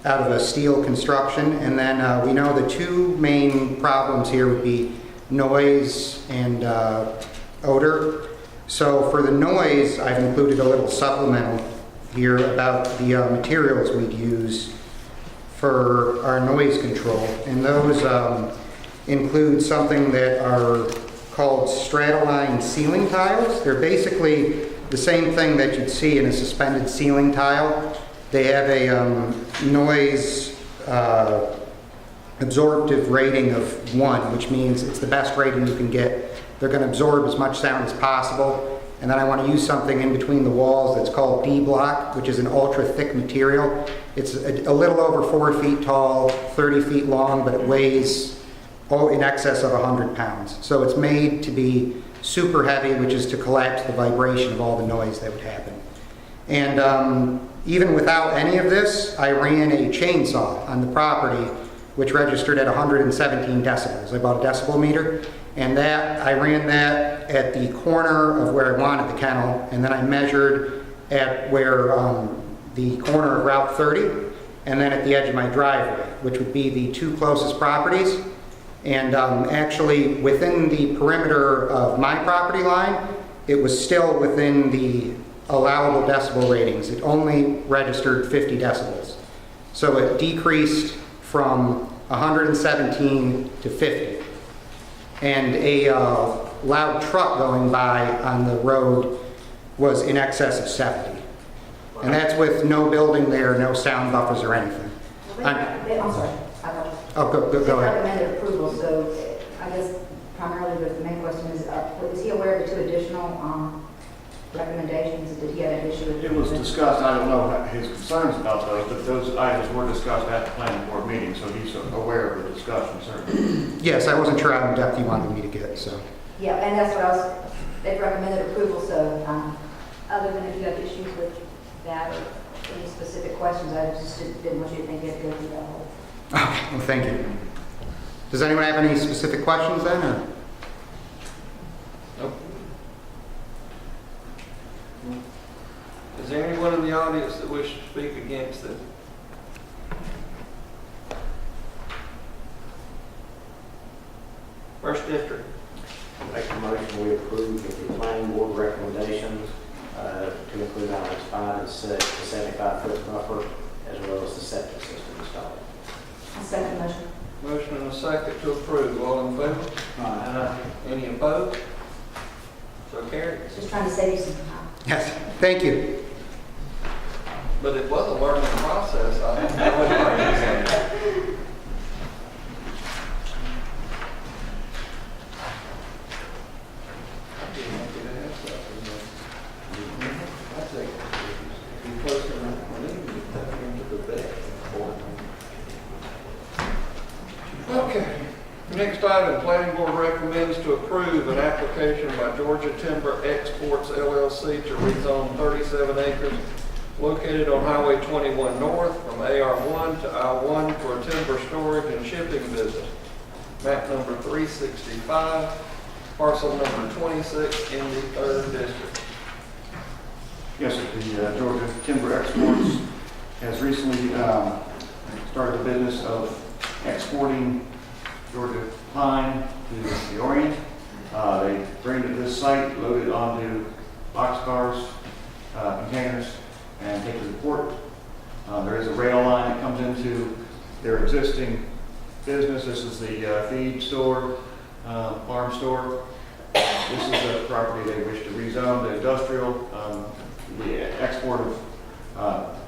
of a steel construction. And then we know the two main problems here would be noise and odor. So for the noise, I've included a little supplemental here about the materials we'd use for our noise control. And those include something that are called stratoline ceiling tiles. They're basically the same thing that you'd see in a suspended ceiling tile. They have a noise absorptive rating of 1, which means it's the best rating you can get. They're going to absorb as much sound as possible. And then I want to use something in between the walls that's called D-block, which is an ultra thick material. It's a little over 4 feet tall, 30 feet long, but it weighs in excess of 100 pounds. So it's made to be super heavy, which is to collapse the vibration of all the noise that would happen. And even without any of this, I ran a chainsaw on the property, which registered at 117 decibels. I bought a decibel meter, and I ran that at the corner of where I wanted the kennel, and then I measured at where the corner of Route 30, and then at the edge of my driveway, which would be the two closest properties. And actually, within the perimeter of my property line, it was still within the allowable decibel ratings. It only registered 50 decibels. So it decreased from 117 to 50. And a loud truck going by on the road was in excess of 70. And that's with no building there, no sound buffers or anything. I'm sorry. Oh, go They ahead. recommended approval, so I guess primarily the main question is he aware of the two additional recommendations? Did he have an issue with it was discussed, I don't know his concerns about those, but those items were discussed at the planning board meeting, so he's aware of the discussion, certainly. Yes, I wasn't sure how in depth you wanted me to get, so. Yeah, and that's what they've recommended approval, so other than if you have issues with that or any specific questions, I just didn't want you to think you had to go through that whole. Well, thank you. Does anyone have any specific questions then? Or? Nope. Is there anyone in the audience that wishes to speak against it? First district. Make a motion we approve the planning board recommendations to include items 5 and 6, the 75-foot buffer, as well as the septic system installed. I'll second the motion. Motion and a second to approve. All in favor? Any opposed? So carried. Just trying to save you some time. Yes, thank you. But it was a learning process. I didn't know what I was saying. Okay. Next item, planning board recommends to approve an application by Georgia Timber Exports LLC to rezone 37 acres located on Highway 21 North from AR1 to I1 for a timber storage and shipping business. Map number 365, parcel number 26 in the 3rd district. Yes, sir. The Georgia Timber Exports has recently started the business of exporting Georgia pine to the Orient. They bring it to this site, load it onto boxcars, containers, and take it to the port. There is a rail line that comes into their existing business. This is the feed store, farm store. This is a property they wish to rezone to industrial. The export of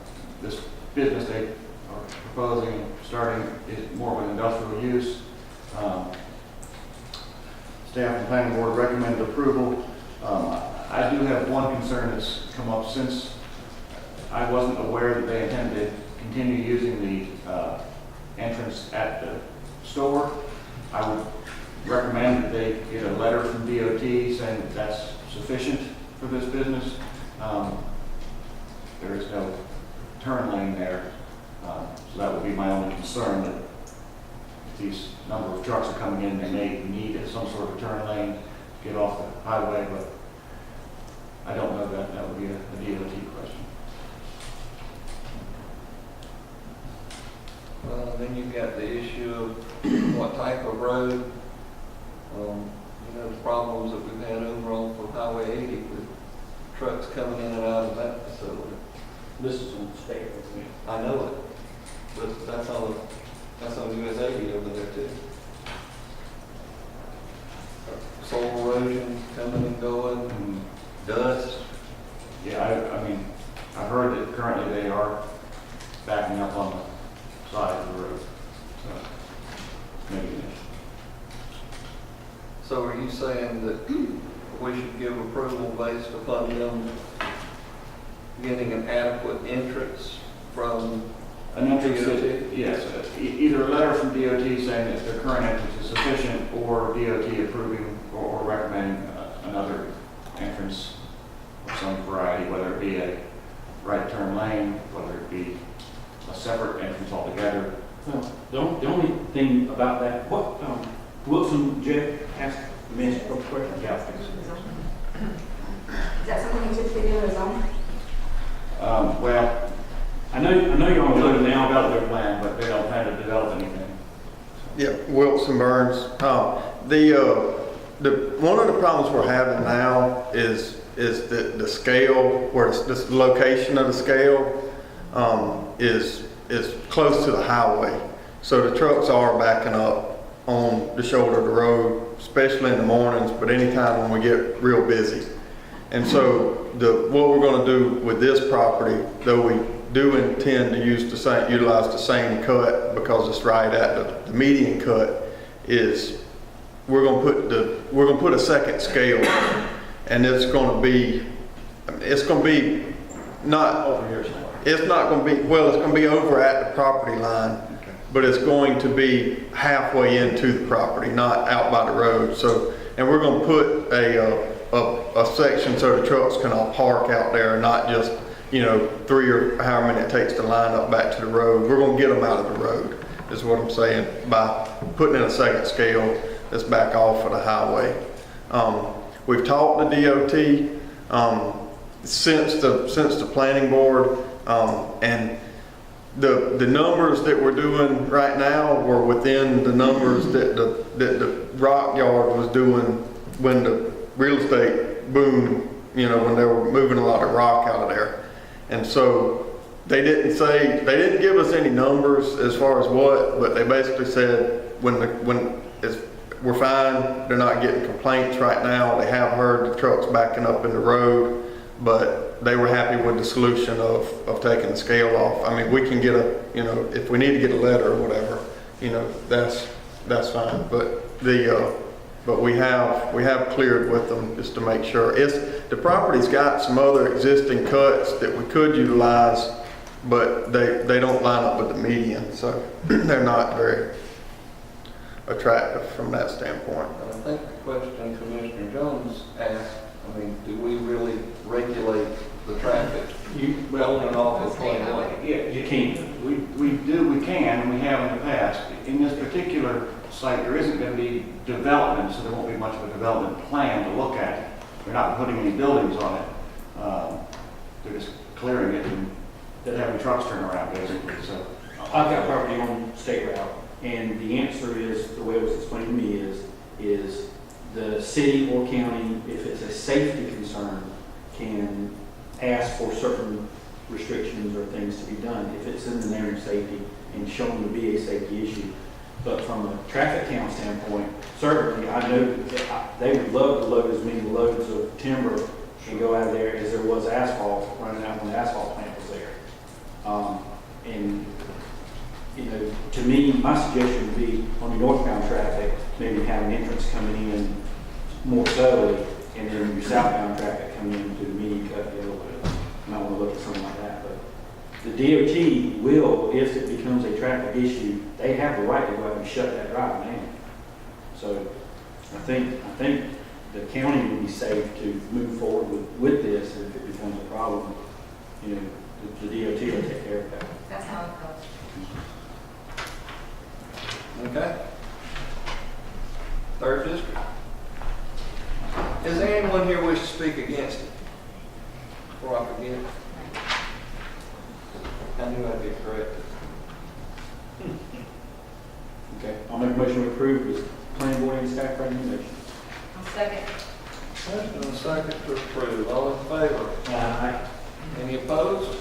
this business they are proposing starting is more of an industrial use. Staff and planning board recommended approval. I do have one concern that's come up since I wasn't aware that they intended to continue using the entrance at the store. I would recommend that they get a letter from DOT saying that that's sufficient for this business. There is no turn lane there, so that would be my only concern, that if these number of trucks are coming in, they may need some sort of turn lane to get off the highway, but I don't know that. That would be a DOT question. Then you've got the issue of what type of road. You know, the problems that we've had over on Highway 80 with trucks coming in and out of that facility. This is on the state road. I know it, but that's on US 80 over there too. Soil erosion coming and going, dust. Yeah, I mean, I've heard that currently they are backing up on the side of the road. So, maybe. So are you saying that we should give approval based upon them getting an adequate entrance from An entrance DOT? that, yes, either a letter from DOT saying that their current entrance is sufficient, or DOT approving or recommending another entrance of some variety, whether it be a right turn lane, whether it be a separate entrance altogether. The only thing about that, what, Wilson, Jeff asked the minister a question. Yeah. Is that something you typically do as on? Well, I know you're on they're the now about their plan, but they don't plan to develop anything. Yeah, Wilson Burns. The one of the problems we're having now is the scale, where this location of the scale is close to the highway. So the trucks are backing up on the shoulder of the road, especially in the mornings, but anytime when we get real busy. And so what we're going to do with this property, though we do intend to utilize the same cut because it's right at the median cut, is we're going to put a second scale, and it's going to be not over here somewhere. It's not going to be, well, it's going to be over at the property line, but it's going to be halfway into the property, not out by the road. So, and we're going to put a section so the trucks can all park out there and not just, 3 or however many it takes to line up back to the road. We're going to get them out of the road, is what I'm saying, by putting in a second scale that's back off of the highway. We've talked to DOT since the planning board, and the numbers that we're doing right now were within the numbers that the rock yard was doing when the real estate boom, when they were moving a lot of rock out of there. And so they didn't give us any numbers as far as what, but they basically said we're fine, they're not getting complaints right now. They have heard the trucks backing up in the road. but they were happy with the solution of taking the scale off. I mean, we can get a, you know, if we need to get a letter or whatever, you know, that's fine. But but we have cleared with them just to make sure. The property's got some other existing cuts that we could utilize, but they don't line up with the median, so they're not very attractive from that standpoint. I think the question Commissioner Jones asked, I mean, do we really regulate the traffic on and off of 21? Yeah, you can. We can, and we have in the past. In this particular site, there isn't going to be development, so there won't be much of a development plan to look at. They're not putting any buildings on it. They're just clearing it and having trucks turn around, basically. So I've got property on State Route, and the answer is, the way it was explained to me is the city or county, if it's a safety concern, can ask for certain restrictions or things to be done if it's in the name of safety and shown to be a safety issue. But from a traffic count standpoint, certainly I know that they would love to load as many loads of timber and go out of there as there was asphalt running out when the asphalt plant was there. And you know, to me, my suggestion would be on the northbound traffic, maybe have an entrance coming in more subtly, and then your southbound traffic coming in to the median cut the other way. You might want to look at something like that, but the DOT will, if it becomes a traffic issue, they have the right to go out and shut that drive down. So I think the county would be safe to move forward with this, and if it becomes a problem, you know, the DOT will take care of that. That's how it goes. Okay. Third district. Is there anyone here wish to speak against it? Before I forget. I knew I'd get corrected. Okay, I'll make a motion to approve this planning board and staff recommendation. I'll second. Motion and a second to approve. All in favor? Aye. Any opposed?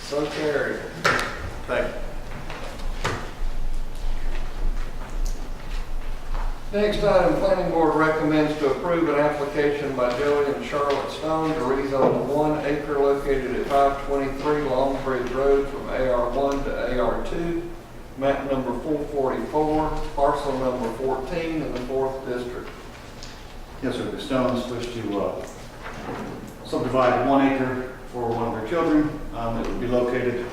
So carried. Thank you. Next item, planning board recommends to approve an application by Joey and Charlotte Stone to rezone 1 acre located at 523 Long Bridge Road from AR1 to AR2, map number 444, parcel number 14 in the 4th district. yes, sir. The Stones wish to subdivide 1 acre for one of their children. It would be located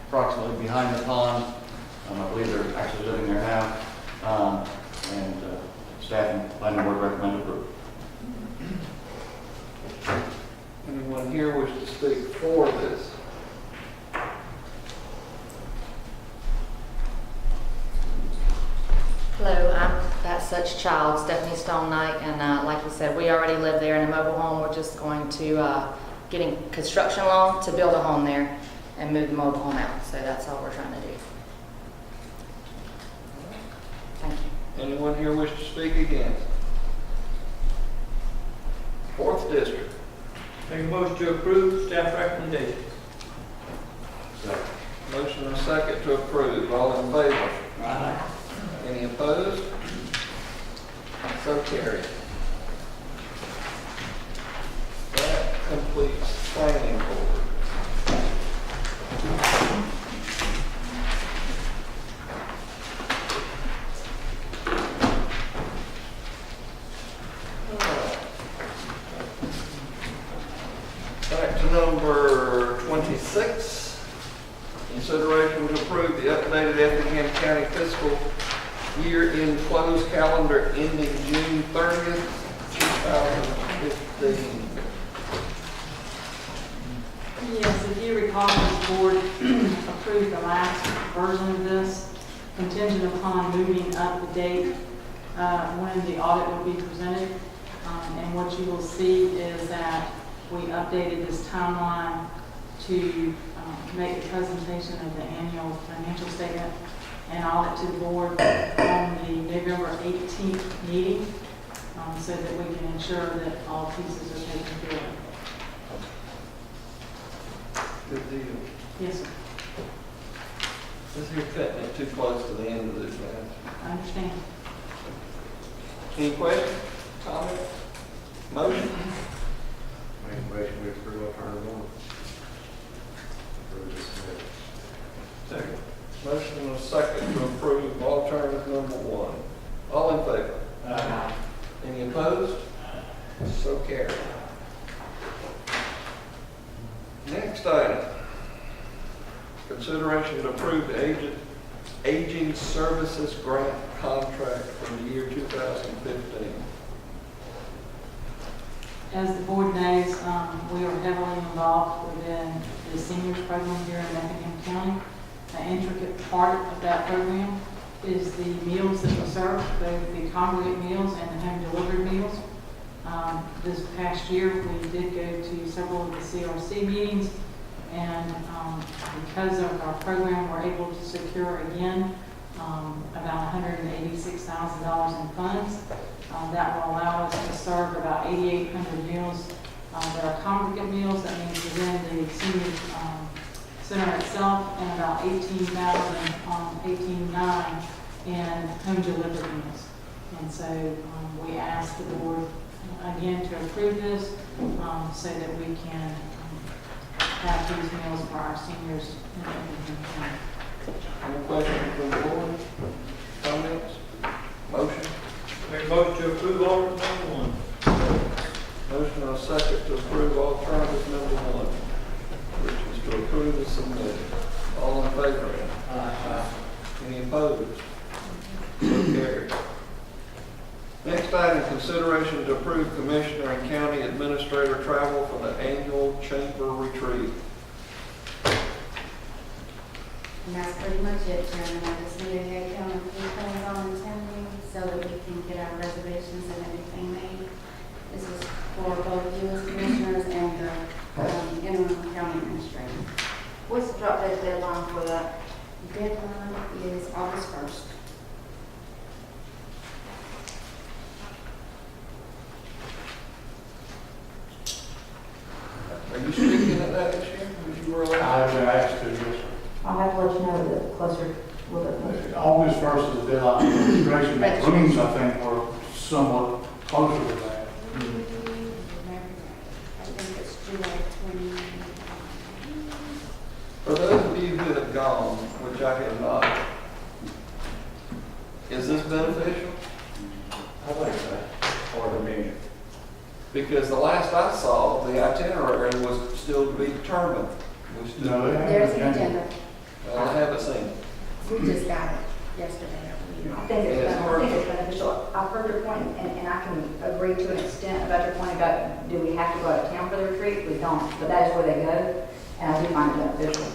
approximately behind the pond. I believe they're actually living there now. And staff and planning board recommend approval. Anyone here wish to speak for this? Hello, I'm that such child, Stephanie Stone Knight, and like you said, we already live there in a mobile home. We're just going to getting construction loan to build a home there and move the mobile home out. So that's all we're trying to do. Thank you. Anyone here wish to speak against? 4th district. Make a motion to approve staff recommendation. Motion and a second to approve. All in favor? Aye. Any opposed? So carried. That completes planning board. Back to number 26. Consideration to approve the updated Effingham County fiscal year-end close calendar ending June 30th, 2015. Yes, if you recall, this board approved the last version of this contingent upon moving up the date when the audit will be presented. And what you will see is that we updated this timeline to make the presentation of the annual financial statement and audit to the board on the November 18th meeting, so that we can ensure that all pieces are taken care of. Good deal. Yes, sir. This here cutting it too close to the end of this, man. I understand. Any questions, comments, motion? motion we approve alternative one. Second. Motion and a second to approve alternative number one. All in favor? Any opposed? So carried. Next item. Consideration to approve the Aging Services Grant Contract for the year 2015. As the board knows, we are heavily involved within the seniors program here in Effingham County. The intricate part of that program is the meals that we serve, both the congregate meals and the home delivered meals. This past year, we did go to several of the CRC meetings, and because of our program, we're able to secure again about $186,000 in funds. That will allow us to serve about 8,800 meals that are congregate meals. That means within the senior center itself, and about 18,900 in home delivered meals. And so we ask the board again to approve this so that we can have these meals for our seniors in Effingham County. Any questions from the board? Comments? Motion? Make a motion to approve alternative number one. Motion and a second to approve alternative number one, which is to approve the submitted. All in favor? Any opposed? So carried. Next item, consideration to approve Commissioner and County Administrator travel for the annual Chamber Retreat. And that's pretty much it, Chairman. I just need to get down a few things on attending so that we can get our reservations and everything made. This is for both you as commissioners and the interim county administrator. What's the drop dead deadline for that? Deadline is August 1st. Are you speaking at that this year? Would you were allowed? I was asked to, yes, sir. I'll have to let you know that closer, a little bit closer. August 1st is the deadline. Registration rooms, I think, were somewhat closer to that. I think it's July 20. For those of you who have gone, which I have not, is this beneficial? I think so, or the measure. Because the last I saw, the itinerary was still to be determined. We still, No, they There's an haven't. agenda. well, I haven't seen it. We just got it yesterday. I think it's beneficial. I've heard your point, and I can agree to an extent about your point about, do we have to go out of town for the retreat? We don't, but that is where they go, and I do find it beneficial.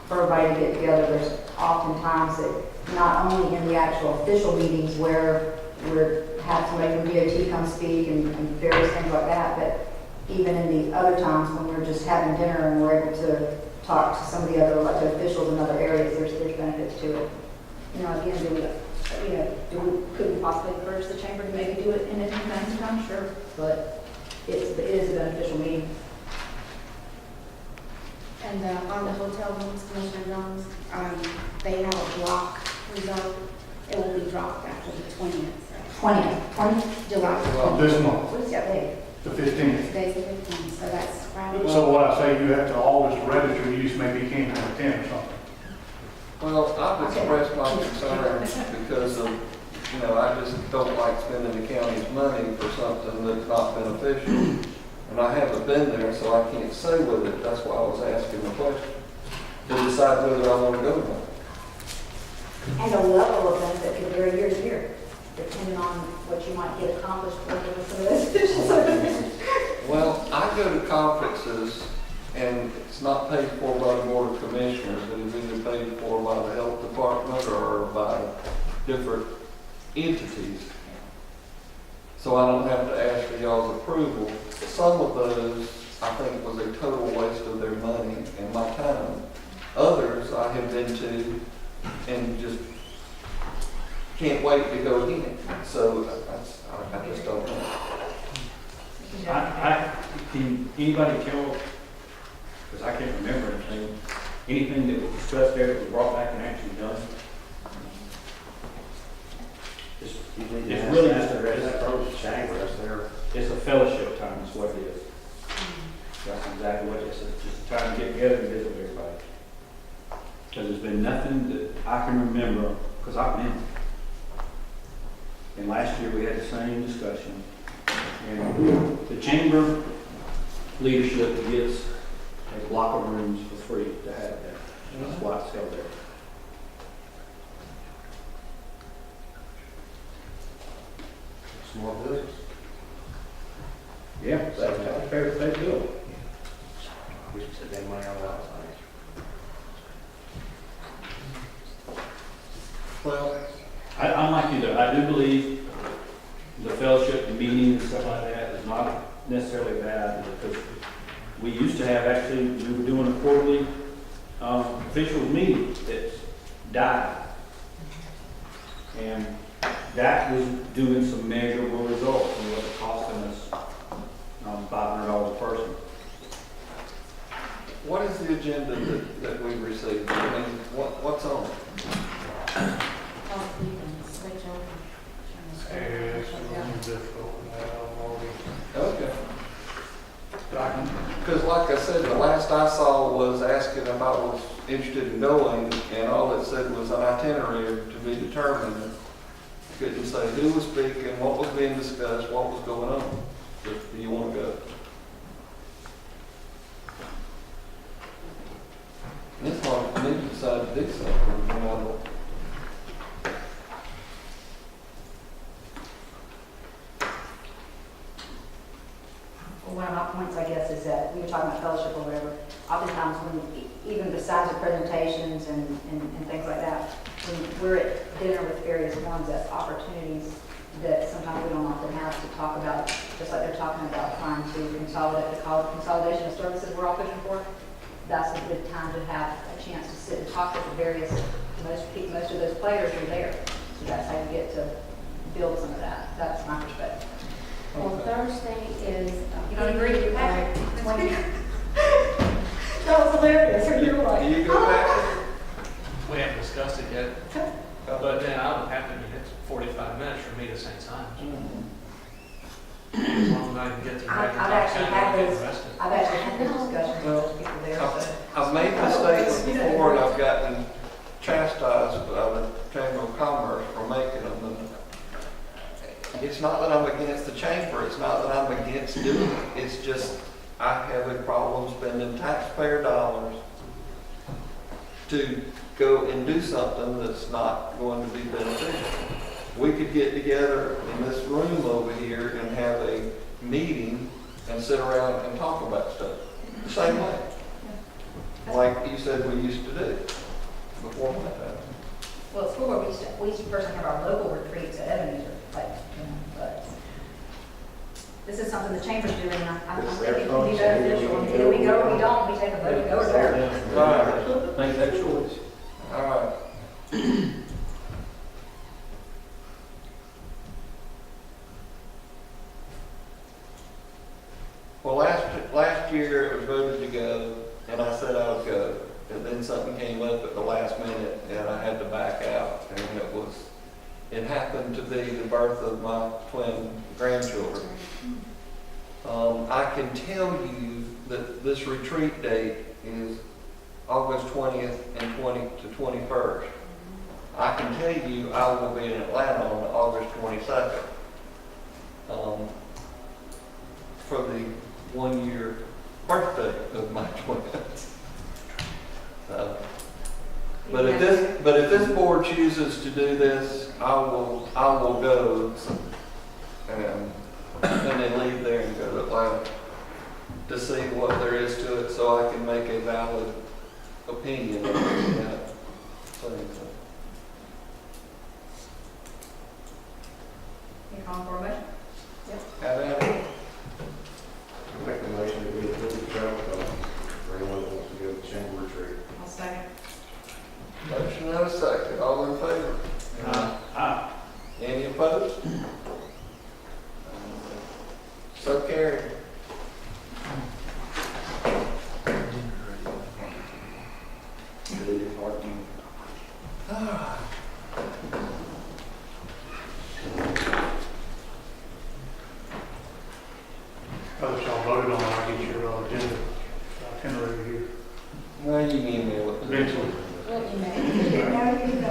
For everybody to get together, there's often times that not only in the actual official meetings where we're have somebody from BOT come speak and various things like that, but even in the other times when we're just having dinner and we're able to talk to some of the other elected officials in other areas, there's benefits to it. You know, again, could we possibly encourage the chamber to maybe do it in a different time? Sure, but it is a beneficial meeting. And on the hotel rooms, Commissioner Jones, they have a block reserved. It will be dropped after the 20th. 20th. July. This month, What is that date? the 15th. Today's the 15th, so that's Friday. So what I say, you have to always register, you just maybe can't attend or something. Well, I've expressed my concern because of, I just don't like spending the county's money for something that's not beneficial. And I haven't been there, so I can't say with it. That's why I was asking the question, to decide whether I want to go or not. And the level of benefit could vary year to year, depending on what you might get accomplished working with some of those officials. Well, I go to conferences, and it's not paid for by the Board of Commissioners. It is either paid for by the Health Department or by different entities. So I don't have to ask for y'all's approval. Some of those, I think, was a total waste of their money and my time. Others I have been to and just can't wait to go again. So I just don't know. Can anybody tell, because I can't remember anything that was discussed there that was brought back and actually done? It's really just it's a fellowship time is what it is. That's exactly what it is, it's just trying to get together and visit with everybody. Because there's been nothing that I can remember, because I've been. And last year we had the same discussion. And the chamber leadership gets a block of rooms for free to have there. And that's why it's held there. Small business. Yeah, that's taxpayer to pay the bill. We should spend that money on that. Well, I'm like you though, I do believe the fellowship, the meetings and stuff like that is not necessarily bad, because we used to have, actually, we were doing a quarterly official meeting that's died. And that was doing some measurable results, and what it costing us $500 a person. what is the agenda that we received? I mean, what's on it? Hopefully you can switch over. It's a little difficult now, Okay. Because like I said, the last I saw was asking if I was interested in going, and all it said was an itinerary to be determined. Couldn't say who was speaking, what was being discussed, what was going on. Do you want to go? It's hard for me to decide to do something, you know. Well, one of my points, I guess, is that we were talking about fellowship or whatever. Oftentimes, when even besides the presentations and things like that, when we're at dinner with various ones, that's opportunities that sometimes we don't often have to talk about, just like they're talking about trying to consolidate the consolidation of services we're all pushing for. That's a good time to have a chance to sit and talk with the various, most of those players are there. So that's how you get to build some of that. That's my perspective. Well, Thursday is. You don't agree with that? 20. That was hilarious. You were like, Do you go back? We haven't discussed it yet, but then I would have to be, it's 45 minutes for me to St. Simon's. As long as I can get to I've Racket actually Top had County, I'll those, get arrested. I've actually had those discussions with those people there. So. I've made mistakes before, and I've gotten chastised by the Chamber of Commerce for making them. And it's not that I'm against the chamber, it's not that I'm against doing it, it's just I have a problem spending taxpayer dollars to go and do something that's not going to be beneficial. We could get together in this room over here and have a meeting and sit around and talk about stuff, the same way. Like you said we used to do before my time. Well, it's cool, we used to personally have our local retreats at Ebenezer, like, but this is something the chamber's doing, and I think it can be beneficial. And either we go or we don't, we take a vote to go or go. Right. Make that choice. All right. Well, last year it was voted to go, and I said I would go. And then something came up at the last minute, and I had to back out. And it happened to be the birth of my twin grandchildren. I can tell you that this retreat date is August 20th and 20 to 21st. I can tell you I will be in Atlanta on August 22nd for the 1-year birthday of my twins. But if this board chooses to do this, I will go and then leave there and go to Atlanta to see what there is to it, so I can make a valid opinion on that thing. You calling for a motion? Yep. Have at it. Make the motion that we approve the travel costs for anyone that wants to go to the chamber retreat. I'll second. Motion and a second. All in favor? Aye. Any opposed? So carried. Well, you can email it. eventually.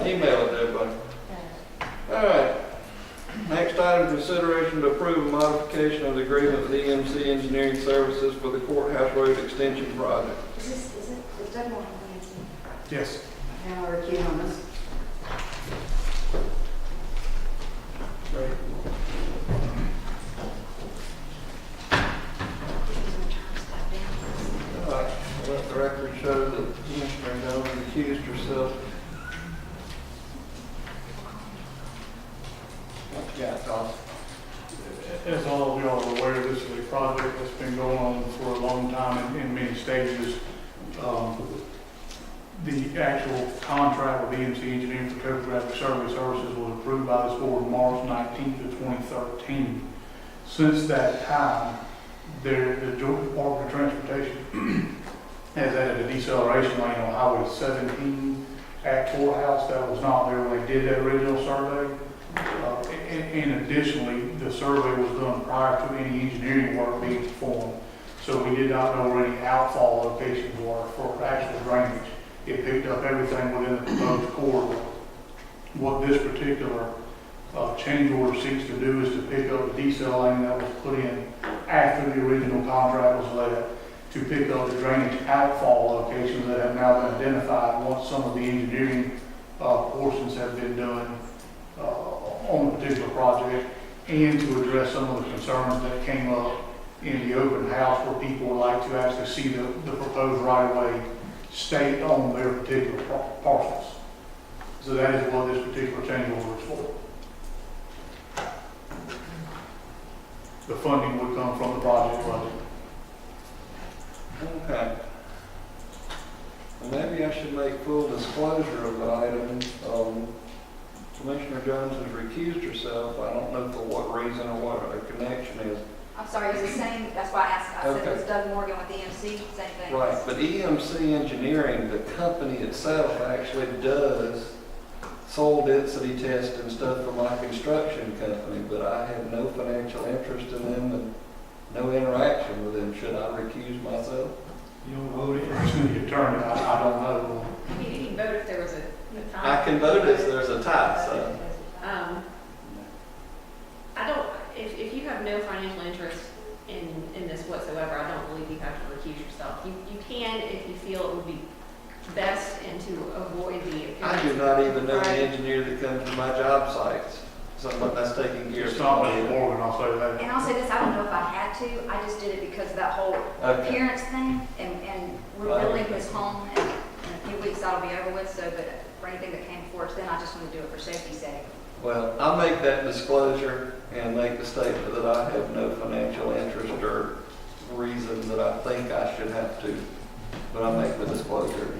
Email it to everybody. All right. Next item, consideration to approve a modification of the agreement with EMC Engineering Services for the Courthouse Road Extension Project. Is Doug Moore on the Yes. And I'll recuse on this. All right, I'll let the record show that Commissioner Jones recused herself. What you got, Todd? As all of y'all are aware, this is a project that's been going on for a long time in many stages. The actual contract with EMC Engineering for topographic survey services was approved by this board March 19th of 2013. Since that time, the Georgia Department of Transportation has added a deceleration lane on Highway 17 at Courthouse that was not there when they did that original survey. And additionally, the survey was done prior to any engineering work being performed. So we did not know where any outfall locations were for actual drainage. It picked up everything within the proposed corridor. What this particular change order seeks to do is to pick up the decel lane that was put in after the original contract was let, to pick up the drainage outfall locations that have now been identified once some of the engineering portions have been done on the particular project, and to address some of the concerns that came up in the open house where people would like to actually see the proposed right-of-way state on their particular parcels. So that is what this particular change order is for. The funding would come from the project budget. Okay. And maybe I should make full disclosure of the item. Commissioner Jones has recused herself. I don't know for what reason or what her connection is. I'm sorry, it's the same, that's why I asked, I said Okay. it was Doug Morgan with EMC, same thing. Right, but EMC Engineering, the company itself actually does soil density tests and stuff for my construction company, but I have no financial interest in them and no interaction with them. Should I recuse myself? You don't vote in. The attorney, I don't know. You can vote if there was a I can vote if there's a tie, so. I don't, if you have no financial interest in this whatsoever, I don't believe you have to recuse yourself. You can if you feel it would be best and to avoid the. I do not even know the engineer that comes to my job sites. Someone that's taking care of. It's not Mr. Morgan, I'll say that. And I'll say this, I don't know if I had to, I just did it because of that whole Okay. appearance thing, and we're Right. building his home, and in a few weeks that'll be over with, so, but for anything that came before us then, I just want to do it for safety's sake. Well, I'll make that disclosure and make the statement that I have no financial interest or reason that I think I should have to, but I'll make the disclosure.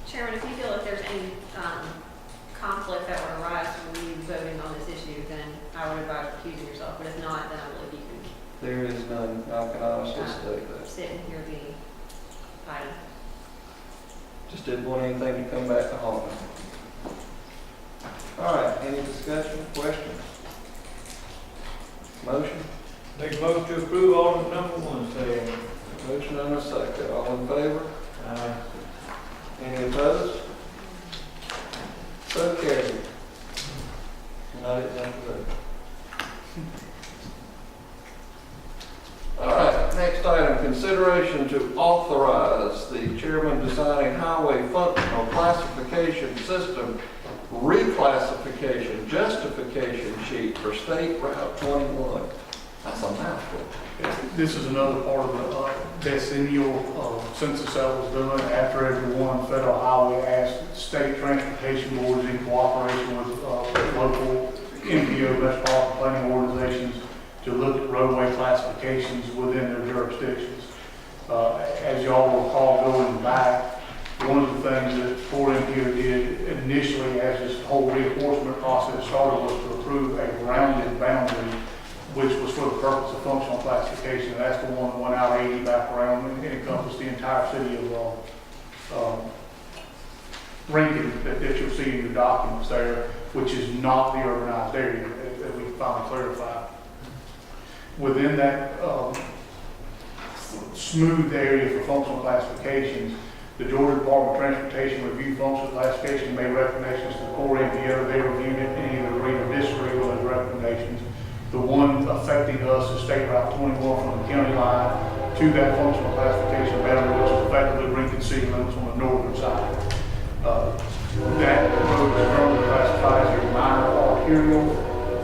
Chairman, if you feel that there's any conflict that would arise from you voting on this issue, then I would advise recusing yourself. But if not, then I believe you There is none, I can honestly state can that. sit and hear the item. Just didn't want anything to come back to haunt me. All right, any discussion, questions? Motion? Make a motion to approve ordinance number 1, say. Motion and a second, all in favor? Aye. Any opposed? So carried. Not it, not vote. All right, next item, consideration to authorize the chairman to sign a highway functional classification system reclassification justification sheet for State Route 21. That's a mouthful. This is another part of the decennial census that was done after every one federal highway asked state transportation boards in cooperation with local MPO metropolitan planning organizations to look at roadway classifications within their jurisdictions. As y'all recall going back, one of the things that Fort MPO did initially as this whole reinforcement process started was to approve a rounded boundary, which was for the purpose of functional classification. That's the one that went out 80 back around and encompassed the entire city of Rankin that you'll see in your documents there, which is not the urbanized area that we finally clarified. Within that smooth area for functional classifications, The Georgia Department of Transportation reviewed functional classification, made recommendations to the Corps MPO. They reviewed it and either agreed or disagreed with those recommendations. The one affecting us is State Route 21 from the county line to that functional classification boundary, which is effectively Lincoln city limits on the northern side. That road is currently classified as a minor arterial,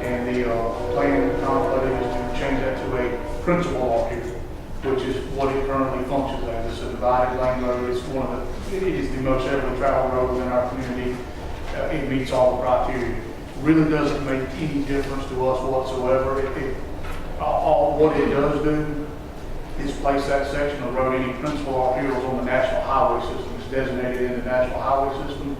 and the plan contemplated is to change that to a principal arterial, which is what it currently functions as. It's a divided lane road. It is the most heavily traveled road within our community. It meets all the criteria. Really doesn't make any difference to us whatsoever. What it does do is place that section of road, any principal arterials on the national highway system. It's designated in the national highway system,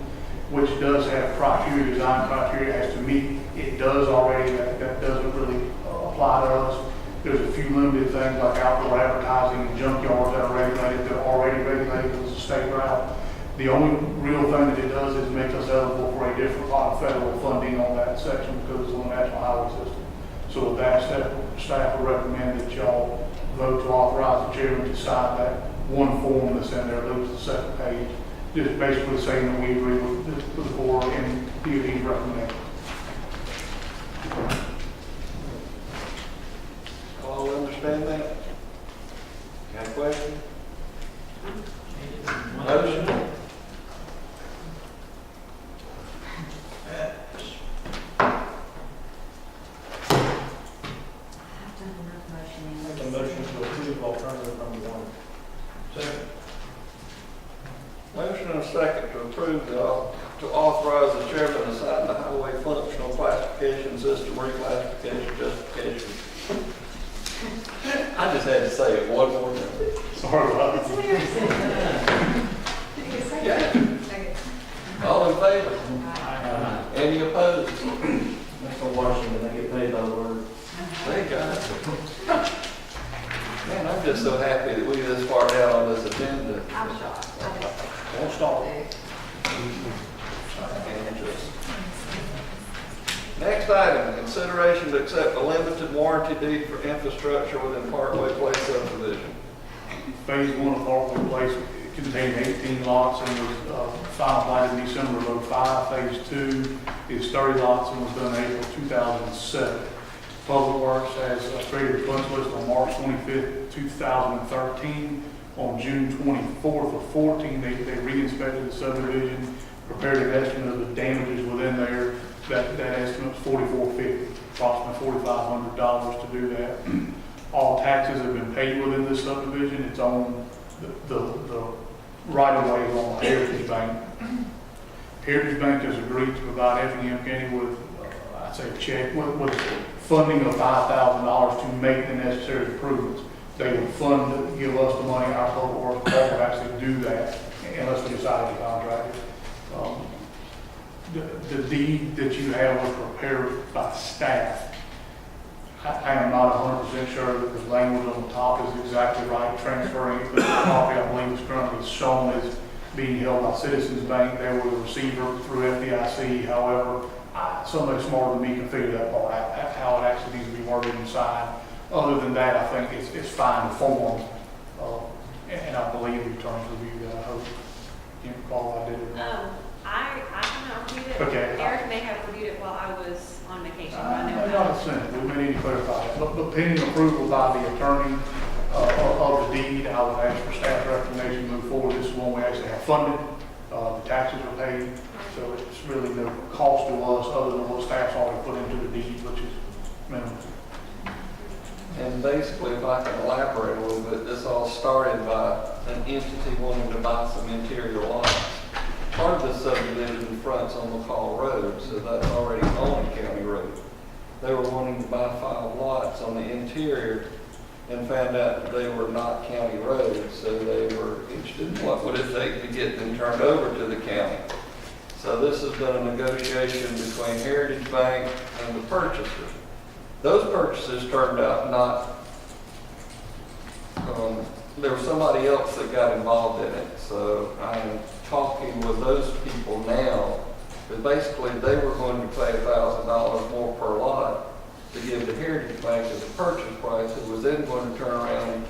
which does have criteria, design criteria as to meet. It does already. That doesn't really apply to us. There's a few limited things like outdoor advertising and junkyards that are regulated, that are already regulated as a state route. The only real thing that it does is make us eligible for a different lot of federal funding on that section because it's on the national highway system. So with that, staff would recommend that y'all vote to authorize the chairman to sign that one form that's in there, lose the second page, just basically saying that we agree with the board and DOD's recommendation. All understand that? Got a question? Motion? Make a motion to approve alternative number 1. Second. Motion and a second to approve to authorize the chairman to sign the highway functional classification system reclassification justification. I just had to say it one more time. Sorry about it. Yeah. All in favor? Any opposed? That's for Washington, they get paid by the word. Thank God. Man, I'm just so happy that we this far down on this agenda. I'm shocked. Won't stop. Next item, consideration to accept a limited warranty deed for infrastructure within Parkway Place subdivision. Phase 1 of Parkway Place contained 18 lots and was finalized in December of 2005. Phase 2 is 30 lots and was done in April 2007. Public Works has created a punch list on March 25th, 2013. On June 24th of 14, they re-inspected the subdivision, prepared an estimate of the damages within there. That estimate was $4,450, approximately $4,500 to do that. All taxes have been paid within this subdivision. It's on the right-of-way is on the Heritage Bank. Heritage Bank has agreed to provide Effingham County with, I'd say, a check with funding of $5,000 to make the necessary improvements. They would give us the money, our public works department would actually do that unless we decide to contract it. The deed that you have was prepared by staff. I am not 100% sure that the language on the top is exactly right. Transferring it to the property, I believe, is currently shown as being held by Citizens Bank. They were the receiver through FDIC. However, somebody smarter than me can figure that part out, how it actually needs to be worded and signed. Other than that, I think it's fine to form, and I believe the attorneys reviewed that. I hope you can't recall I did it. I cannot review it. Okay. Eric may have reviewed it while I was on vacation. But I know I got a sense. We may need to clarify that. But pending approval by the attorney of the deed, I would ask for staff recommendation to move forward. This is one we actually have funded. The taxes are paid, so it's really no cost to us other than what staff's already put into the deed, which is minimal. And basically, if I can elaborate a little bit, this all started by an entity wanting to buy some interior lots. Part of the subdivision fronts on McCall Road, so that's already on a county road. They were wanting to buy 5 lots on the interior and found out that they were not county roads, so they were interested in what would it take to get them turned over to the county. So this has been a negotiation between Heritage Bank and the purchaser. Those purchases turned out not, there was somebody else that got involved in it. So I'm talking with those people now, but basically they were going to pay $1,000 more per lot to give the Heritage Bank as a purchase price, who was then going to turn around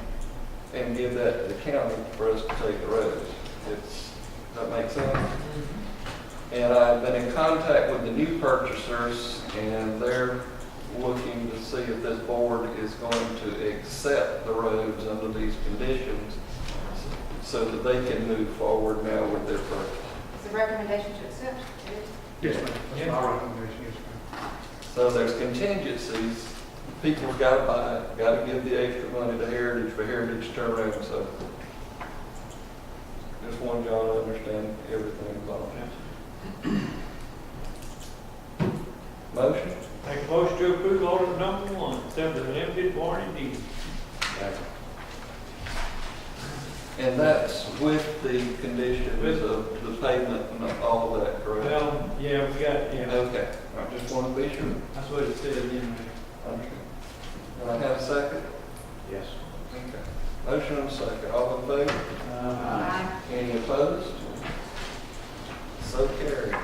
and give that to the county for us to take the roads. It's Make sense? And I've been in contact with the new purchasers, and they're looking to see if this board is going to accept the roads under these conditions so that they can move forward now with their purchase. It's a recommendation to accept. Yes, ma'am. That's my recommendation, yes, ma'am. So there's contingencies. People's got to buy it, got to give the extra money to Heritage for Heritage to turn around. So just want y'all to understand everything involved. Motion? Make a motion to approve order number 1, accept the limited warranty deed. And that's with the conditions of the pavement and all of that, correct? Well, yeah, we got, yeah, Okay, I just want to be sure. that's what it said in there. Okay. Do I have a second? Yes. Okay. Motion and a second. All in favor? Aye. Any opposed? So carried.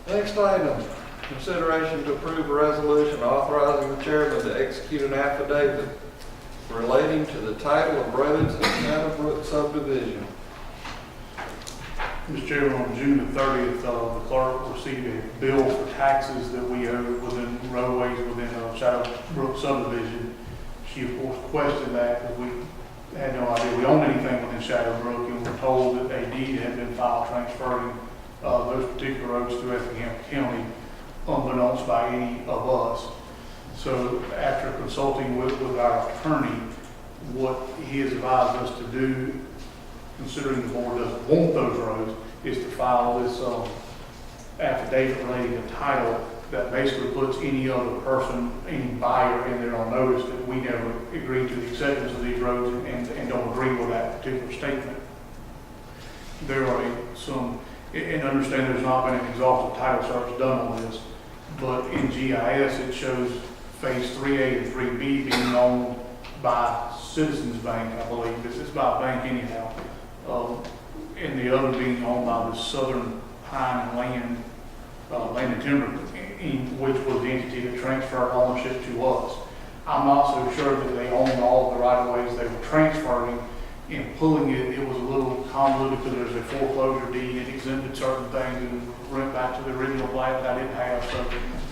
Next item, consideration to approve a resolution authorizing the chairman to execute an affidavit relating to the title of roads in Shadowbrook subdivision. Mr. Chairman, on June the 30th, the clerk received a bill for taxes that we owe within roadways within Shadowbrook subdivision. She, of course, questioned that because we had no idea we owned anything within Shadowbrook, and were told that a deed had been filed transferring those particular roads to Effingham County, unbeknownst by any of us. So after consulting with our attorney, what he has advised us to do, considering the board doesn't want those roads, is to file this affidavit relating to title that basically puts any other person, any buyer in there on notice that we never agreed to the acceptance of these roads and don't agree with that particular statement. There are some, and understand there's not been an exhaustive title search done on this, but in GIS it shows phase 3A and 3B being owned by Citizens Bank, I believe. It's by a bank anyhow. And the other being owned by the Southern Pine and Land and Timber, which was the entity that transferred ownership to us. I'm not so sure that they owned all of the right-of-ways they were transferring. In pulling it, it was a little convoluted because there's a foreclosure deed, it exempted certain things and went back to the original plat that I didn't have. So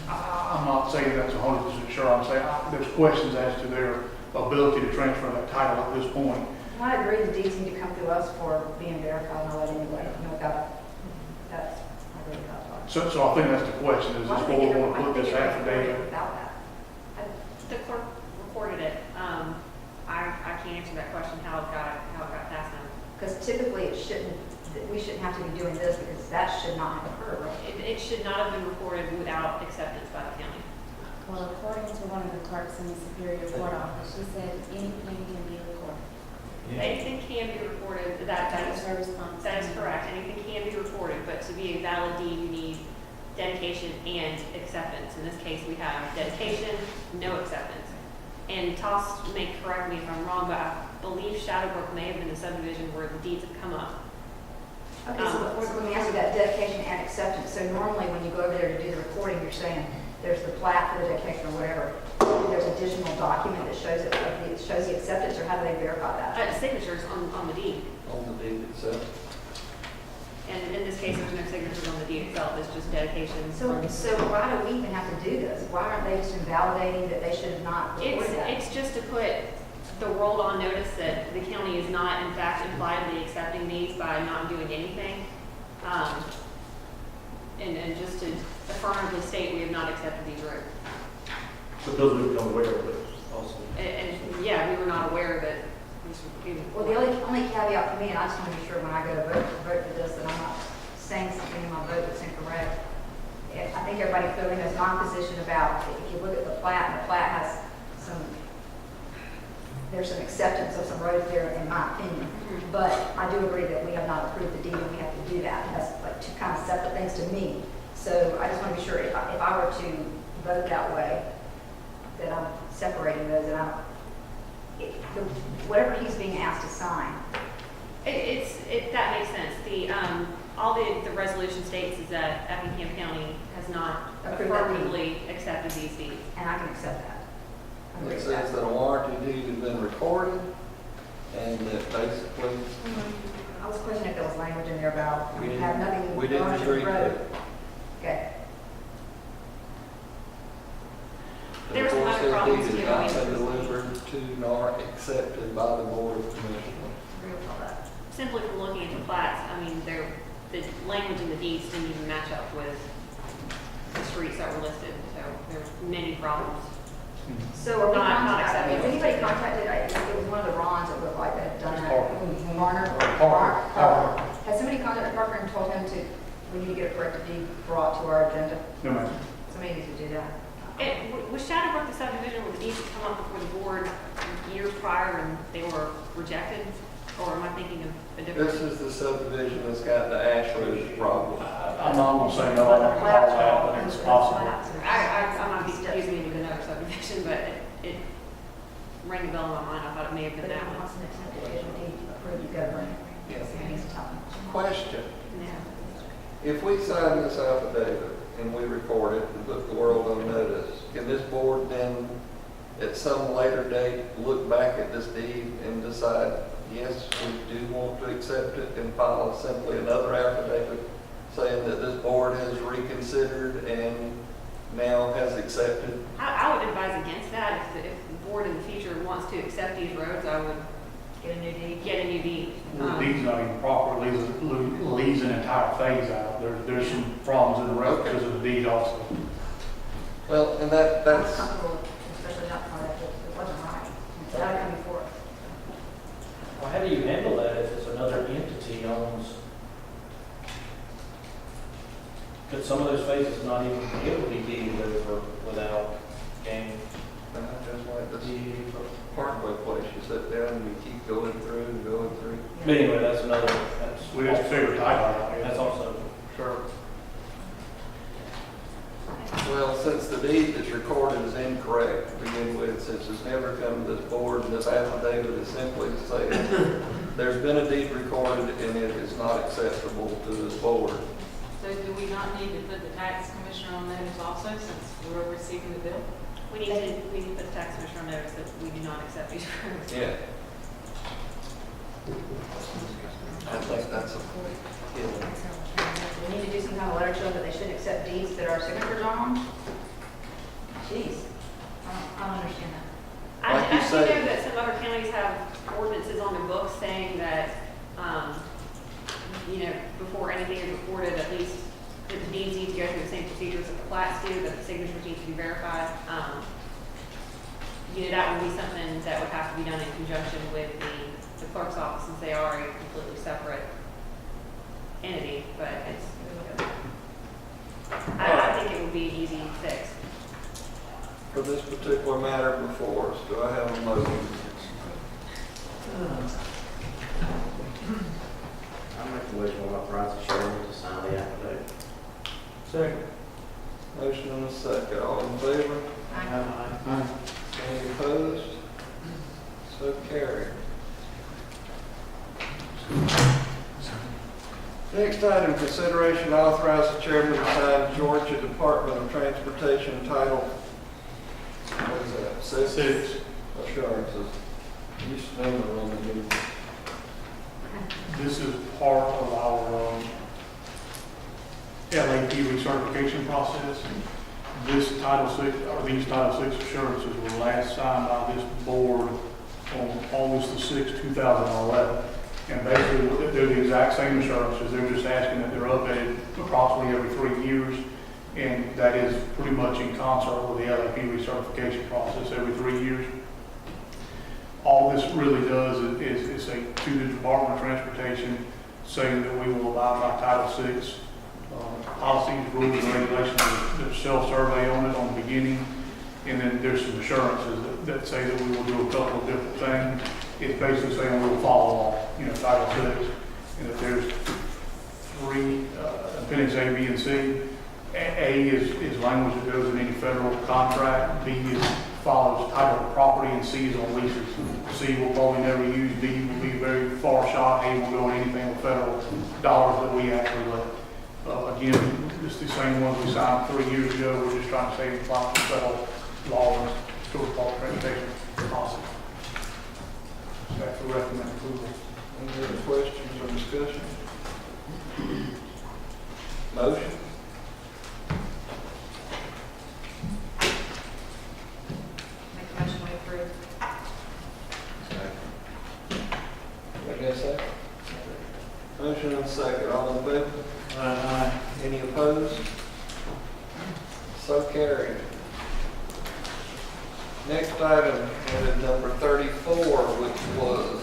I'm not saying that's 100% sure. I'm saying there's questions as to their ability to transfer that title at this point. I agree the deeds need to come through us for being verified and all that anyway. No doubt. That's, I agree with that. So I think that's the question, is this board want to put this affidavit? Without that. The clerk reported it. I can't answer that question, how it got passed now. Because typically we shouldn't have to be doing this because that should not have occurred, right? It should not have been reported without acceptance by the county. Well, according to one of the clerks in the Superior Court office, she said anything can be recorded. Anything can be reported, that is her response. That is correct, anything can be reported, but to be a valid deed, you need dedication and acceptance. In this case, we have dedication, no acceptance. And Toss may correct me if I'm wrong, but I believe Shadowbrook may have been the subdivision where the deeds have come up. Okay, so let me ask you that dedication and acceptance. So normally when you go over there to do the recording, you're saying there's the plat for the dedication or whatever. There's additional document that shows it, shows the acceptance, or how do they verify that? Signatures on the deed. On the deed itself. And in this case, there's no signatures on the deed itself, it's just dedication. So why do we even have to do this? Why aren't they just invalidating that they should have not recorded that? It's just to put the world on notice that the county is not in fact impliedly accepting these by not doing anything. And just to affirmatively state we have not accepted these roads. Because we become aware of it also. And yeah, we were not aware that this would be. Well, the only caveat for me, and I just want to be sure when I go to vote for this, that I'm not saying something in my vote that's incorrect. I think everybody clearly knows my position about, if you look at the plat, and the plat has there's some acceptance of some roads there, in my opinion. But I do agree that we have not approved the deed, and we have to do that. That's like two kind of separate things to me. So I just want to be sure if I were to vote that way, that I'm separating those, and whatever he's being asked to sign. That makes sense. All the resolution states is that Effingham County has not affirmatively accepted these deeds. And I can accept that. It says that a warranty deed has been recorded, and that basically. I was questioning if there was language in there about We didn't- have nothing. we didn't ownership agree of to road. it. Okay. There were some The other board problems said too, deed I has not mean- been delivered to nor accepted by the Board of Commissioners. Agree with all that. Simply from looking at the plats, I mean, the language in the deeds didn't even match up with the streets that were listed, so there were many problems. So are we Not contacted, acceptable. has anybody contacted, it was one of the Rons that looked like that had done that. Parker. Marner? Parker. Has somebody contacted Parker and told him we need to get a corrected deed brought to our agenda? No, ma'am. Somebody needs to do that. Was Shadowbrook the subdivision where the deeds had come up before the board years prior and they were rejected? Or am I thinking of a different? This is the subdivision that's got the ash root problem. I'm not gonna say no on all that, but it's possible. I might be confusing maybe with another subdivision, but it rang a bell in my mind. I thought it may have But been if that he one. wants an accepted deed approved, you've got to bring it. Yes. So he needs to tell them. Question, Yeah. if we sign this affidavit and we record it and put the world on notice, can this board then, at some later date, look back at this deed and decide, yes, we do want to accept it and file simply another affidavit saying that this board has reconsidered and now has accepted? I would advise against that. If the board in the future wants to accept these roads, I would Get a new deed. get a new deed. The deed's not even proper, leaves an entire phase out. There's some problems in the road because of the deed also. Well, and I'm that's, comfortable, especially that part, that it wasn't right. It's got to come before us. Well, how do you handle that if it's another entity owns? Could some of those phases not even be able to be deeded over without gain? just like this Parkway place, you sit down and you keep going through and going through. But anyway, that's another, We have to figure it out. that's also, Sure. Well, since the deed that's recorded is incorrect to begin with, since it's never come to this board, and this affidavit is simply saying there's been a deed recorded and it is not acceptable to this board. So do we not need to put the tax commissioner on notice also, since we're receiving the bill? We need to put the tax commissioner on notice that we do not accept these roads. Yeah. I think that's a Do we need to do some kind of letter showing that they shouldn't accept deeds that our signatures are on? Jeez, I don't understand that. Like you I do say- know that some other counties have ordinances on their books saying that, before anything is recorded, at least that the deeds need to go through the same procedures that the plats do, that the signatures need to be verified. That would be something that would have to be done in conjunction with the clerk's office, since they are a completely separate entity, but I think it would be an easy fix. for this particular matter before us. Do I have a motion? I make a motion to authorize the chairman to sign the affidavit. Second. Motion and a second. All in favor? Aye. Any opposed? So carried. Next item, consideration to authorize the chairman to sign Georgia Department of Transportation Title, what is that, six? Assurances. Used to know on the new. This is part of our LAP recertification process. This Title VI, or these Title VI assurances were last signed by this board on August the 6th, 2011. And basically, they're the exact same assurances. They're just asking that they're updated approximately every 3 years. And that is pretty much in concert with the LAP recertification process every 3 years. All this really does is say to the Department of Transportation, saying that we will abide by Title VI policies, rules, and regulations. There's self-survey on it on the beginning, and then there's some assurances that say that we will do a couple of different things. It's basically saying we will follow all, Title VI, and that there's three appendix A, B, and C. A is language that goes in any federal contract. B follows title of property, and C is on leases. C will probably never use. B will be very far shot. A will go in anything with federal dollars that we actually let. Again, it's the same ones we signed 3 years ago. We're just trying to stay in compliance with federal law and Georgia Department of Transportation policy. Staff will recommend approval. Any other questions or discussion? discussion? Motion? Make a motion we approve. I guess that. Motion and second, all in favor? Any opposed? So carried. Next item, headed number 34, which was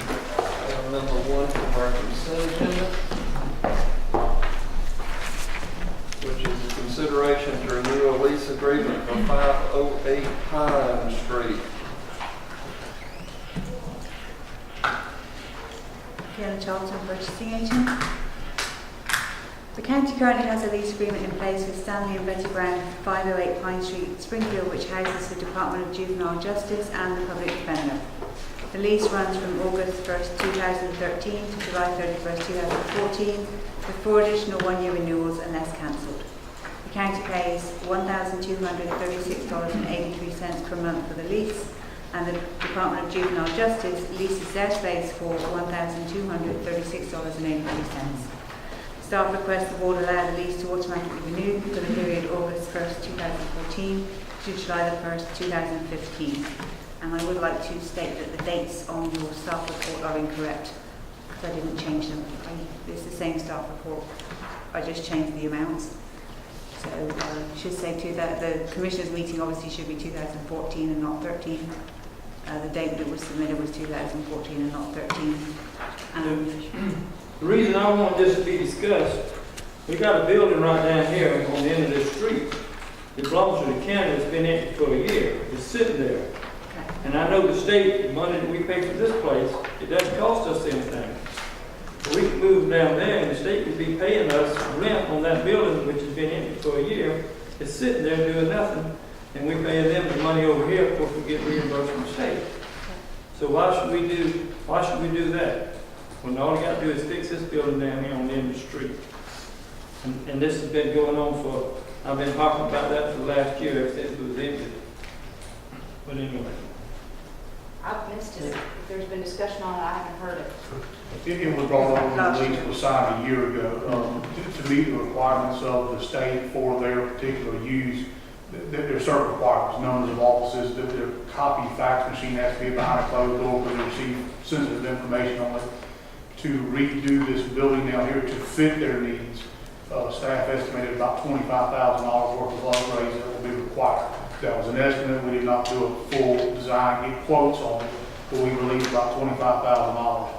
item number 1 from our consent agenda, which is a consideration to renew a lease agreement for 508 Pine Street. Fiona Charlton, purchasing agent. The county currently has a lease agreement in place with Stanley and Betty Brown, 508 Pine Street, Springfield, which houses the Department of Juvenile Justice and the Public Defender. The lease runs from August 1st, 2013 to July 31st, 2014, with 4 additional one-year renewals unless cancelled. The county pays $1,236.83 per month for the lease, and the Department of Juvenile Justice leases their space for $1,236.83. Staff request the board allow the lease to automatically renew for the period August 1st, 2014 to July the 1st, 2015. And I would like to state that the dates on your staff report are incorrect, because I didn't change them. It's the same staff report. I just changed the amounts. So I should say too that the Commissioners' meeting obviously should be 2014 and not 13. The date that was submitted was 2014 and not 13. The reason I want this to be discussed, we got a building right down here on the end of this street. It belongs to the county, it's been empty for a year, it's sitting there. And I know the state, the money that we pay for this place, it doesn't cost us anything. But we can move down there and the state would be paying us rent on that building, which has been empty for a year. It's sitting there doing nothing, and we pay them the money over here, of course we get reimbursed from the state. So why should we do that? When all we got to do is fix this building down here on the end of the street. And this has been going on for, I've been talking about that for the last year, ever since it was empty. But anyway. I've missed it. If there's been discussion on it, I haven't heard it. It was brought up when the lease was signed a year ago, to meet the requirements of the state for their particular use. There are certain requirements, numbers of offices, that their copy fax machine has to be behind a closed door because they receive sensitive information on it. To redo this building down here to fit their needs, staff estimated about $25,000 worth of upgrades that will be required. That was an estimate. We did not do a full design, get quotes on it, but we believe about $25,000.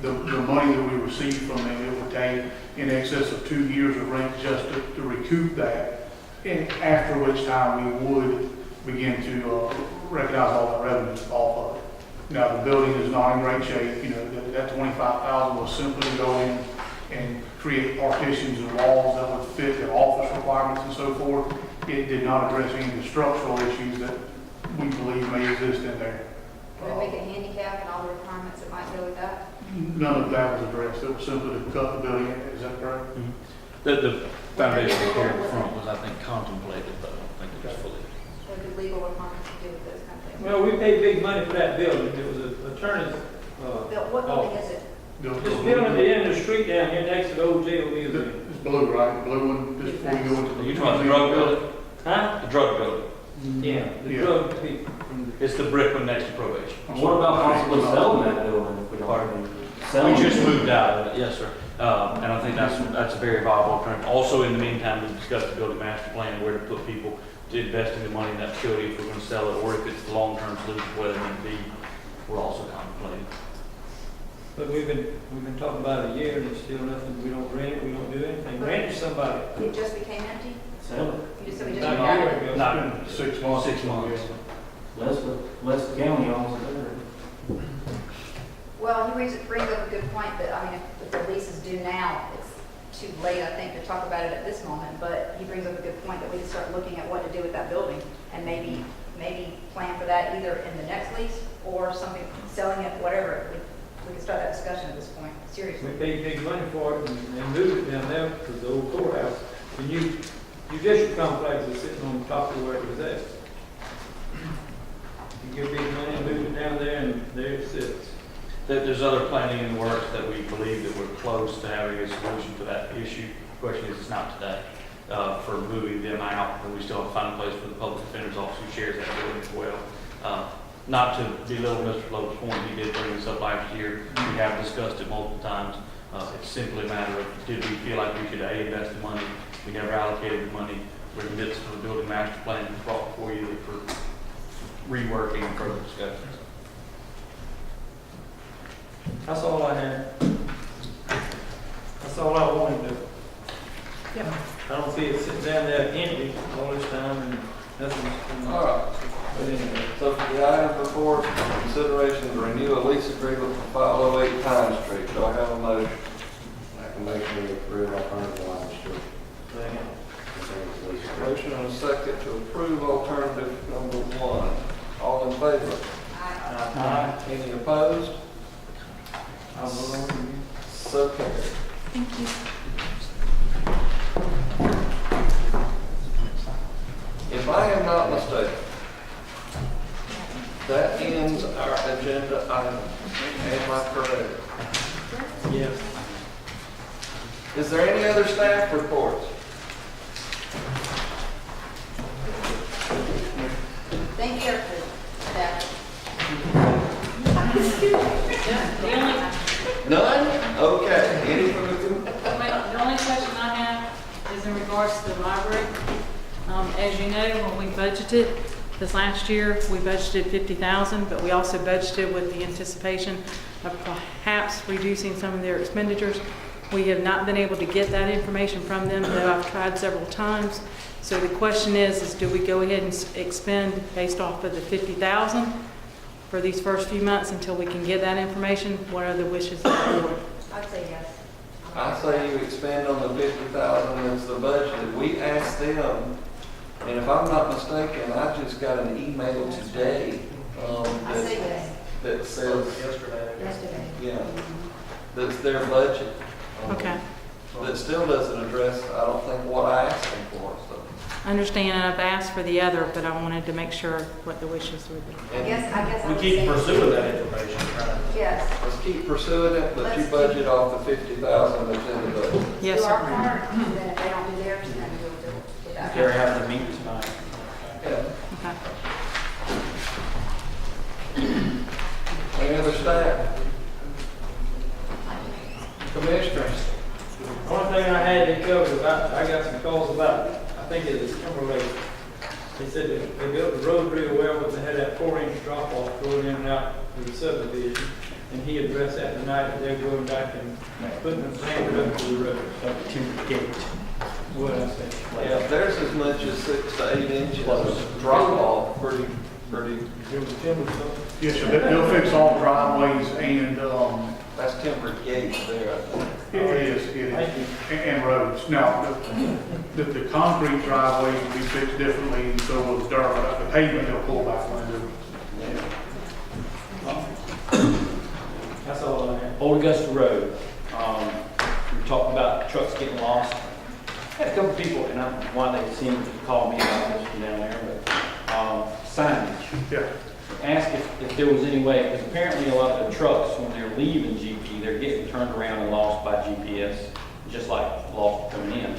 The money that we received from them, it would take in excess of 2 years of rent just to recoup that, and after which time we would begin to recognize all that revenue off of it. Now, the building is not in great shape. You know, that $25,000 was simply to go in and create partitions and walls that would fit their office requirements and so forth. It did not address any of the structural issues that we believe may exist in there. Would it make it handicap and all the requirements that might go with that? None of that was addressed. It was simply to cut the building. Is that correct? Mm-hmm. The foundation here in front was, I think, contemplated, but I don't think it was fully. What do legal requirements to do with those kind of things? Well, we paid big money for that building. It was an attorney's. What building is it? This building at the end of the street down here next to the old jail museum. It's blue, right? The blue one, just before you go into the... You talking about the drug building? Huh? The drug building. Yeah, the drug people. It's the brick one next to probation. What about possibly selling that building if we don't? We just moved out, yes, sir. And I think that's a very viable alternative. Also, in the meantime, we've discussed the building master plan, where to put people to invest in the money in that facility if we're going to sell it, or if it's the long-term solution, whether it may be, we're also contemplating. But we've been talking about a year and it's still nothing. We don't rent it, we don't do anything. Rent to somebody. It just became empty? Sell it. You just said we just About moved a year out? ago. Not 6 months. 6 months. Less the county owns it better. Well, he brings up a good point, that, I mean, if the lease is due now, it's too late, I think, to talk about it at this moment, but he brings up a good point that we can start looking at what to do with that building, and maybe plan for that either in the next lease, or something, selling it, whatever. We can start that discussion at this point, seriously. We paid big money for it and moved it down there to the old courthouse. The new judicial complex is sitting on top of where it was at. You give big money and move it down there, and there it sits. There's other planning in the works that we believe that we're close to having a solution for that issue. The question is, it's not today, for moving them out, and we still have to find a place for the public defender's office who shares that building as well. Not to belittle Mr. Lowe's point, he did bring this up last year. We have discussed it multiple times. It's simply a matter of, did we feel like we should invest the money? We never allocated the money. We're in the midst of a building master plan that's brought before you for reworking and further discussions. That's all I had. That's all I wanted to do. Yep. I don't see it sitting down there empty all this time and nothing's. All right. But anyway. So for the item before consideration to renew a lease agreement for 508 Pine Street, do I have a motion? Make a motion to approve alternative line street. Motion and a second to approve alternative number 1. All in favor? Aye. Any opposed? I'll vote on you. So carried. Thank you. If I am not mistaken, that ends our agenda item. Am I correct? Yes. Is there any other staff reports? Thank you for that. None? Okay. Any from the The only question I have is in regards to the library. As you know, when we budgeted this last year, we budgeted $50,000, but we also budgeted with the anticipation of perhaps reducing some of their expenditures. We have not been able to get that information from them, though I've tried several times. So the question is do we go ahead and expend based off of the $50,000 for these first few months until we can get that information? What are the wishes of the board? I'd say yes. I say you expand on the 50,000 as the budget. We asked them, and if I'm not mistaken, I just got an email today I say yes. that says, Yesterday. yeah, that's their budget. Okay. That still doesn't address, I don't think, what I asked them for, so. I understand, I've asked for the other, but I wanted to make sure what the wishes would be. I guess I We would keep say pursuing that information, right? yes. Let's keep pursuing it, but you Let's budget off the 50,000 that's in the budget. Yes, Do our sir. part, and then if they don't do theirs, then we'll do it without. Gary having a meeting tonight. Yeah. Okay. Any other staff? Commissioners? The only thing I had to cover, I got some calls about, I think it was Timberlake. They said that they built the road real well, but they had that 4-inch drop off going in and out of the subdivision. And he addressed that tonight, that they're going back and putting the sand up to the road. Timber gate. What I said. Yeah, there's as much as 6 to 8 inches drop off, pretty. Yes, sir, they'll fix all driveways and, That's timber gate there, I think. it is, and roads. Now, the concrete driveways will be fixed differently, and so will the dirt, the pavement, they'll pull back window. That's all I have. Old Augusta Road, we talked about trucks getting lost. Had a couple people, and I don't know why they seem to call me about this from down there, but signage. Yeah. Ask if there was any way, because apparently a lot of the trucks, when they're leaving GP, they're getting turned around and lost by GPS, just like lost coming in,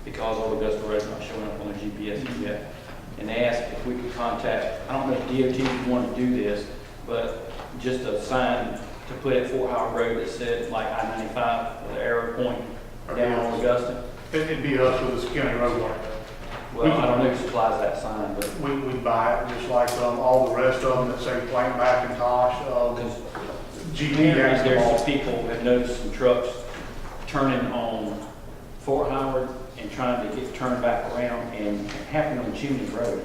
because Old Augusta Road's not showing up on their GPS yet. And they asked if we could contact, I don't know if DOT would want to do this, but just a sign to put at Fort Howard Road that said like I-95 with an arrow point down on Augusta. It'd be us with a county road like that. Well, I don't know who supplies that sign, but We buy it, just like all the rest of them that say Plant Macintosh, GP has them there's all. some people have noticed some trucks turning on Fort Howard and trying to get turned back around, and it happened on Chimney Road.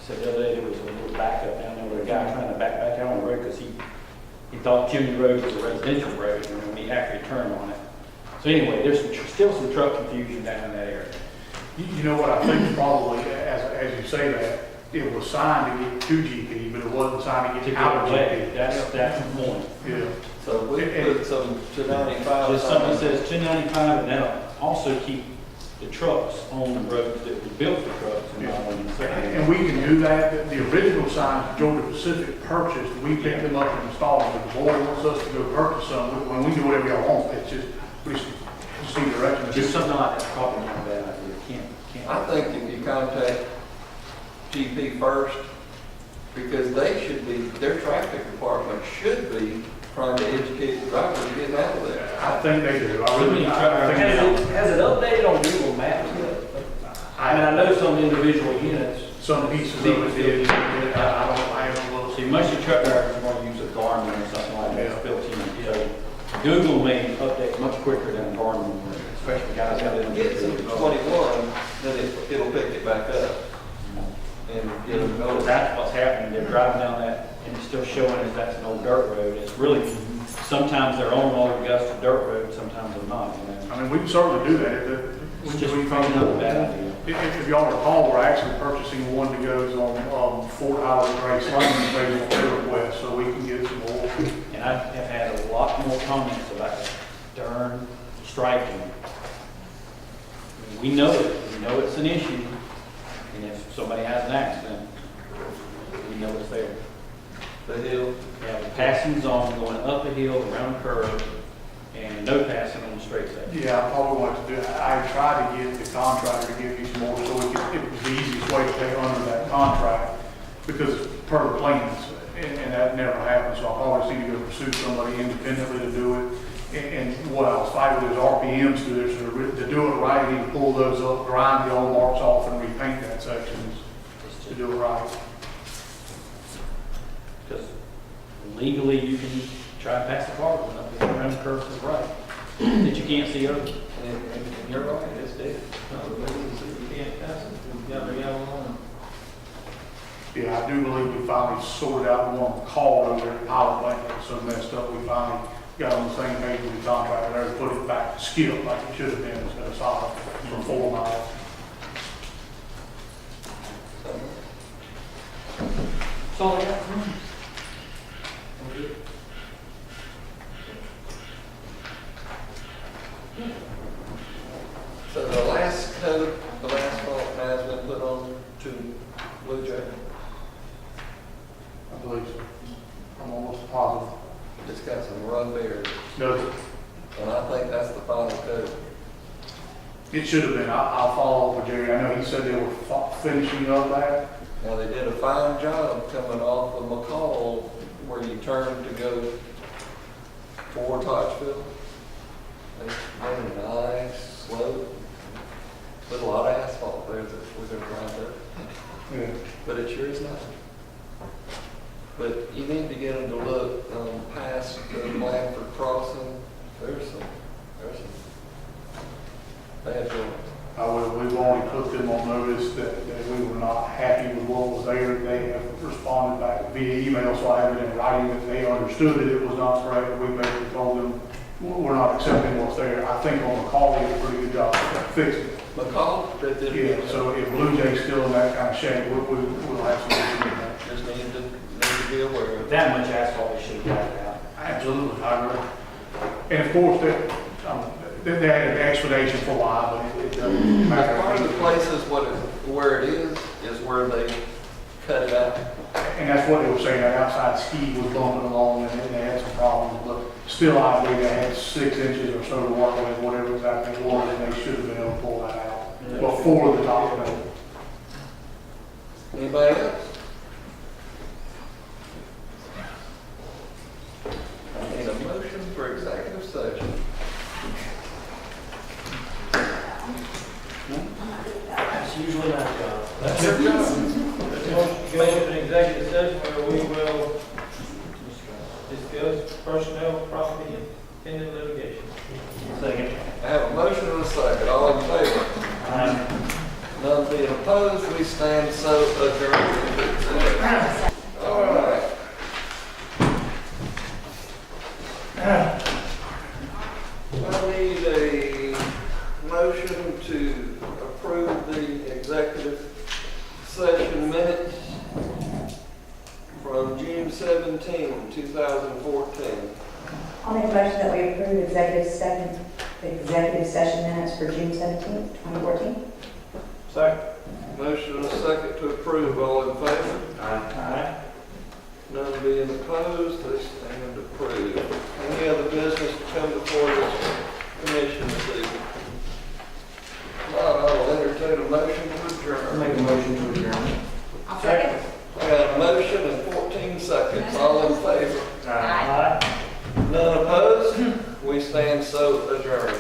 So the other day there was a little backup down there with a guy trying to back down on the road because he thought Chimney Road was a residential road, and when he actually turned on it. So anyway, there's still some truck confusion down in that area. You know what I think probably, as you say that, it was signed to get to GP, but it wasn't signed to get out of GP. That's the point. Yeah. So we put some 295. Just something that says 295, and that'll also keep the trucks on the roads that we built the trucks and not on the secondary. And we can do that. The original signs Georgia Pacific purchased, we picked them up and installed them. But the board wants us to go purchase some. When we do whatever y'all want, it's just, we just need direction. Just something like that's probably not a bad idea. Can't. I think if you contact GP first, because they should be, their traffic department should be trying to educate the drivers getting out of there. I think they do. I think Has it updated on Google Maps yet? I mean, I know some individual units. some pieces of it did. I haven't looked. See, most of the truck drivers are going to use a Garmin or something like that, it's built in. So Google may update much quicker than Garmin, will, especially guys out in the. Gets them to 21, then it'll pick it back up. And it'll go. That's what's happening. They're driving down that and it's still showing as that's an old dirt road. It's really, sometimes they're on Old Augusta dirt road, sometimes they're not. You know? I mean, we can certainly do that. It's just probably not a bad idea. If y'all recall, we're actually purchasing one that goes on Fort Howard Grace Lane, based on their request, so we can get some more. And I have had a lot more comments about darn striking. We know it. We know it's an issue. And if somebody has an accident, we know it's there. The hill. Yeah, the passing zone going up a hill, around a curve, and no passing on the straight side. Yeah, I probably want to do, I tried to get the contractor to give me some more, so it was the easiest way to pay under that contract, because per the plans, and that never happened, so I probably just need to go pursue somebody independently to do it. And what I was fighting with is RPMs to there, so to do it right, you need to pull those up, grind the old marks off, and repaint that section to do it right. Because legally, you can try to pass a car going up the around the curve to the right, that you can't see over. And you're right, it's dead. You can't pass it. You got the yellow line. Yeah, I do believe we finally sorted out the one called over there at Pilot Lake that was so messed up. We finally got on the same page with the contractor there to put it back to skip like it should have been instead of solid for 4 miles. That's all I got. So the last coat of asphalt has been put on to Blue Jay. I believe so. I'm almost positive. It's got some run barriers. Does it? And I think that's the final coat. It should have been. I'll follow up with Jerry. I know he said they were finishing up that. Now, they did a fine job coming off of McCall where you turn to go toward Hodgeville. They made a nice slope. Put a lot of asphalt there that we're gonna grind up. Yeah. But it sure is nice. But you need to get them to look past the Blanford crossing. There's some bad joints. We've already put them on notice that we were not happy with what was there. They have responded back via email, so I have it in writing that they understood that it was not correct. We basically told them we're not accepting what's there. I think on McCall, they did a pretty good job fixing it. McCall, that did. Yeah, so if Blue Jay's still in that kind of shape, we'll have some issues with that. Just need to be aware of it. That much asphalt, they should have got it out. Absolutely, I agree. And of course, they had an explanation for why, but it doesn't matter. Part of the places where it is where they cut it out. And that's what they were saying, that outside ski was bumping along and they had some problems, but still, I believe they had 6 inches or so to work with, whatever exactly it was, and they should have been able to pull that out before the top of it. Anybody else? I need a motion for executive session. That's usually my job. That's your job. Go into an executive session where we will discuss personnel, property, and pending litigation. Second. I have a motion and a second. All in favor? None being opposed, we stand so adjourned. All right. I need a motion to approve the executive session minutes from June 17, 2014. I'll make a motion that we approve executive session executive session minutes for June 17th, 2014. Second. Motion and a second to approve. All in favor? Aye. None being opposed, they stand approved. Any other business to come before this commission this evening? Not, I will entertain a motion to adjourn. Make a motion to adjourn. I'll second. I got a motion in 14 seconds. All in favor? Aye. None opposed? We stand so adjourned.